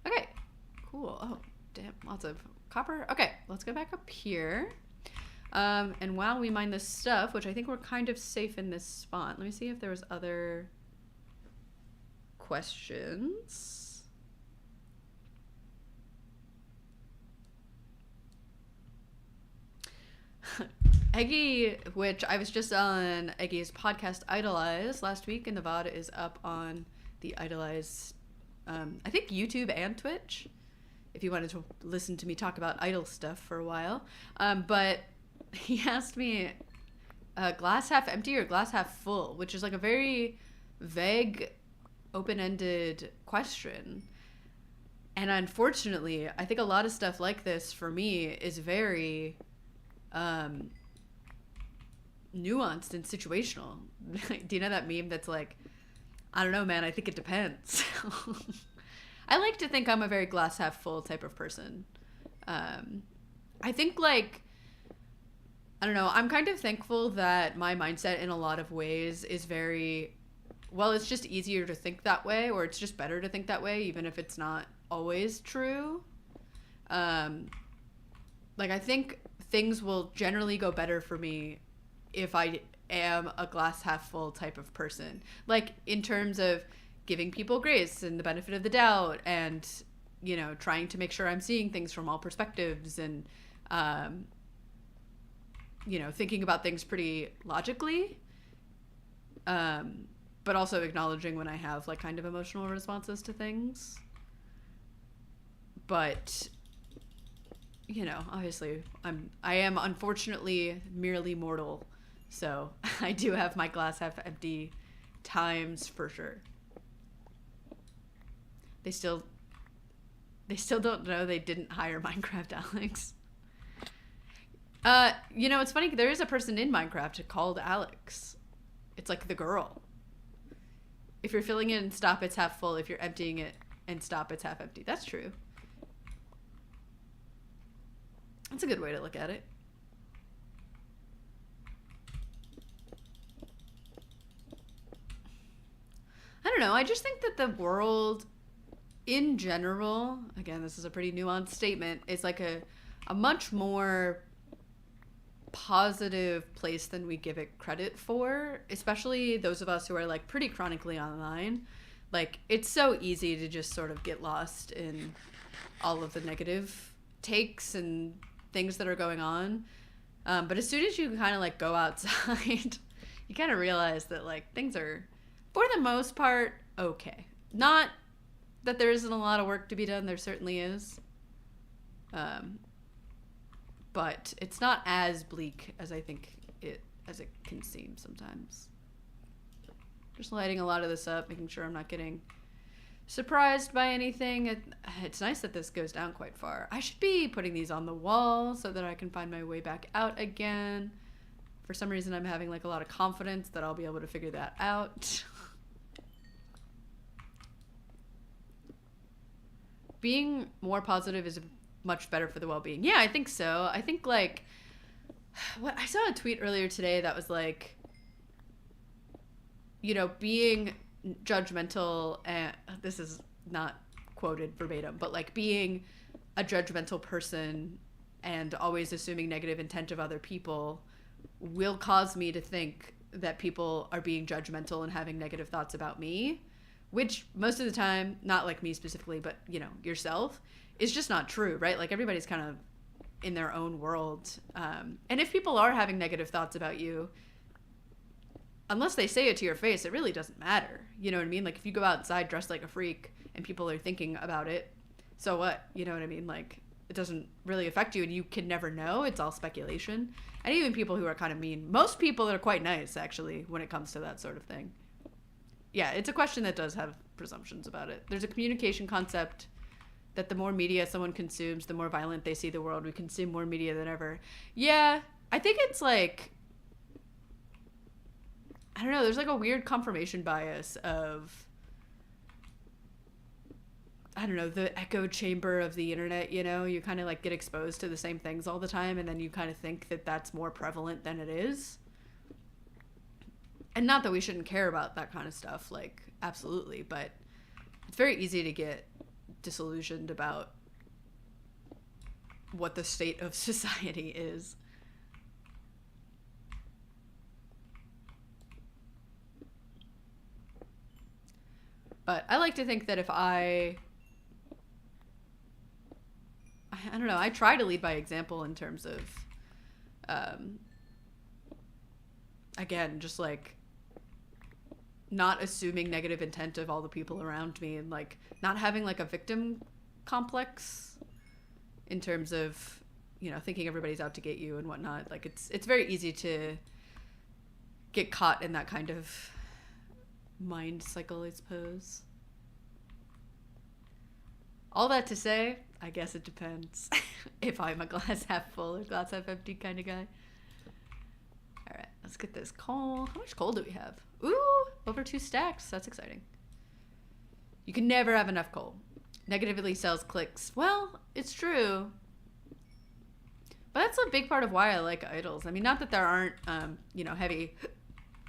Okay, cool. Oh, damn, lots of copper. Okay, let's go back up here. And while we mine this stuff, which I think we're kind of safe in this spot, let me see if there was other questions. Eggy, which I was just on Eggy's podcast Idolize last week, and the VOD is up on the Idolize, I think YouTube and Twitch, if you wanted to listen to me talk about idol stuff for a while. But he asked me glass half empty or glass half full, which is like a very vague, open-ended question. And unfortunately, I think a lot of stuff like this for me is very nuanced and situational. Do you know that meme that's like, I don't know, man, I think it depends. I like to think I'm a very glass half full type of person. I think like, I don't know, I'm kind of thankful that my mindset in a lot of ways is very, well, it's just easier to think that way, or it's just better to think that way, even if it's not always true. Like, I think things will generally go better for me if I am a glass half full type of person. Like, in terms of giving people grace and the benefit of the doubt and, you know, trying to make sure I'm seeing things from all perspectives and, you know, thinking about things pretty logically, but also acknowledging when I have, like, kind of emotional responses to things. But, you know, obviously, I am unfortunately merely mortal, so I do have my glass half empty times for sure. They still don't know they didn't hire Minecraft Alex. You know, it's funny. There is a person in Minecraft called Alex. It's like the girl. If you're filling it and stop, it's half full. If you're emptying it and stop, it's half empty. That's true. That's a good way to look at it. I don't know. I just think that the world in general, again, this is a pretty nuanced statement, is like a much more positive place than we give it credit for, especially those of us who are like pretty chronically online. Like, it's so easy to just sort of get lost in all of the negative takes and things that are going on. But as soon as you kind of like go outside, you kind of realize that like things are, for the most part, okay. Not that there isn't a lot of work to be done. There certainly is. But it's not as bleak as I think it can seem sometimes. Just lighting a lot of this up, making sure I'm not getting surprised by anything. It's nice that this goes down quite far. I should be putting these on the wall so that I can find my way back out again. For some reason, I'm having like a lot of confidence that I'll be able to figure that out. Being more positive is much better for the well-being. Yeah, I think so. I think like what I saw a tweet earlier today that was like, you know, being judgmental, and this is not quoted verbatim, but like being a judgmental person and always assuming negative intent of other people will cause me to think that people are being judgmental and having negative thoughts about me, which most of the time, not like me specifically, but you know, yourself, is just not true, right? Like everybody's kind of in their own world. And if people are having negative thoughts about you, unless they say it to your face, it really doesn't matter. You know what I mean? Like if you go outside dressed like a freak and people are thinking about it, so what? You know what I mean? Like it doesn't really affect you and you can never know. It's all speculation. And even people who are kind of mean, most people are quite nice actually when it comes to that sort of thing. Yeah, it's a question that does have presumptions about it. There's a communication concept that the more media someone consumes, the more violent they see the world. We consume more media than ever. Yeah, I think it's like, I don't know, there's like a weird confirmation bias of, I don't know, the echo chamber of the internet, you know? You kind of like get exposed to the same things all the time and then you kind of think that that's more prevalent than it is. And not that we shouldn't care about that kind of stuff, like, absolutely, but it's very easy to get disillusioned about what the state of society is. But I like to think that if I don't know, I try to lead by example in terms of, again, just like not assuming negative intent of all the people around me and like not having like a victim complex in terms of, you know, thinking everybody's out to get you and whatnot. Like it's very easy to get caught in that kind of mind cycle, I suppose. All that to say, I guess it depends if I'm a glass half full or glass half empty kind of guy. All right, let's get this coal. How much coal do we have? Ooh, over 2 stacks. That's exciting. You can never have enough coal. Negatively sells clicks. Well, it's true. But that's a big part of why I like idols. I mean, not that there aren't, you know, heavy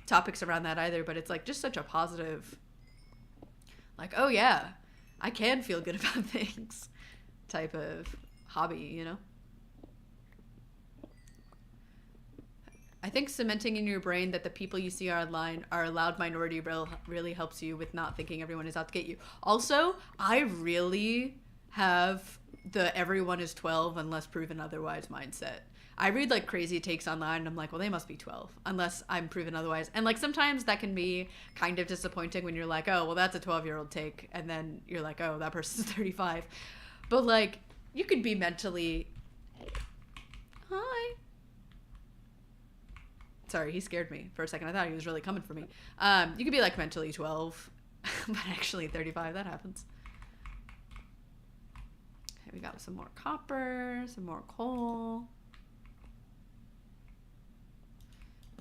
topics around that either, but it's like just such a positive, like, oh yeah, I can feel good about things type of hobby, you know? I think cementing in your brain that the people you see online are a loud minority really helps you with not thinking everyone is out to get you. Also, I really have the everyone is 12 unless proven otherwise mindset. I read like crazy takes online and I'm like, well, they must be 12 unless I'm proven otherwise. And like sometimes that can be kind of disappointing when you're like, oh, well, that's a 12-year-old take. And then you're like, oh, that person's 35. But like you could be mentally, hi. Sorry, he scared me for a second. I thought he was really coming for me. You could be like mentally 12, but actually 35. That happens. Okay, we got some more copper, some more coal.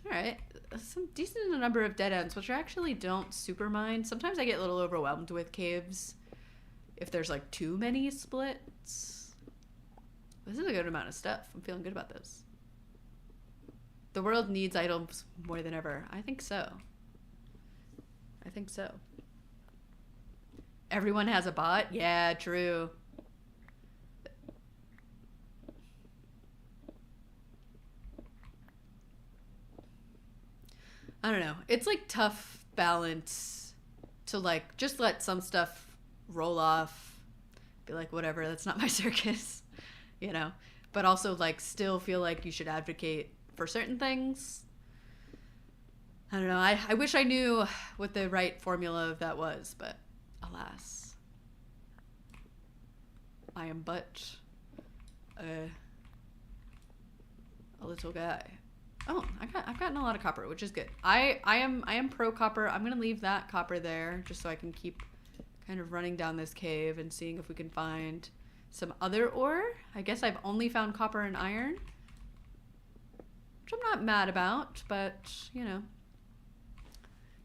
All right. Some decent number of dead ends, which I actually don't super mind. Sometimes I get a little overwhelmed with caves if there's like too many splits. This is a good amount of stuff. I'm feeling good about this. The world needs items more than ever. I think so. I think so. Everyone has a bot? Yeah, true. I don't know. It's like tough balance to like just let some stuff roll off. Be like, whatever, that's not my circus, you know? But also like still feel like you should advocate for certain things. I don't know. I wish I knew what the right formula of that was, but alas. I am but a little guy. Oh, I've gotten a lot of copper, which is good. I am pro copper. I'm gonna leave that copper there just so I can keep kind of running down this cave and seeing if we can find some other ore. I guess I've only found copper and iron, which I'm not mad about, but you know,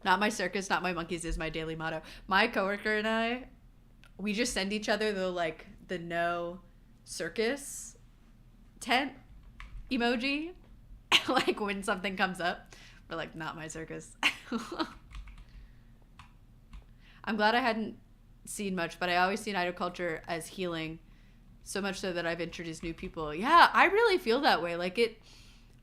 not my circus, not my monkeys is my daily motto. My coworker and I, we just send each other the no circus tent emoji. Like when something comes up, we're like, not my circus. I'm glad I hadn't seen much, but I always seen idol culture as healing, so much so that I've introduced new people. Yeah, I really feel that way. Like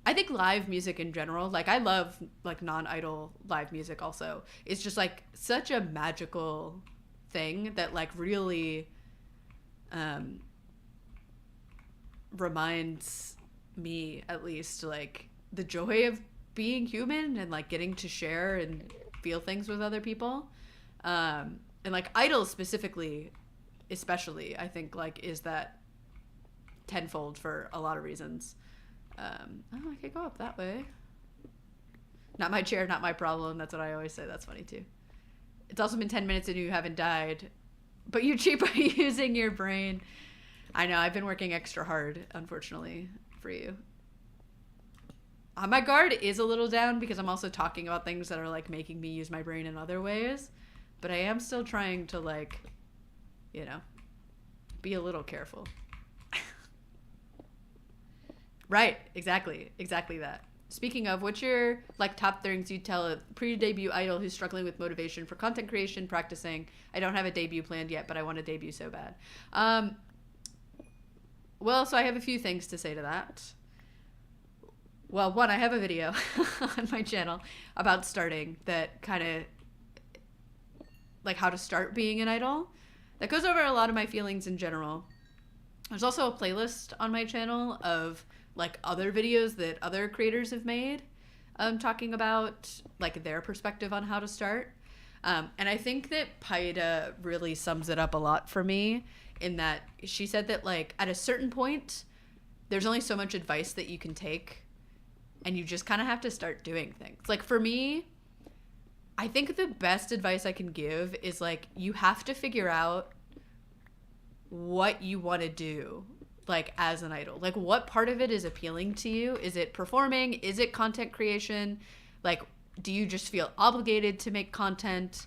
I think live music in general, like I love like non-idol live music also. It's just like such a magical thing that like really reminds me, at least, like the joy of being human and like getting to share and feel things with other people. And like idols specifically, especially, I think like is that tenfold for a lot of reasons. Oh, I could go up that way. Not my chair, not my problem. That's what I always say. That's funny too. It's also been 10 minutes and you haven't died, but you're cheap by using your brain. I know, I've been working extra hard, unfortunately, for you. My guard is a little down because I'm also talking about things that are like making me use my brain in other ways, but I am still trying to like, you know, be a little careful. Right, exactly that. Speaking of, what's your like top things you tell a pre-debut idol who's struggling with motivation for content creation, practicing? I don't have a debut planned yet, but I want to debut so bad. Well, so I have a few things to say to that. Well, one, I have a video on my channel about starting that kind of like how to start being an idol. That goes over a lot of my feelings in general. There's also a playlist on my channel of like other videos that other creators have made talking about like their perspective on how to start. And I think that Paida really sums it up a lot for me in that she said that like at a certain point, there's only so much advice that you can take and you just kind of have to start doing things. Like for me, I think the best advice I can give is like you have to figure out what you want to do like as an idol. Like what part of it is appealing to you? Is it performing? Is it content creation? Like do you just feel obligated to make content?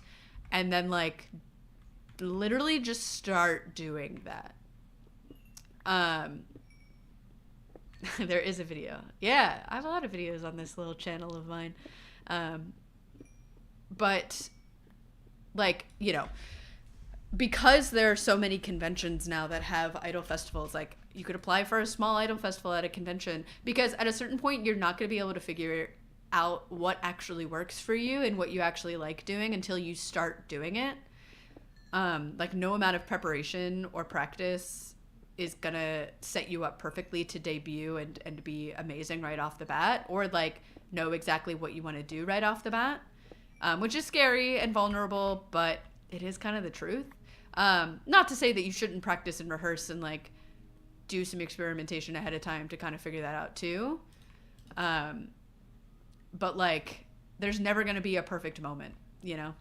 And then like literally just start doing that. There is a video. Yeah, I have a lot of videos on this little channel of mine. But like, you know, because there are so many conventions now that have idol festivals, like you could apply for a small idol festival at a convention, because at a certain point you're not going to be able to figure out what actually works for you and what you actually like doing until you start doing it. Like no amount of preparation or practice is gonna set you up perfectly to debut and be amazing right off the bat, or like know exactly what you want to do right off the bat, which is scary and vulnerable, but it is kind of the truth. Not to say that you shouldn't practice and rehearse and like do some experimentation ahead of time to kind of figure that out too. But like there's never going to be a perfect moment, you know?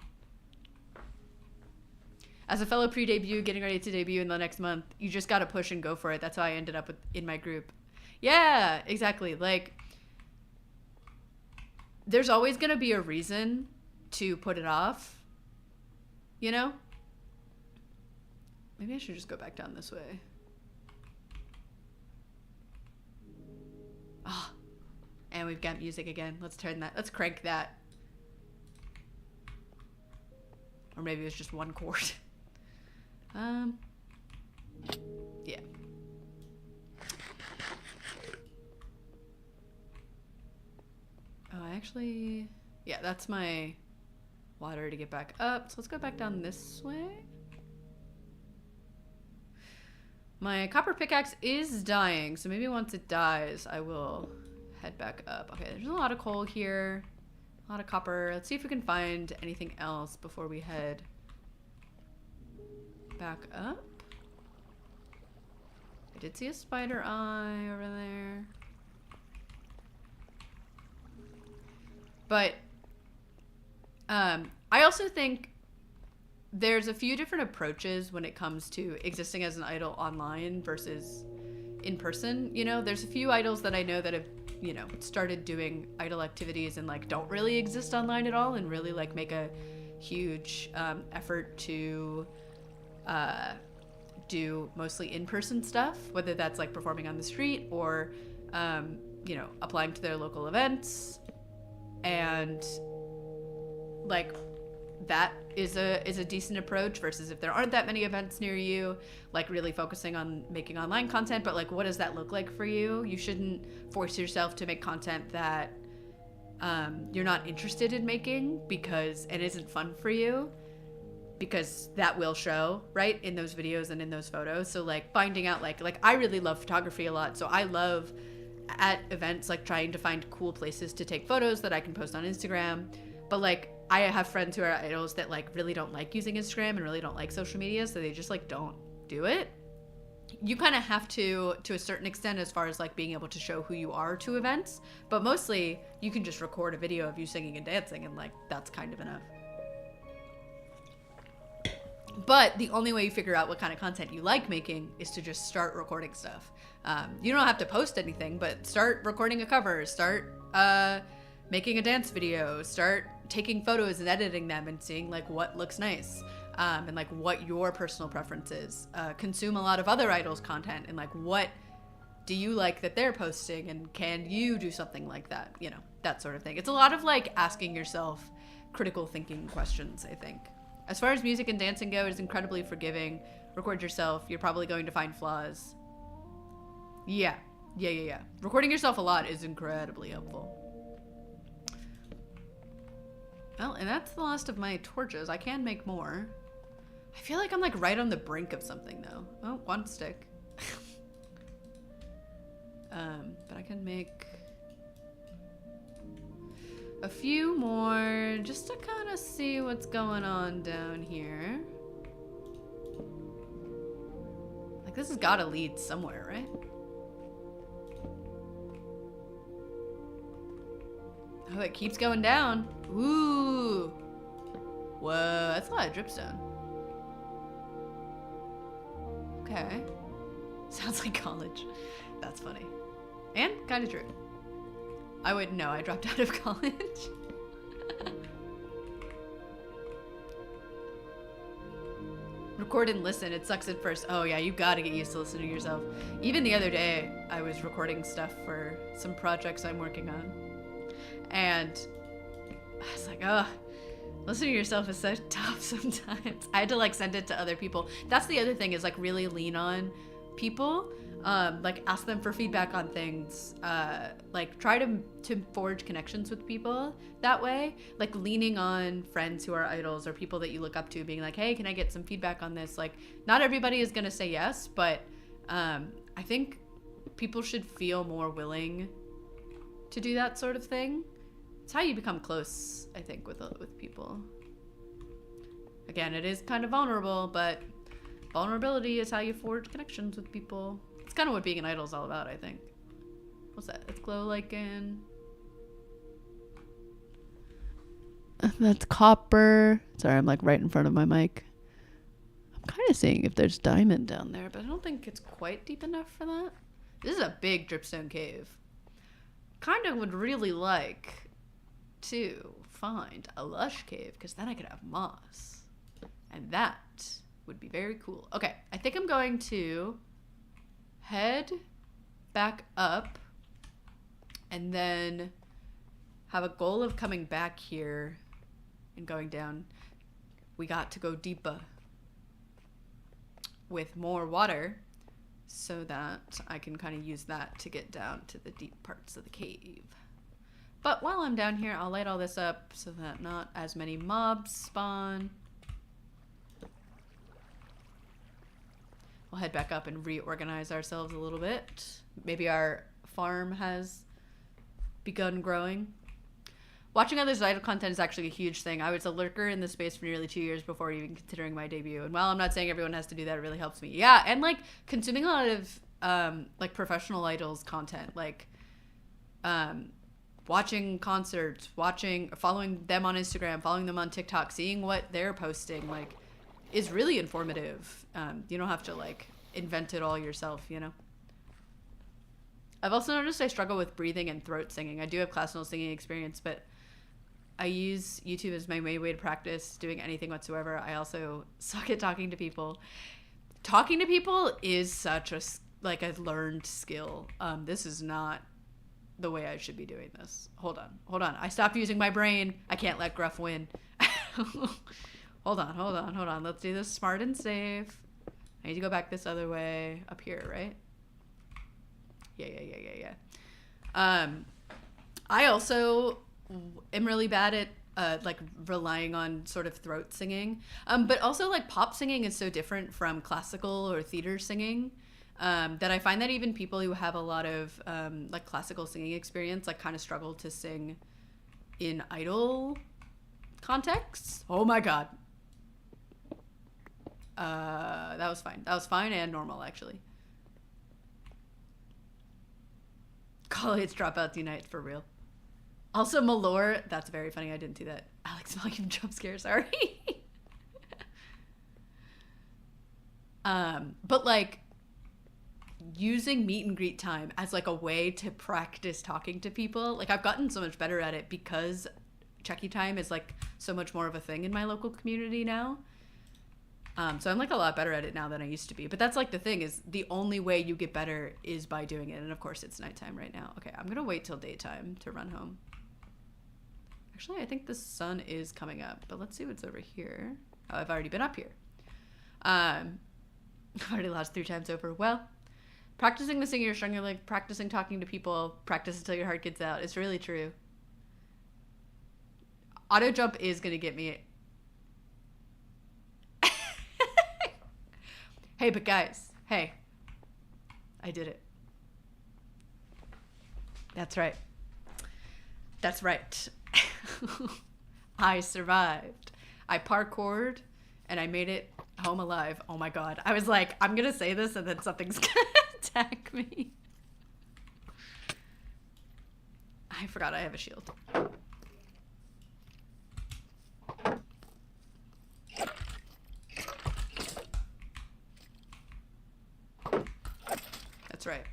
As a fellow pre-debut getting ready to debut in the next month, you just got to push and go for it. That's how I ended up in my group. Yeah, exactly. Like there's always going to be a reason to put it off, you know? Maybe I should just go back down this way. Ah, oh, and we've got music again. Let's crank that. Or maybe it's just one chord. Yeah. Oh, actually, yeah, that's my water to get back up. So let's go back down this way. My copper pickaxe is dying, so maybe once it dies, I will head back up. Okay, there's a lot of coal here, a lot of copper. Let's see if we can find anything else before we head back up. I did see a spider eye over there. But I also think there's a few different approaches when it comes to existing as an idol online versus in person. You know, there's a few idols that I know that have, you know, started doing idol activities and like don't really exist online at all and really like make a huge effort to do mostly in-person stuff, whether that's like performing on the street or, you know, applying to their local events. And like that is a decent approach versus if there aren't that many events near you, like really focusing on making online content. But like, what does that look like for you? You shouldn't force yourself to make content that you're not interested in making because it isn't fun for you, because that will show, right, in those videos and in those photos. So like finding out like I really love photography a lot, so I love at events like trying to find cool places to take photos that I can post on Instagram. But like I have friends who are idols that like really don't like using Instagram and really don't like social media, so they just like don't do it. You kind of have to a certain extent as far as like being able to show who you are to events, but mostly you can just record a video of you singing and dancing and like that's kind of enough. But the only way you figure out what kind of content you like making is to just start recording stuff. You don't have to post anything, but start recording a cover, start making a dance video, start taking photos and editing them and seeing like what looks nice, and like what your personal preference is. Consume a lot of other idols' content and like what do you like that they're posting and can you do something like that? You know, that sort of thing. It's a lot of like asking yourself critical thinking questions, I think. As far as music and dancing go, it's incredibly forgiving. Record yourself. You're probably going to find flaws. Yeah. Recording yourself a lot is incredibly helpful. Well, and that's the last of my torches. I can make more. I feel like I'm like right on the brink of something though. Oh, one stick. But I can make a few more just to kind of see what's going on down here. Like this has got to lead somewhere, right? Oh, it keeps going down. Ooh. Whoa, that's a lot of dripstone. Okay. Sounds like college. That's funny. And kind of true. I wouldn't know. I dropped out of college. Record and listen. It sucks at first. Oh yeah, you gotta get used to listening to yourself. Even the other day, I was recording stuff for some projects I'm working on. And I was like, oh, listening to yourself is so tough sometimes. I had to like send it to other people. That's the other thing is like really lean on people. Like ask them for feedback on things, like try to forge connections with people that way, like leaning on friends who are idols or people that you look up to, being like, hey, can I get some feedback on this? Like not everybody is gonna say yes, but I think people should feel more willing to do that sort of thing. It's how you become close, I think, with people. Again, it is kind of vulnerable, but vulnerability is how you forge connections with people. It's kind of what being an idol is all about, I think. What's that? It's glow lichen. That's copper. Sorry, I'm like right in front of my mic. I'm kind of seeing if there's diamond down there, but I don't think it's quite deep enough for that. This is a big dripstone cave. Kind of would really like to find a lush cave because then I could have moss. And that would be very cool. Okay, I think I'm going to head back up and then have a goal of coming back here and going down. We got to go deeper with more water so that I can kind of use that to get down to the deep parts of the cave. But while I'm down here, I'll light all this up so that not as many mobs spawn. We'll head back up and reorganize ourselves a little bit. Maybe our farm has begun growing. Watching others' idle content is actually a huge thing. I was a lurker in the space for nearly 2 years before even considering my debut. And while I'm not saying everyone has to do that, it really helps me. Yeah, and like consuming a lot of like professional idols content, like watching concerts, following them on Instagram, following them on TikTok, seeing what they're posting, like, is really informative. You don't have to like invent it all yourself, you know? I've also noticed I struggle with breathing and throat singing. I do have classical singing experience, but I use YouTube as my main way to practice doing anything whatsoever. I also suck at talking to people. Talking to people is such a learned skill. This is not the way I should be doing this. Hold on. I stopped using my brain. I can't let Gruff win. Hold on. Let's do this smart and safe. I need to go back this other way. Up here, right? Yeah. I also am really bad at like relying on sort of throat singing. But also like pop singing is so different from classical or theater singing that I find that even people who have a lot of like classical singing experience like kind of struggle to sing in idol contexts. Oh my God. That was fine. That was fine and normal, actually. College dropouts unite, for real. Also, Malore, that's very funny. I didn't do that. Alex volume jump scare, sorry. But like using meet and greet time as like a way to practice talking to people. Like I've gotten so much better at it because Checky time is like so much more of a thing in my local community now. So I'm like a lot better at it now than I used to be. But that's like the thing is the only way you get better is by doing it. And of course it's nighttime right now. Okay, I'm going to wait till daytime to run home. Actually, I think the sun is coming up. But let's see what's over here. Oh, I've already been up here. I've already lost 3 times over. Well, practicing the singing you're struggling, like practicing talking to people, practice until your heart gets out. It's really true. Auto jump is going to get me. Hey, but guys, hey, I did it. That's right. That's right. I survived. I parkoured and I made it home alive. Oh my God. I was like, I'm going to say this and then something's going to attack me. I forgot I have a shield. That's right.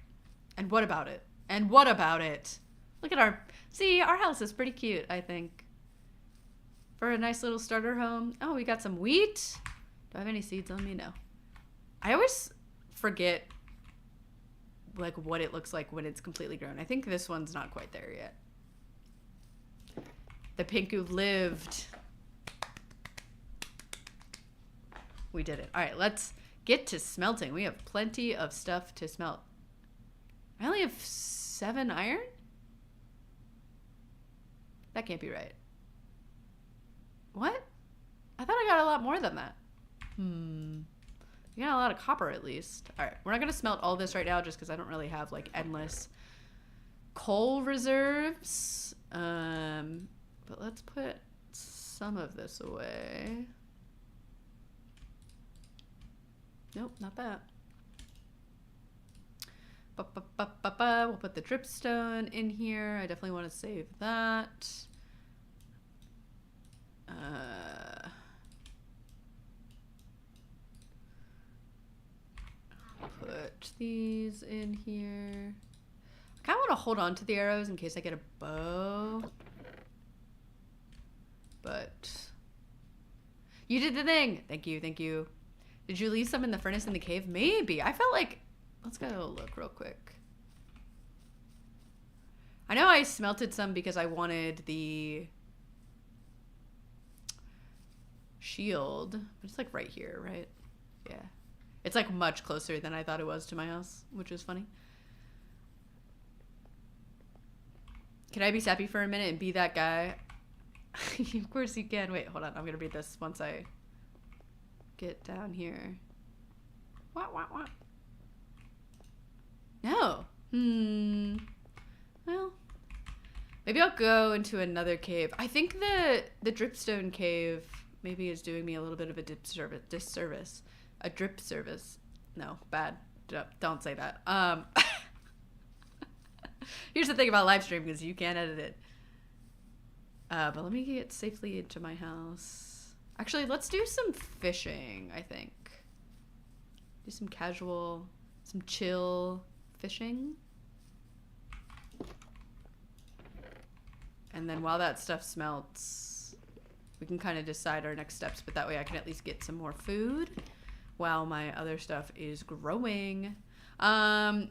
And what about it? And what about it? Look at our house is pretty cute, I think. For a nice little starter home. Oh, we got some wheat. Do I have any seeds on me? No. I always forget like what it looks like when it's completely grown. I think this one's not quite there yet. The Pinku lived. We did it. All right, let's get to smelting. We have plenty of stuff to smelt. I only have 7 iron? That can't be right. What? I thought I got a lot more than that. You got a lot of copper at least. All right, we're not going to smelt all this right now just because I don't really have like endless coal reserves. But let's put some of this away. Nope, not that. We'll put the dripstone in here. I definitely want to save that. Put these in here. I kind of want to hold on to the arrows in case I get a bow. You did the thing. Thank you. Thank you. Did you leave some in the furnace in the cave? Maybe. I felt like... Let's go look real quick. I know I smelted some because I wanted the shield. But it's like right here, right? Yeah. It's like much closer than I thought it was to my house, which is funny. Can I be sappy for a minute and be that guy? Of course you can. Wait, hold on. I'm going to read this once I get down here. What? No. Well, maybe I'll go into another cave. I think the dripstone cave maybe is doing me a little bit of a disservice. A drip service. No, bad. Don't say that. Here's the thing about live stream, because you can't edit it. But let me get safely into my house. Actually, let's do some fishing, I think. Do some casual, some chill fishing. And then while that stuff smelts, we can kind of decide our next steps, but that way I can at least get some more food while my other stuff is growing. I'm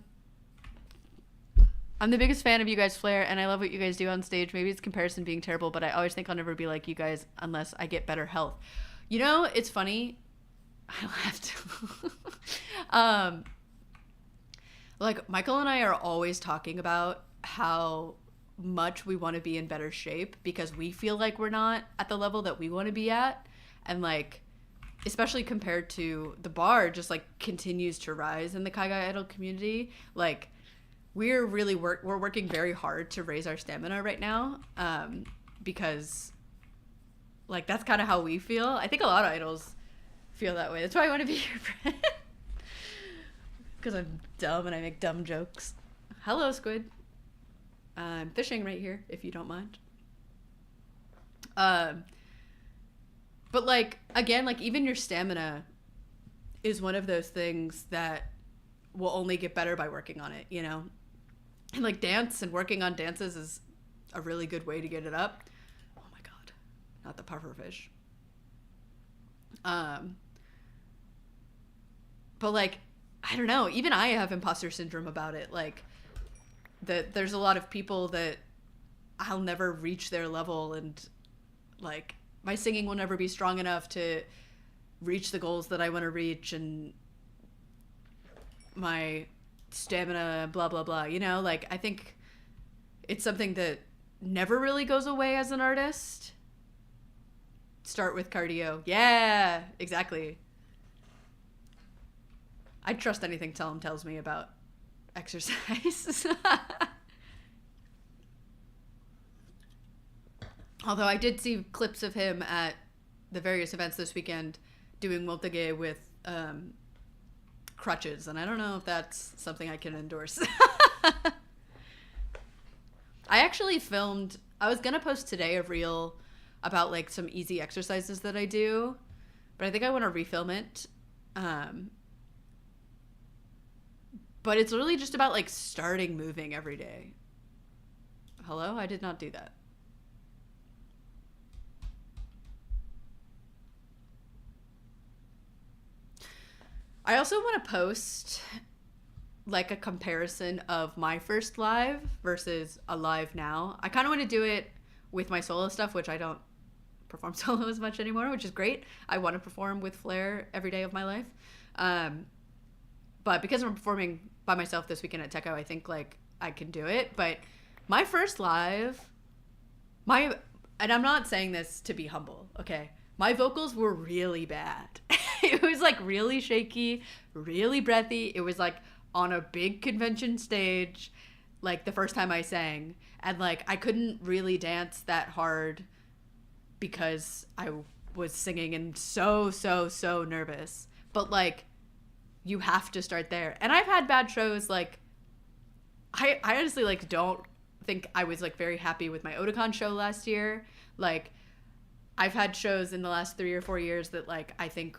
the biggest fan of you guys, Flair, and I love what you guys do on stage. Maybe it's comparison being terrible, but I always think I'll never be like you guys unless I get better health. You know, it's funny. I laughed. Like, Michael and I are always talking about how much we want to be in better shape because we feel like we're not at the level that we want to be at. And, like, especially compared to the bar just, like, continues to rise in the Kai Guy Idol community. Like, we're working very hard to raise our stamina right now, because, like, that's kind of how we feel. I think a lot of idols feel that way. That's why I want to be your friend. Because I'm dumb and I make dumb jokes. Hello, Squid. I'm fishing right here, if you don't mind. But, like, again, like, even your stamina is one of those things that will only get better by working on it, you know? And, like, dance and working on dances is a really good way to get it up. Oh my god. Not the pufferfish. But, like, I don't know. Even I have imposter syndrome about it. Like, there's a lot of people that I'll never reach their level, and, like, my singing will never be strong enough to reach the goals that I want to reach, and my stamina, blah, blah, blah. You know, like, I think it's something that never really goes away as an artist. Start with cardio. Yeah, exactly. I'd trust anything Tellum tells me about exercise. Although I did see clips of him at the various events this weekend doing multigay with crutches, and I don't know if that's something I can endorse. I actually filmed, I was gonna post today a reel about, like, some easy exercises that I do, but I think I want to refilm it. But it's really just about, like, starting moving every day. Hello? I did not do that. I also want to post, like, a comparison of my first live versus a live now. I kind of want to do it with my solo stuff, which I don't perform solo as much anymore, which is great. I want to perform with Flair every day of my life. But because I'm performing by myself this weekend at Techo, I think, like, I can do it. But my first live, and I'm not saying this to be humble, okay? My vocals were really bad. It was, like, really shaky, really breathy. It was, like, on a big convention stage, like, the first time I sang. And, like, I couldn't really dance that hard because I was singing and so nervous. But, like, you have to start there. And I've had bad shows. Like, I honestly, like, don't think I was, like, very happy with my Otakon show last year. Like, I've had shows in the last 3 or 4 years that, like, I think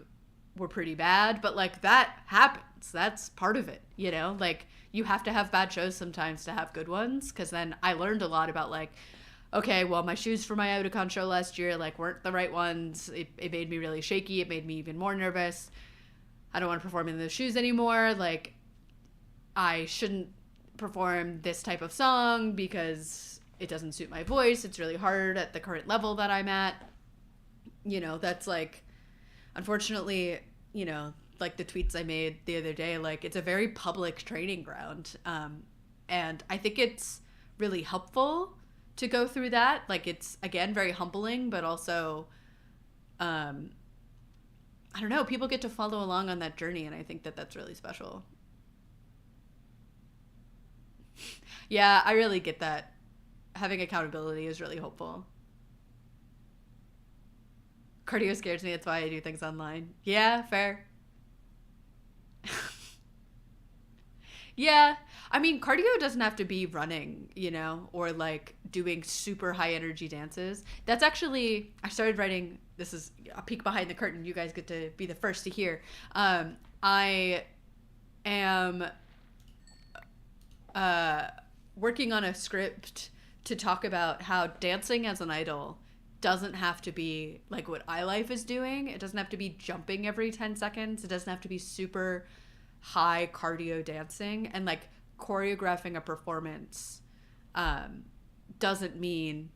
were pretty bad, but, like, that happens. That's part of it, you know? Like, you have to have bad shows sometimes to have good ones, because then I learned a lot about, like, okay, well, my shoes for my Otakon show last year, like, weren't the right ones. It made me really shaky. It made me even more nervous. I don't want to perform in those shoes anymore. Like, I shouldn't perform this type of song because it doesn't suit my voice. It's really hard at the current level that I'm at. You know, that's like, unfortunately, you know, like the tweets I made the other day, like, it's a very public training ground. And I think it's really helpful to go through that. Like, it's, again, very humbling, but also, I don't know, people get to follow along on that journey, and I think that that's really special. Yeah, I really get that. Having accountability is really helpful. Cardio scares me, that's why I do things online. Yeah, fair. Yeah, I mean, cardio doesn't have to be running, you know, or like doing super high energy dances. That's actually, I started writing, this is a peek behind the curtain, you guys get to be the first to hear. I am working on a script to talk about how dancing as an idol doesn't have to be like what iLife is doing. It doesn't have to be jumping every 10 seconds. It doesn't have to be super high cardio dancing, and like choreographing a performance doesn't mean,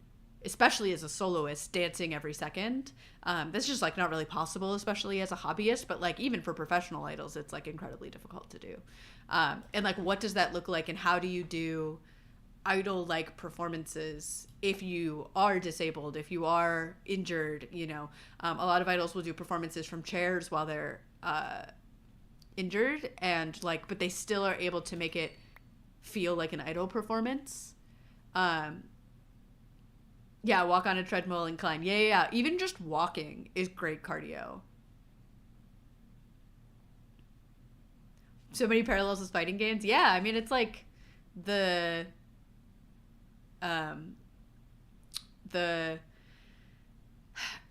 especially as a soloist, dancing every second. That's just like not really possible, especially as a hobbyist, but like even for professional idols, it's like incredibly difficult to do. And like, what does that look like, and how do you do idol-like performances if you are disabled, if you are injured? You know, a lot of idols will do performances from chairs while they're injured, and like, but they still are able to make it feel like an idol performance. Yeah, walk on a treadmill and climb. Yeah. Even just walking is great cardio. So many parallels with fighting games. Yeah, I mean, it's like the I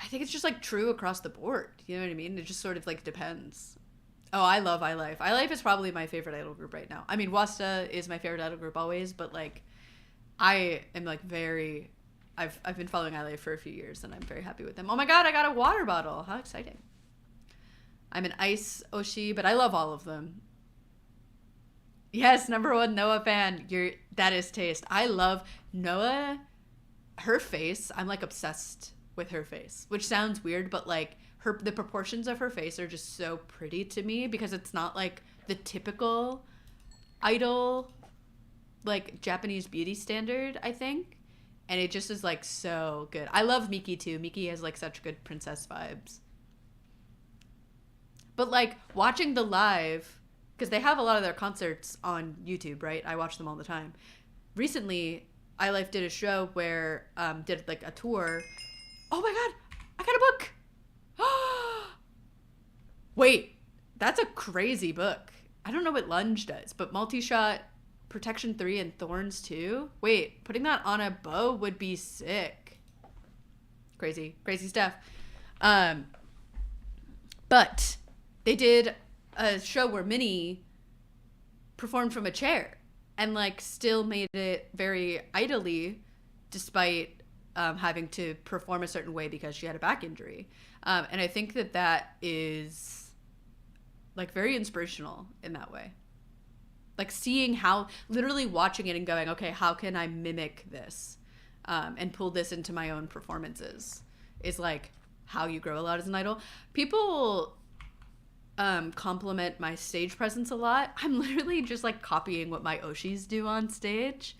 think it's just like true across the board. You know what I mean? It just sort of like depends. Oh, I love iLife. iLife is probably my favorite idol group right now. I mean, Wasta is my favorite idol group always, but like, I am like very, I've been following iLife for a few years, and I'm very happy with them. Oh my god, I got a water bottle. How exciting. I'm an ice Oshi, but I love all of them. Yes, #1 Noah fan. That is taste. I love Noah. Her face, I'm like obsessed with her face, which sounds weird, but like the proportions of her face are just so pretty to me, because it's not like the typical idol, like Japanese beauty standard, I think. And it just is like so good. I love Miki too. Miki has like such good princess vibes. But like watching the live, because they have a lot of their concerts on YouTube, right? I watch them all the time. Recently, iLife did a show where did like a tour. Oh my god, I got a book. Wait, that's a crazy book. I don't know what Lunge does, but Multi-Shot, Protection 3, and Thorns 2. Wait, putting that on a bow would be sick. Crazy stuff. But they did a show where Minnie performed from a chair and like still made it very idly, despite having to perform a certain way because she had a back injury. And I think that is like very inspirational in that way. Like seeing how, literally watching it and going, okay, how can I mimic this and pull this into my own performances is like how you grow a lot as an idol. People compliment my stage presence a lot. I'm literally just like copying what my Oshis do on stage.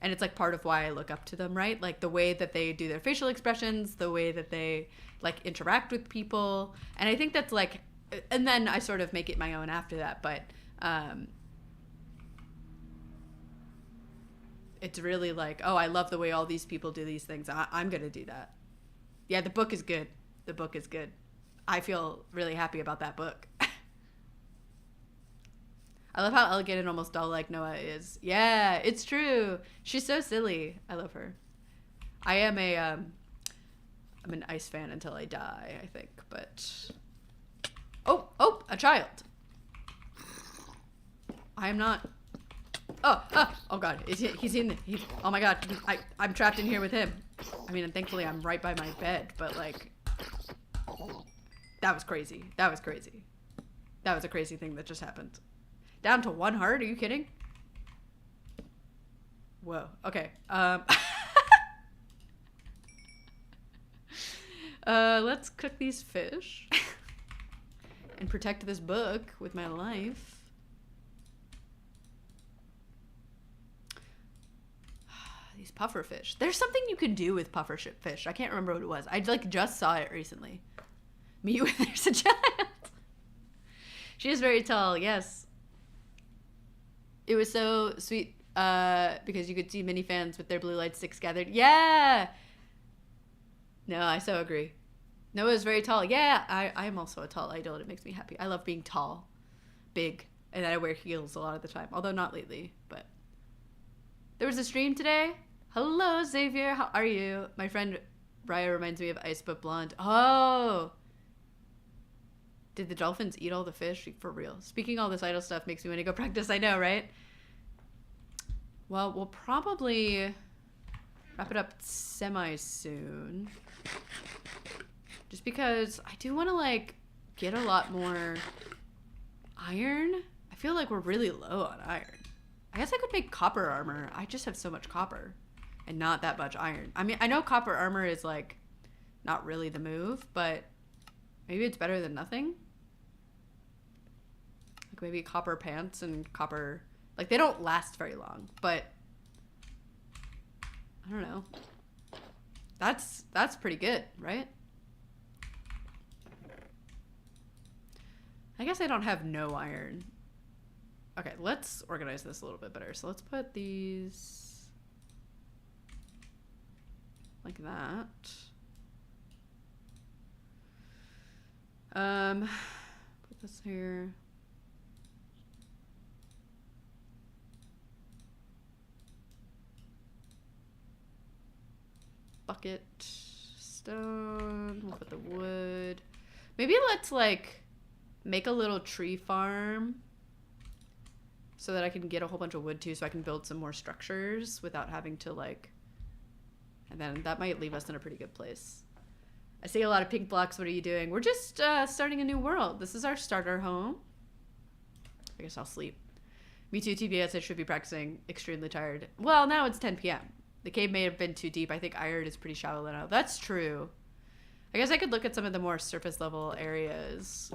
And it's like part of why I look up to them, right? Like the way that they do their facial expressions, the way that they like interact with people. And I think that's like, and then I sort of make it my own after that. But it's really like, oh, I love the way all these people do these things. I'm going to do that. Yeah, the book is good. The book is good. I feel really happy about that book. I love how elegant and almost doll-like Noah is. Yeah, it's true. She's so silly. I love her. I am I'm an Ice fan until I die, I think, but... Oh, a child. I am not... Oh god, he's in... oh my god, I'm trapped in here with him. I mean, and thankfully I'm right by my bed, but like, that was crazy. That was crazy. That was a crazy thing that just happened. Down to 1 heart? Are you kidding? Whoa. Okay. Let's cook these fish and protect this book with my life. These puffer fish. There's something you can do with puffer fish. I can't remember what it was. I like just saw it recently. Me when there's a child. She is very tall. Yes. It was so sweet because you could see mini fans with their blue light sticks gathered. Yeah. No, I so agree. Noah is very tall. Yeah, I'm also a tall idol and it makes me happy. I love being tall, big, and I wear heels a lot of the time. Although not lately, but. There was a stream today. Hello, Xavier. How are you? My friend Raya reminds me of Ice But Blonde. Oh. Did the dolphins eat all the fish? For real. Speaking all this idle stuff makes me want to go practice. I know, right? Well, we'll probably wrap it up semi-soon. Just because I do want to, like, get a lot more iron. I feel like we're really low on iron. I guess I could make copper armor. I just have so much copper and not that much iron. I mean, I know copper armor is, like, not really the move, but maybe it's better than nothing. Like, maybe copper pants and copper... Like, they don't last very long, but... I don't know. That's pretty good, right? I guess I don't have no iron. Okay, let's organize this a little bit better. So let's put these like that. Put this here. Bucket, stone, we'll put the wood. Maybe let's like make a little tree farm so that I can get a whole bunch of wood too, so I can build some more structures without having to like, and then that might leave us in a pretty good place. I see a lot of pink blocks. What are you doing? We're just starting a new world. This is our starter home. I guess I'll sleep. Me too, TBS, I should be practicing. Extremely tired. Well, now it's 10 p.m. The cave may have been too deep. I think iron is pretty shallow now. That's true. I guess I could look at some of the more surface level areas.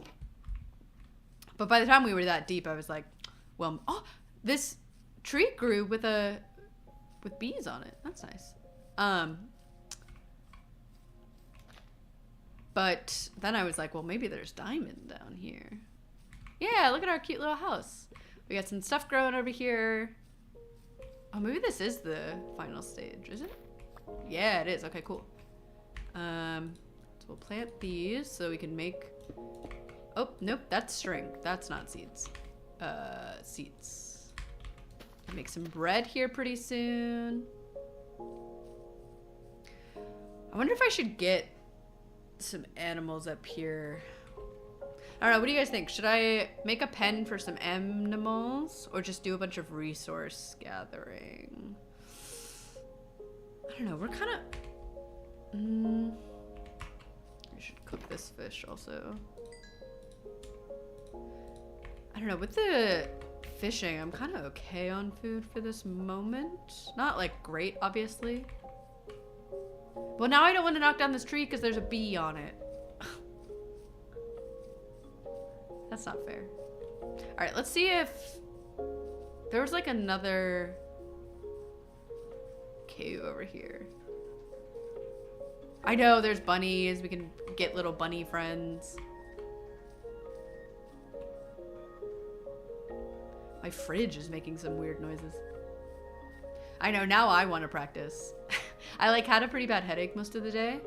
But by the time we were that deep, I was like, well, oh, this tree grew with bees on it. That's nice. But then I was like, well, maybe there's diamond down here. Yeah, look at our cute little house. We got some stuff growing over here. Oh, maybe this is the final stage, is it? Yeah, it is. Okay, cool. So we'll plant these so we can make... Oh, nope, that's string. That's not seeds. Seeds. I'll make some bread here pretty soon. I wonder if I should get some animals up here. I don't know, what do you guys think? Should I make a pen for some animals or just do a bunch of resource gathering? I don't know, we're kind of... We should cook this fish also. I don't know, with the fishing, I'm kind of okay on food for this moment. Not like great, obviously. Well, now I don't want to knock down this tree because there's a bee on it. That's not fair. All right, let's see if there was like another cave over here. I know there's bunnies. We can get little bunny friends. My fridge is making some weird noises. I know, now I want to practice. I like had a pretty bad headache most of the day,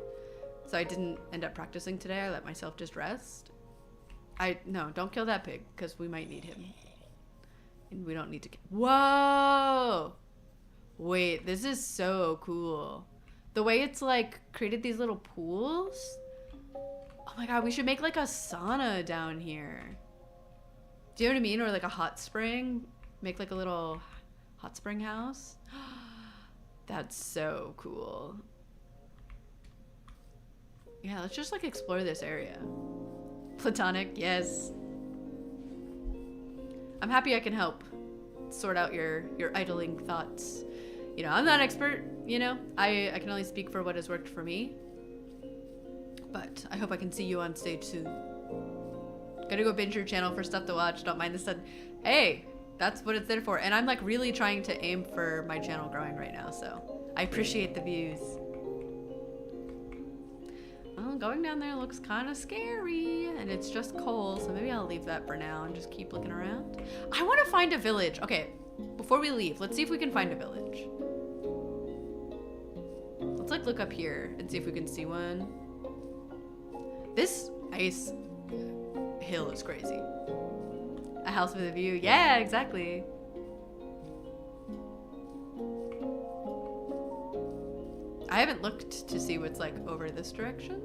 so I didn't end up practicing today. I let myself just rest. No, don't kill that pig, because we might need him. And we don't need to... Whoa! Wait, this is so cool. The way it's, like, created these little pools. Oh my god, we should make, like, a sauna down here. Do you know what I mean? Or, like, a hot spring. Make, like, a little hot spring house. That's so cool. Yeah, let's just like explore this area. Platonic, yes. I'm happy I can help sort out your idling thoughts. You know, I'm not an expert, you know. I can only speak for what has worked for me. But I hope I can see you on stage soon. Gotta go binge your channel for stuff to watch. Don't mind the sun. Hey, that's what it's there for. And I'm like really trying to aim for my channel growing right now, so I appreciate the views. Well, going down there looks kind of scary, and it's just coal, so maybe I'll leave that for now and just keep looking around. I want to find a village. Okay, before we leave, let's see if we can find a village. Let's like look up here and see if we can see one. This ice hill is crazy. A house with a view. Yeah, exactly. I haven't looked to see what's like over this direction.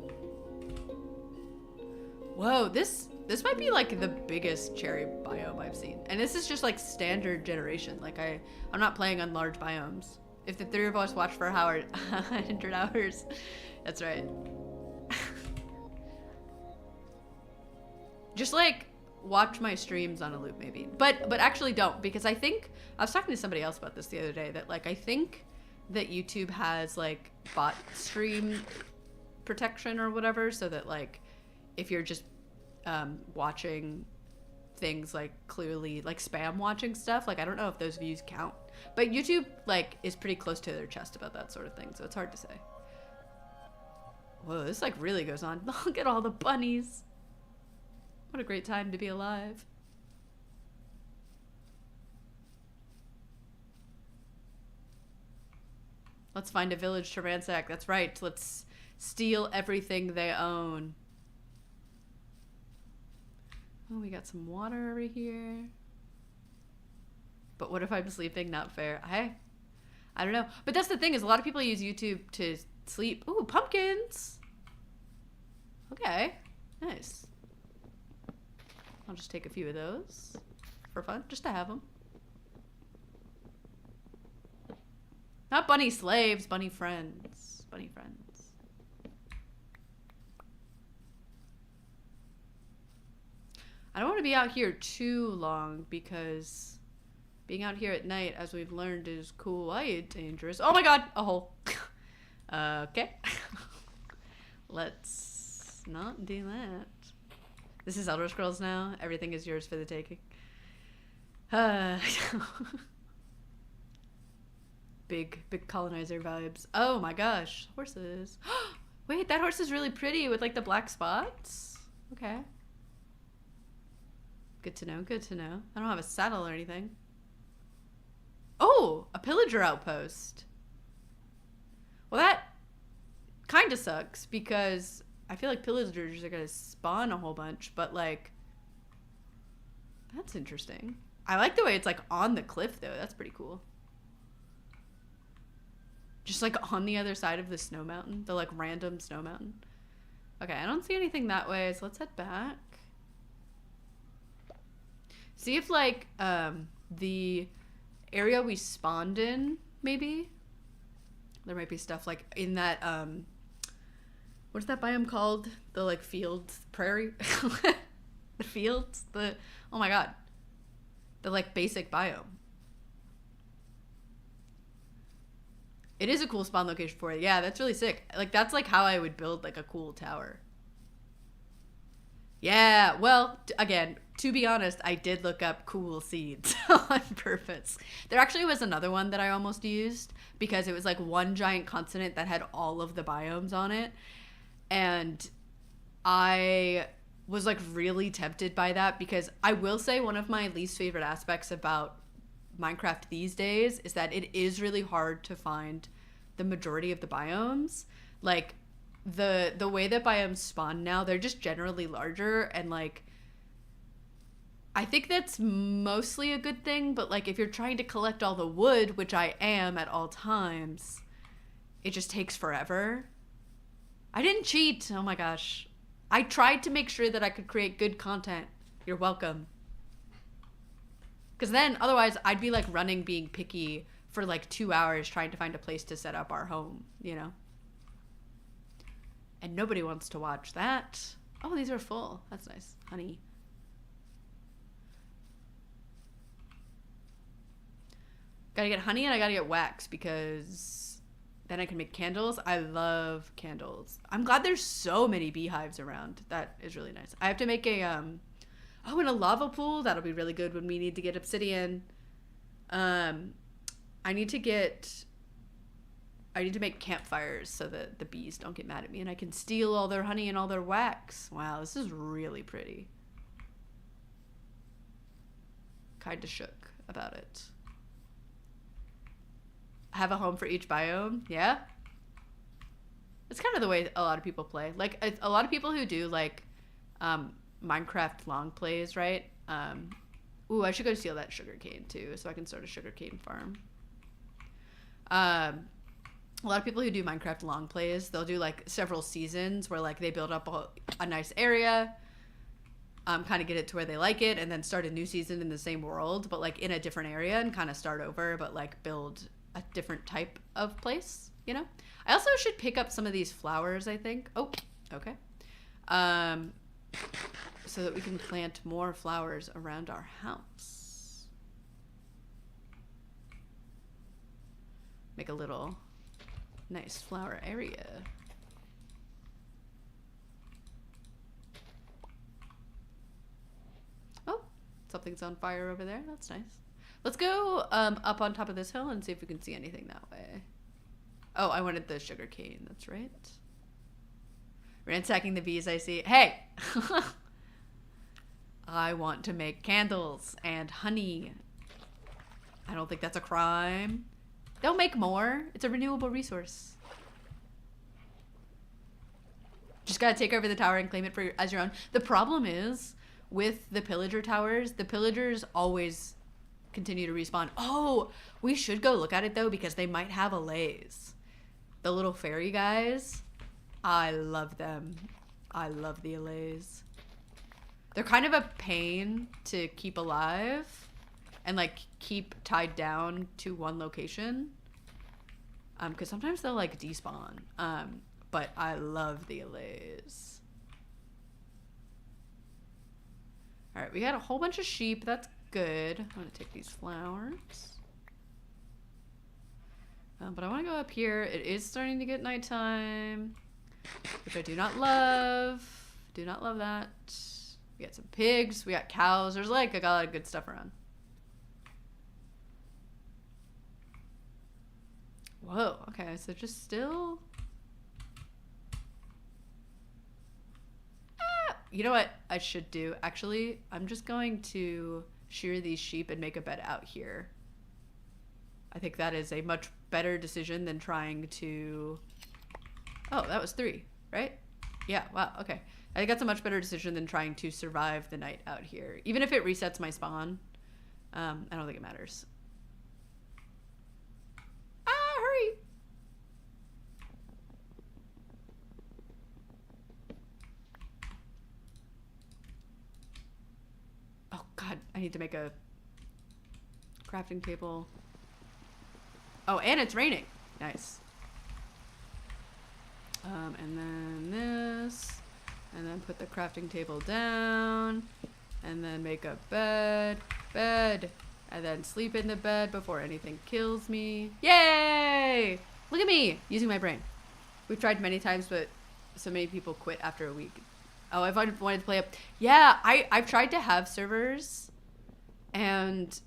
Whoa, this might be like the biggest cherry biome I've seen. And this is just like standard generation. Like I'm not playing on large biomes. If the three of us watch for 100 hours, that's right. Just like watch my streams on a loop maybe. But actually don't, because I think, I was talking to somebody else about this the other day, that like I think that YouTube has like bot stream protection or whatever, so that like if you're just watching things like clearly like spam watching stuff, like I don't know if those views count, but YouTube like is pretty close to their chest about that sort of thing, so it's hard to say. Whoa, this like really goes on. Look at all the bunnies. What a great time to be alive. Let's find a village to ransack. That's right. Let's steal everything they own. Oh, we got some water over here. But what if I'm sleeping? Not fair. I don't know. But that's the thing, is a lot of people use YouTube to sleep. Ooh, pumpkins. Okay. Nice. I'll just take a few of those for fun, just to have them. Not bunny slaves, bunny friends. Bunny friends. I don't want to be out here too long, because being out here at night, as we've learned, is quite dangerous. Oh my god, a hole. Okay. Let's not do that. This is Elder Scrolls now. Everything is yours for the taking. Big colonizer vibes. Oh my gosh, horses. Wait, that horse is really pretty with like the black spots. Okay. Good to know, good to know. I don't have a saddle or anything. Oh, a pillager outpost. Well, that kind of sucks, because I feel like pillagers are gonna spawn a whole bunch, but like, that's interesting. I like the way it's like on the cliff though. That's pretty cool. Just like on the other side of the snow mountain, the like random snow mountain. Okay, I don't see anything that way, so let's head back. See if like the area we spawned in, maybe there might be stuff like in that what's that biome called? The like fields, prairie. The fields, the, oh my god, the like basic biome. It is a cool spawn location for it. Yeah, that's really sick. Like that's like how I would build like a cool tower. Yeah, well, again, to be honest, I did look up cool seeds on purpose. There actually was another one that I almost used, because it was like one giant continent that had all of the biomes on it. And I was like really tempted by that, because I will say one of my least favorite aspects about Minecraft these days is that it is really hard to find the majority of the biomes. Like the way that biomes spawn now, they're just generally larger, and like I think that's mostly a good thing, but like if you're trying to collect all the wood, which I am at all times, it just takes forever. I didn't cheat. Oh my gosh. I tried to make sure that I could create good content. You're welcome. Because then otherwise I'd be like running being picky for like 2 hours trying to find a place to set up our home, you know? And nobody wants to watch that. Oh, these are full. That's nice. Honey. Gotta get honey and I gotta get wax because then I can make candles. I love candles. I'm glad there's so many beehives around. That is really nice. I have to make a, oh, and a lava pool. That'll be really good when we need to get obsidian. I need to make campfires so that the bees don't get mad at me and I can steal all their honey and all their wax. Wow, this is really pretty. Kinda shook about it. Have a home for each biome. Yeah. It's kind of the way a lot of people play. Like a lot of people who do like Minecraft long plays, right? Ooh, I should go steal that sugarcane too, so I can start a sugarcane farm. A lot of people who do Minecraft long plays, they'll do like several seasons where like they build up a nice area, kind of get it to where they like it, and then start a new season in the same world, but like in a different area and kind of start over, but like build a different type of place, you know? I also should pick up some of these flowers, I think. Oh, okay. So that we can plant more flowers around our house. Make a little nice flower area. Oh, something's on fire over there. That's nice. Let's go up on top of this hill and see if we can see anything that way. Oh, I wanted the sugar cane. That's right. Ransacking the bees, I see. Hey! I want to make candles and honey. I don't think that's a crime. They'll make more. It's a renewable resource. Just gotta take over the tower and claim it as your own. The problem is, with the pillager towers, the pillagers always continue to respawn. Oh, we should go look at it though, because they might have allays. The little fairy guys, I love them. I love the allays. They're kind of a pain to keep alive and like keep tied down to one location. Because sometimes they'll like despawn. But I love the allays. All right, we got a whole bunch of sheep. That's good. I'm gonna take these flowers. But I want to go up here. It is starting to get nighttime, which I do not love. Do not love that. We got some pigs. We got cows. There's like a lot of good stuff around. Whoa. Okay, so just still. You know what I should do? Actually, I'm just going to shear these sheep and make a bed out here. I think that is a much better decision than trying to... Oh, that was 3, right? Yeah, wow, okay. I think that's a much better decision than trying to survive the night out here. Even if it resets my spawn, I don't think it matters. Ah, hurry! Oh god, I need to make a crafting table. Oh, and it's raining. Nice. And then this, and then put the crafting table down, and then make a bed, and then sleep in the bed before anything kills me. Yay! Look at me, using my brain. We've tried many times, but so many people quit after a week. Oh, I've wanted to play up. Yeah, I've tried to have servers, and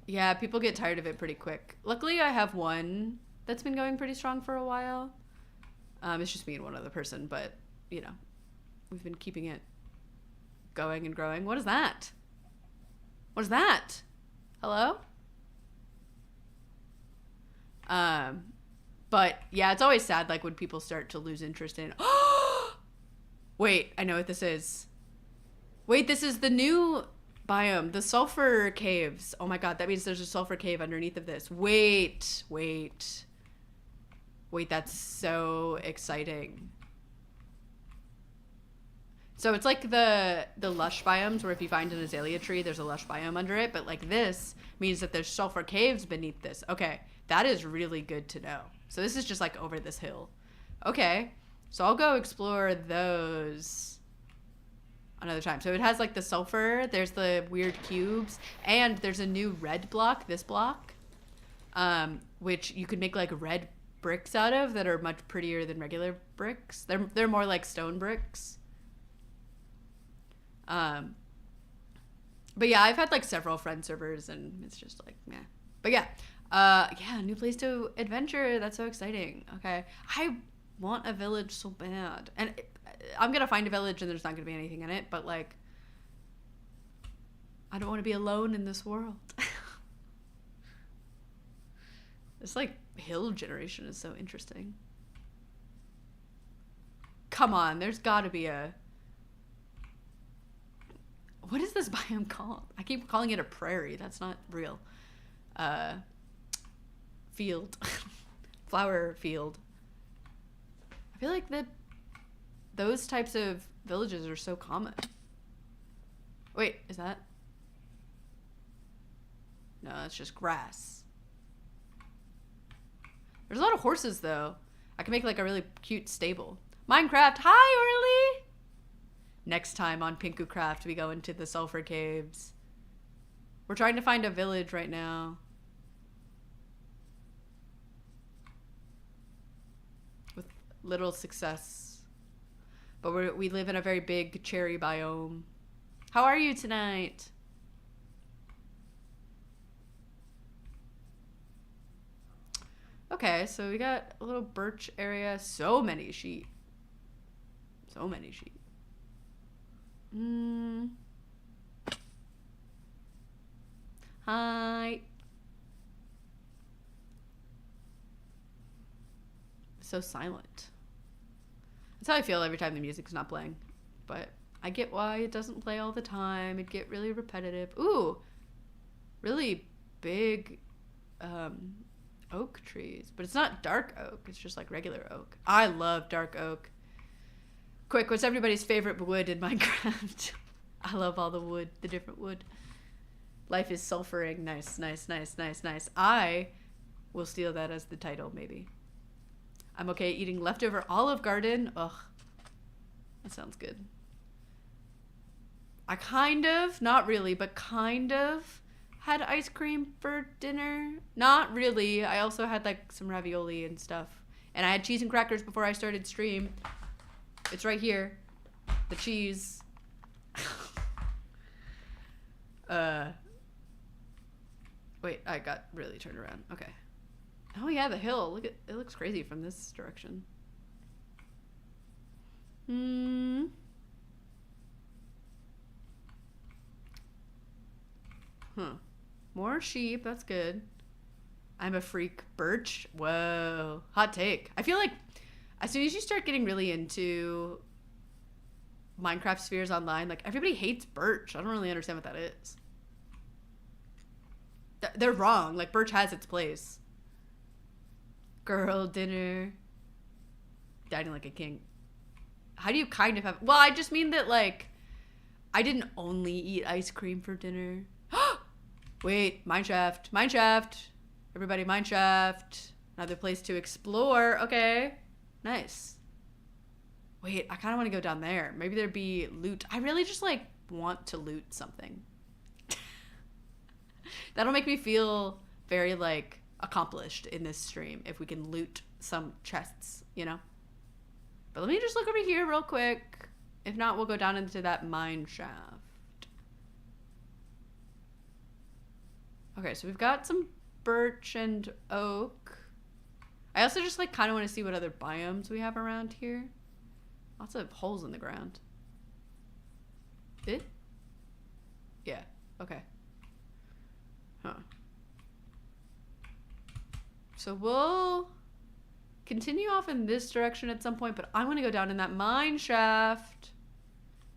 yeah, people get tired of it pretty quick. Luckily, I have one that's been going pretty strong for a while. It's just me and one other person, but, you know, we've been keeping it going and growing. What is that? What is that? Hello? But, yeah, it's always sad, like, when people start to lose interest in... Wait, I know what this is. Wait, this is the new... biome, the sulfur caves. Oh my god, that means there's a sulfur cave underneath of this. Wait, that's so exciting. So it's like the lush biomes where if you find an azalea tree, there's a lush biome under it, but like this means that there's sulfur caves beneath this. Okay, that is really good to know. So this is just like over this hill. Okay, So I'll go explore those another time. So it has like the sulfur, there's the weird cubes, and there's a new red block, this block, which you could make like red bricks out of that are much prettier than regular bricks. They're more like stone bricks. But yeah, I've had like several friend servers and it's just like, meh. But yeah, yeah, new place to adventure. That's so exciting. Okay. I want a village so bad. And I'm going to find a village and there's not going to be anything in it, but like, I don't want to be alone in this world. This like hill generation is so interesting. Come on, there's got to be a... What is this biome called? I keep calling it a prairie. That's not real. Field. Flower field. I feel like those types of villages are so common. Wait, is that? No, it's just grass. There's a lot of horses though. I can make like a really cute stable. Minecraft, hi Orly! Next time on Pinku Craft, we go into the sulfur caves. We're trying to find a village right now. With little success. But we live in a very big cherry biome. How are you tonight? Okay, so we got a little birch area. So many sheep. So many sheep. Hi. So silent. That's how I feel every time the music's not playing. But I get why it doesn't play all the time. It'd get really repetitive. Ooh. Really big oak trees. But it's not dark oak. It's just like regular oak. I love dark oak. Quick, what's everybody's favorite wood in Minecraft? I love all the wood, the different wood. Life is sulfuring. Nice, nice, nice, nice, nice. I will steal that as the title, maybe. I'm okay eating leftover Olive Garden. Ugh. That sounds good. I kind of, not really, but kind of had ice cream for dinner. Not really. I also had like some ravioli and stuff. And I had cheese and crackers before I started stream. It's right here. The cheese. Wait, I got really turned around. Okay. Oh yeah, the hill. Look at it, looks crazy from this direction. Huh. More sheep, that's good. I'm a freak. Birch? Whoa. Hot take. I feel like as soon as you start getting really into Minecraft spheres online, like everybody hates birch. I don't really understand what that is. They're wrong. Like birch has its place. Girl dinner. Dining like a king. How do you kind of have... Well, I just mean that like I didn't only eat ice cream for dinner. Wait, mineshaft. Mineshaft. Everybody mineshaft. Another place to explore. Okay. Nice. Wait, I kind of want to go down there. Maybe there'd be loot. I really just like want to loot something. That'll make me feel very like accomplished in this stream if we can loot some chests, you know? But let me just look over here real quick. If not, we'll go down into that mine shaft. Okay, so we've got some birch and oak. I also just like kind of want to see what other biomes we have around here. Lots of holes in the ground. It? Yeah, okay. Huh. So we'll continue off in this direction at some point, but I want to go down in that mine shaft.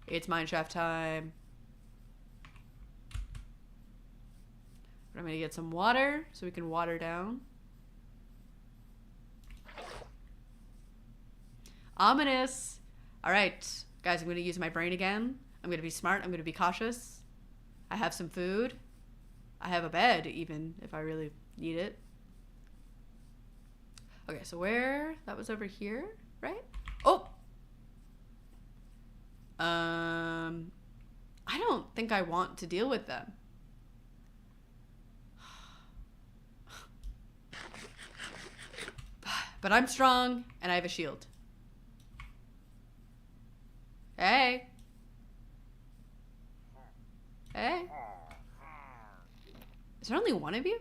It's mine shaft time. But I'm going to get some water so we can water down. Ominous. All right, guys, I'm going to use my brain again. I'm going to be smart. I'm going to be cautious. I have some food. I have a bed, even, if I really need it. Okay, so where? That was over here, right? Oh! I don't think I want to deal with them. But I'm strong, and I have a shield. Hey. Hey. Is there only one of you?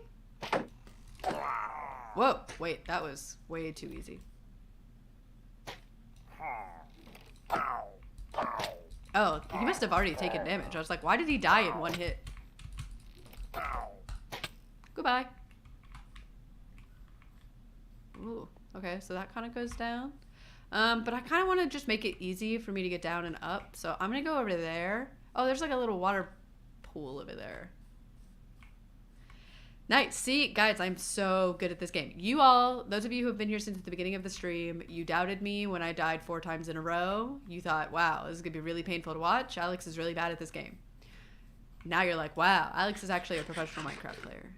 Whoa, wait, that was way too easy. Oh, he must have already taken damage. I was like, why did he die in one hit? Goodbye. Ooh, okay, so that kind of goes down. But I kind of want to just make it easy for me to get down and up. So I'm going to go over there. Oh, there's like a little water pool over there. Nice. See, guys, I'm so good at this game. You all, those of you who have been here since the beginning of the stream, you doubted me when I died 4 times in a row. You thought, wow, this is going to be really painful to watch. Alex is really bad at this game. Now you're like, wow, Alex is actually a professional Minecraft player.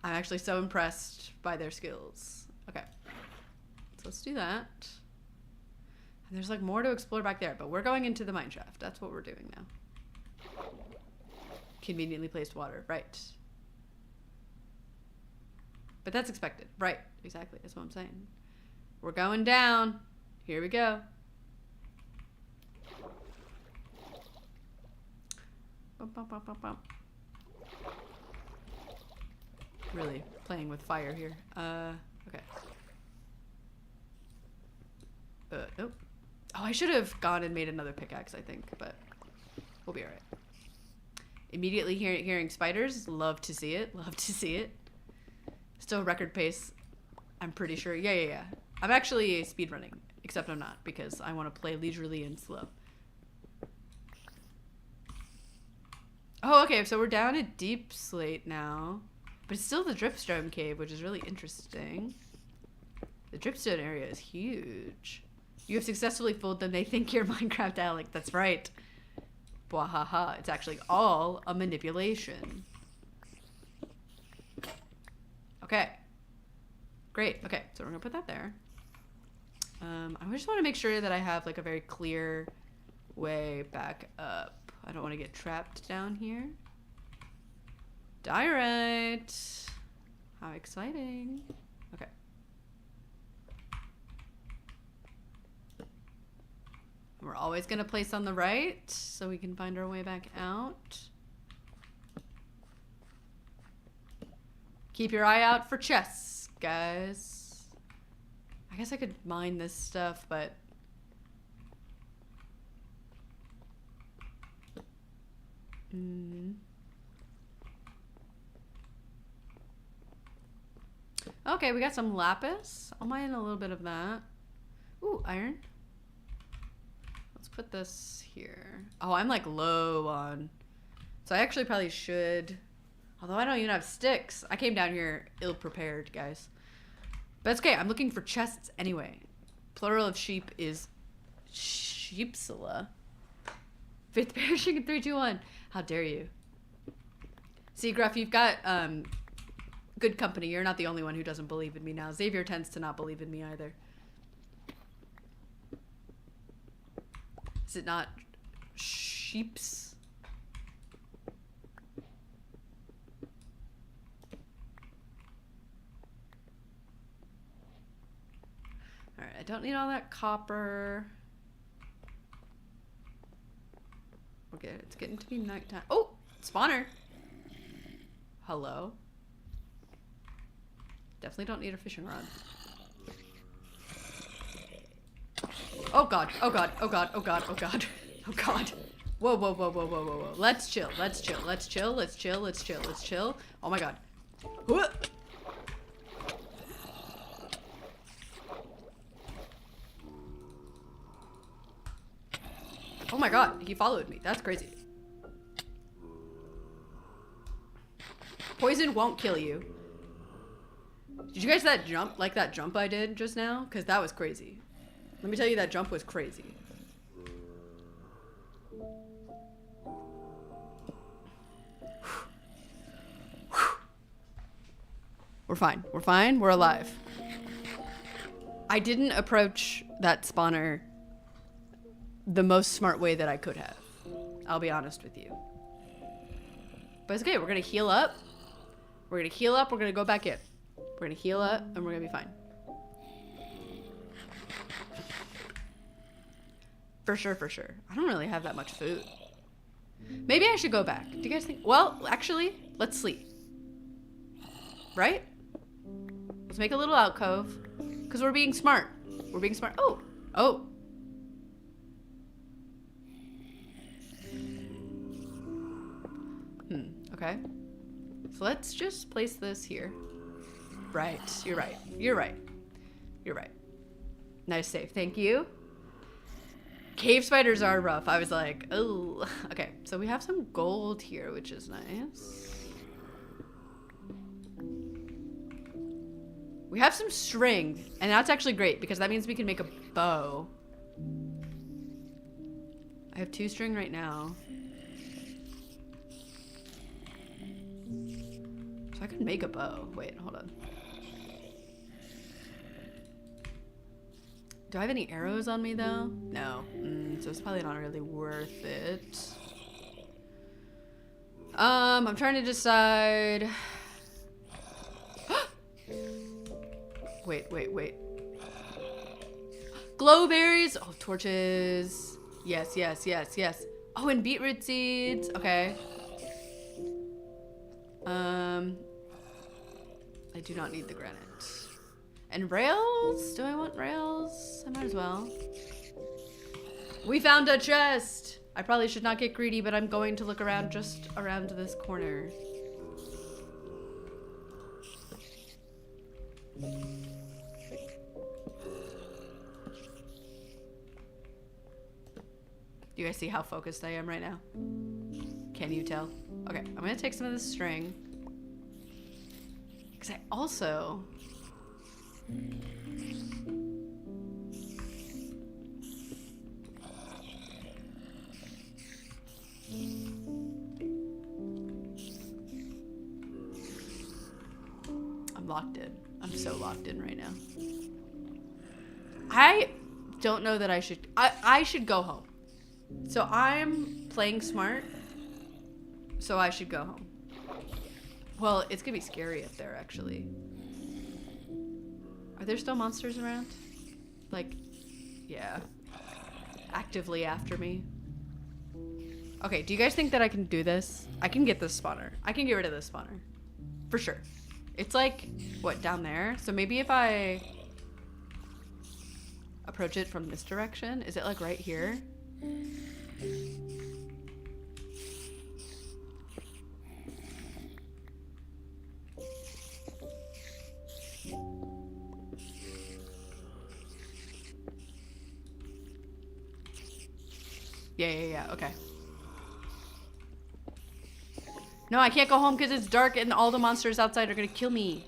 I'm actually so impressed by their skills. Okay. So let's do that. And there's like more to explore back there, but we're going into the mine shaft. That's what we're doing now. Conveniently placed water, right. But that's expected. Right, exactly. That's what I'm saying. We're going down. Here we go. Bum, bum, bum, bum, bum. Really playing with fire here. Okay. Nope. Oh, I should have gone and made another pickaxe, I think, but we'll be alright. Immediately hearing spiders. Love to see it. Love to see it. Still record pace. I'm pretty sure. Yeah. I'm actually speedrunning, except I'm not because I want to play leisurely and slow. Oh, okay. So we're down at Deep Slate now. But it's still the Dripstone cave, which is really interesting. The Dripstone area is huge. You have successfully fooled them. They think you're Minecraft Alec. That's right. Bwahaha. It's actually all a manipulation. Okay. Great. Okay, so we're gonna put that there. I just want to make sure that I have like a very clear way back up. I don't want to get trapped down here. Diorite. How exciting. Okay. We're always going to place on the right so we can find our way back out. Keep your eye out for chests, guys. I guess I could mine this stuff, but... Okay, we got some lapis. I'll mine a little bit of that. Ooh, iron. Let's put this here. Oh, I'm like low on... So I actually probably should... Although I don't even have sticks. I came down here ill-prepared, guys. But it's okay. I'm looking for chests anyway. Plural of sheep is sheepsula. Faith perishing in 3, 2, 1. How dare you? See, Gruff, you've got good company. You're not the only one who doesn't believe in me now. Xavier tends to not believe in me either. Is it not sheeps? Alright, I don't need all that copper. Okay, it's getting to be nighttime. Oh! Spawner! Hello? Definitely don't need a fishing rod. Oh god, oh god, oh god, oh god, oh god, oh god. Whoa, whoa, whoa, whoa, whoa, whoa, whoa. Let's chill, let's chill, let's chill, let's chill, let's chill, let's chill. Oh my god. Oh my god, he followed me. That's crazy. Poison won't kill you. Did you guys that jump I did just now? Because that was crazy. Let me tell you, that jump was crazy. We're fine. We're fine. We're alive. I didn't approach that spawner the most smart way that I could have. I'll be honest with you. But it's okay. We're going to heal up. We're going to heal up. We're going to go back in. We're going to heal up and we're going to be fine. For sure, for sure. I don't really have that much food. Maybe I should go back. Do you guys think? Well, actually, let's sleep. Right? Let's make a little alcove. Because we're being smart. We're being smart. Oh. Oh. Okay. So let's just place this here. Right. You're right. You're right. You're right. Nice save. Thank you. Cave spiders are rough. I was like, oh. Okay. So we have some gold here, which is nice. We have some string, and that's actually great because that means we can make a bow. I have 2 string right now. So I could make a bow. Wait, hold on. Do I have any arrows on me though? No. So it's probably not really worth it. I'm trying to decide. Wait. Glowberries. Oh, torches. Yes. Oh, and beetroot seeds. Okay. I do not need the granite. And rails? Do I want rails? I might as well. We found a chest! I probably should not get greedy, but I'm going to look around just around this corner. Do you guys see how focused I am right now? Can you tell? Okay, I'm gonna take some of this string. Because I also... I'm locked in. I'm so locked in right now. I don't know that I should... I should go home. So I'm playing smart. So I should go home. Well, it's gonna be scary up there, actually. Are there still monsters around? Like, yeah. Actively after me. Okay, do you guys think that I can do this? I can get this spawner. I can get rid of this spawner. For sure. It's like, what, down there? So maybe if I approach it from this direction, is it like right here? Yeah, okay. No, I can't go home because it's dark and all the monsters outside are gonna kill me.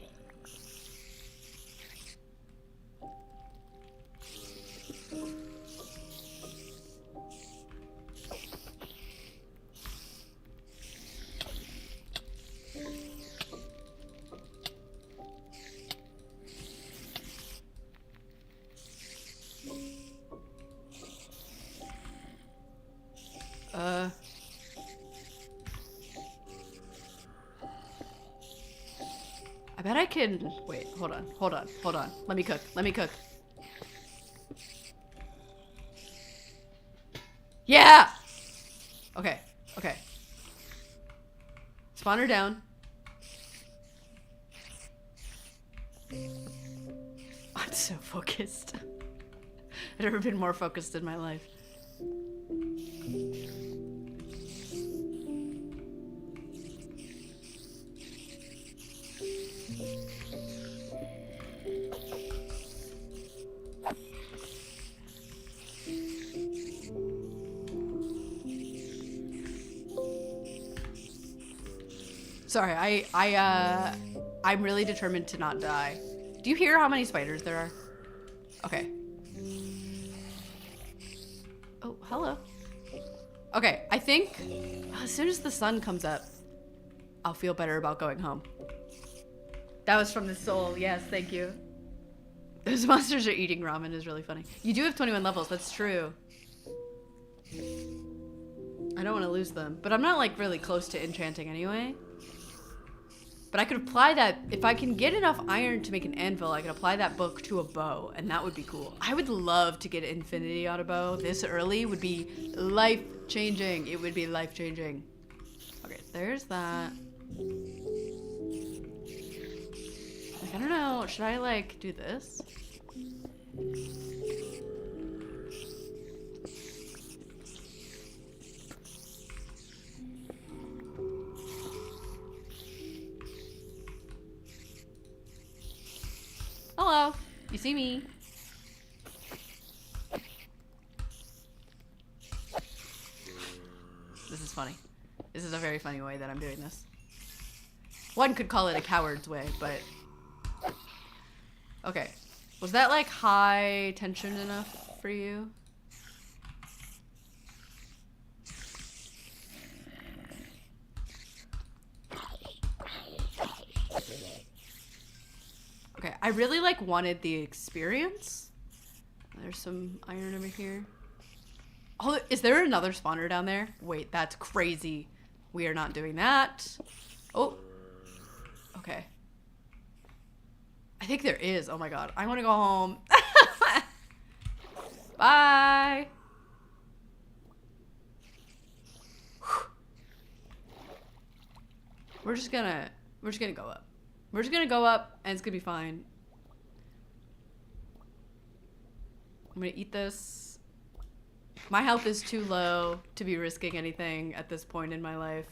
I bet I can... Wait, hold on. Let me cook. Yeah! Okay. Spawner down. I'm so focused. I've never been more focused in my life. Sorry, I'm really determined to not die. Do you hear how many spiders there are? Okay. Oh, hello. Okay, I think as soon as the sun comes up, I'll feel better about going home. That was from the soul. Yes, thank you. Those monsters are eating ramen is really funny. You do have 21 levels. That's true. I don't want to lose them, but I'm not like really close to enchanting anyway. But I could apply that, if I can get enough iron to make an anvil, I could apply that book to a bow, and that would be cool. I would love to get infinity on a bow this early. Would be life-changing. It would be life-changing. Okay, there's that. Like, I don't know, should I like do this? Hello, you see me? This is funny. This is a very funny way that I'm doing this. One could call it a coward's way, but... Okay. Was that like high tension enough for you? Okay, I really like wanted the experience. There's some iron over here. Oh, is there another spawner down there? Wait, that's crazy. We are not doing that. Oh. Okay. I think there is. Oh my god. I want to go home. Bye. We're just gonna go up. We're just gonna go up and it's gonna be fine. I'm gonna eat this. My health is too low to be risking anything at this point in my life.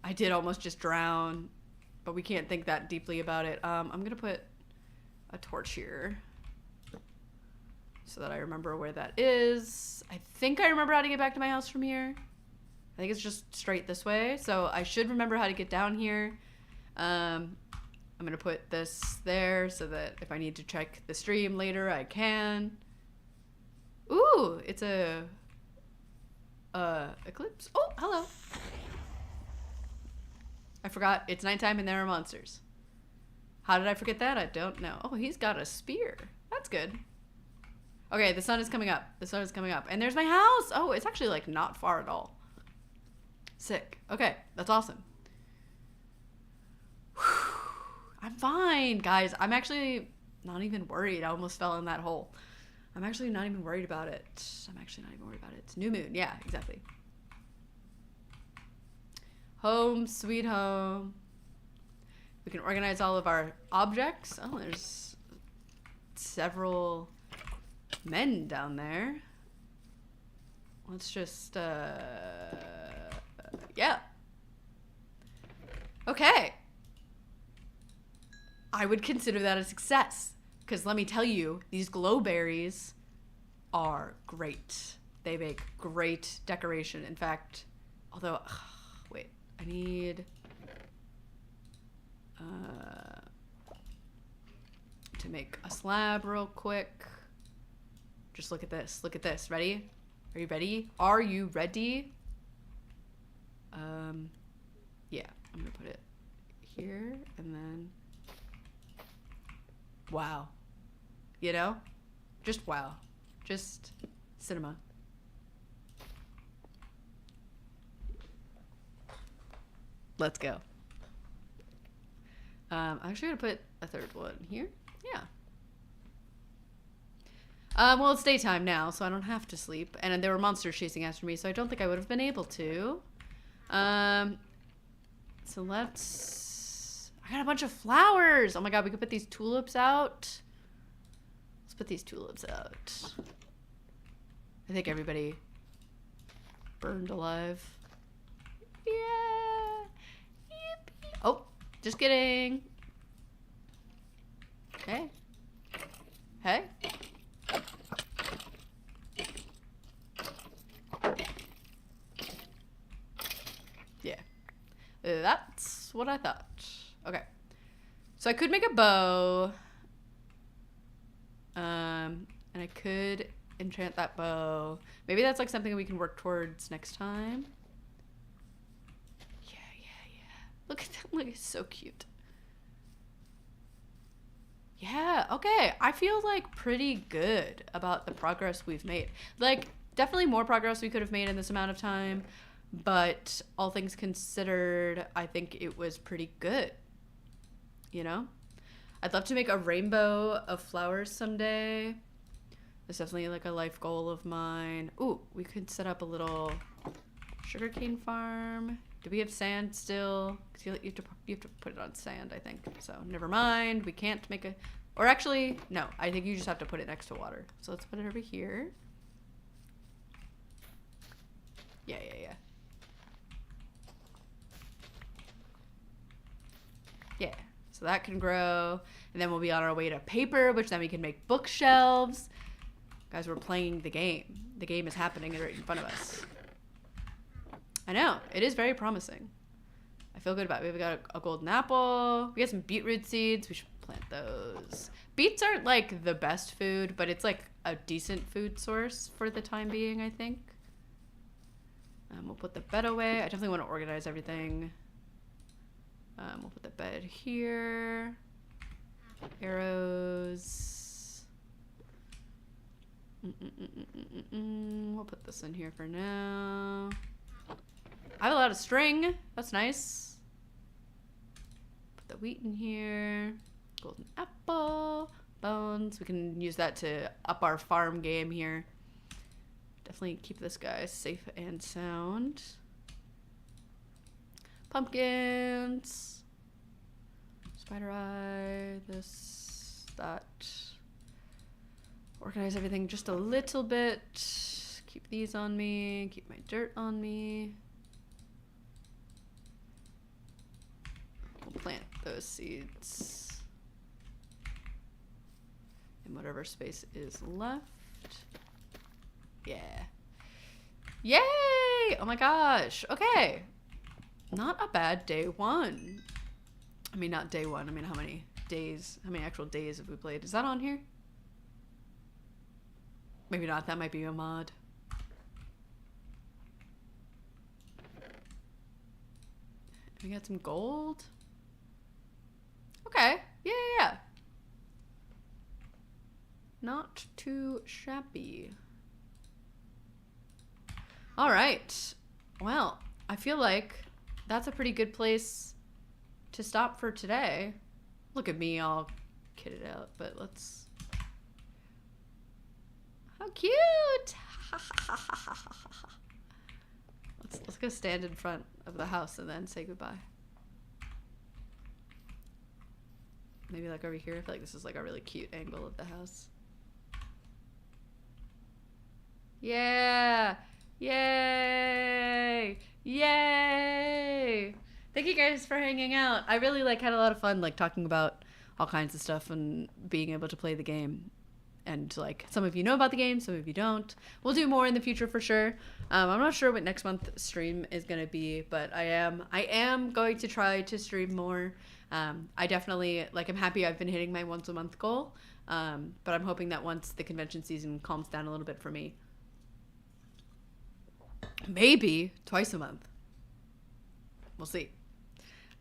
I did almost just drown, but we can't think that deeply about it. I'm gonna put a torch here so that I remember where that is. I think I remember how to get back to my house from here. I think it's just straight this way, so I should remember how to get down here. I'm gonna put this there so that if I need to check the stream later, I can. Ooh, it's a eclipse. Oh, hello. I forgot it's nighttime and there are monsters. How did I forget that? I don't know. Oh, he's got a spear. That's good. Okay, the sun is coming up. The sun is coming up. And there's my house. Oh, it's actually like not far at all. Sick. Okay, that's awesome. Whew. I'm fine, guys. I'm actually not even worried. I almost fell in that hole. I'm actually not even worried about it. I'm actually not even worried about it. It's new moon. Yeah, exactly. Home, sweet home. We can organize all of our objects. Oh, there's several men down there. Let's just, yeah. Okay. I would consider that a success. Because let me tell you, these glow berries are great. They make great decoration. In fact, although, wait, I need to make a slab real quick. Just look at this. Look at this. Ready? Are you ready? Are you ready? Yeah, I'm gonna put it here and then wow. You know? Just wow. Just cinema. Let's go. I'm actually gonna put a third one here. Yeah. Well, it's daytime now, so I don't have to sleep. And there were monsters chasing after me, so I don't think I would have been able to. So let's... I got a bunch of flowers! Oh my god, we could put these tulips out. Let's put these tulips out. I think everybody burned alive. Yeah! Yippee! Oh, just kidding. Hey. Hey. Yeah. That's what I thought. Okay. So I could make a bow. And I could enchant that bow. Maybe that's like something we can work towards next time. Look at that. Look, it's so cute. Yeah, okay. I feel like pretty good about the progress we've made. Like, definitely more progress we could have made in this amount of time, but all things considered, I think it was pretty good. You know? I'd love to make a rainbow of flowers someday. That's definitely like a life goal of mine. Ooh, we could set up a little sugarcane farm. Do we have sand still? Because you have to put it on sand, I think. So never mind. We can't make a... Or actually, no. I think you just have to put it next to water. So let's put it over here. Yeah. Yeah. So that can grow. And then we'll be on our way to paper, which then we can make bookshelves. Guys, we're playing the game. The game is happening right in front of us. I know. It is very promising. I feel good about it. We've got a golden apple. We got some beetroot seeds. We should plant those. Beets aren't like the best food, but it's like a decent food source for the time being, I think. We'll put the bed away. I definitely want to organize everything. We'll put the bed here. Arrows. We'll put this in here for now. I have a lot of string. That's nice. Put the wheat in here. Golden apple. Bones. We can use that to up our farm game here. Definitely keep this guy safe and sound. Pumpkins. Spider eye. This. That. Organize everything just a little bit. Keep these on me. Keep my dirt on me. We'll plant those seeds in whatever space is left. Yeah. Yay! Oh my gosh. Okay. Not a bad day one. I mean, not day one. I mean, how many actual days have we played? Is that on here? Maybe not. That might be a mod. We got some gold. Okay. Yeah. Not too shabby. All right. Well, I feel like that's a pretty good place to stop for today. Look at me all kitted out, but let's... How cute! Let's go stand in front of the house and then say goodbye. Maybe like over here. I feel like this is like a really cute angle of the house. Yeah! Yay! Yay! Thank you guys for hanging out. I really had a lot of fun talking about all kinds of stuff and being able to play the game. And some of you know about the game, some of you don't. We'll do more in the future for sure. I'm not sure what next month's stream is gonna be, but I am going to try to stream more. I definitely I'm happy I've been hitting my once a month goal. But I'm hoping that once the convention season calms down a little bit for me, maybe twice a month. We'll see.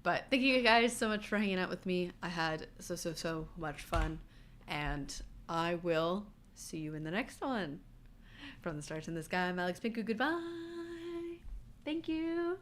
But thank you guys so much for hanging out with me. I had so much fun, and I will see you in the next one. From the stars in the sky, I'm Alex Pinku. Goodbye. Thank you.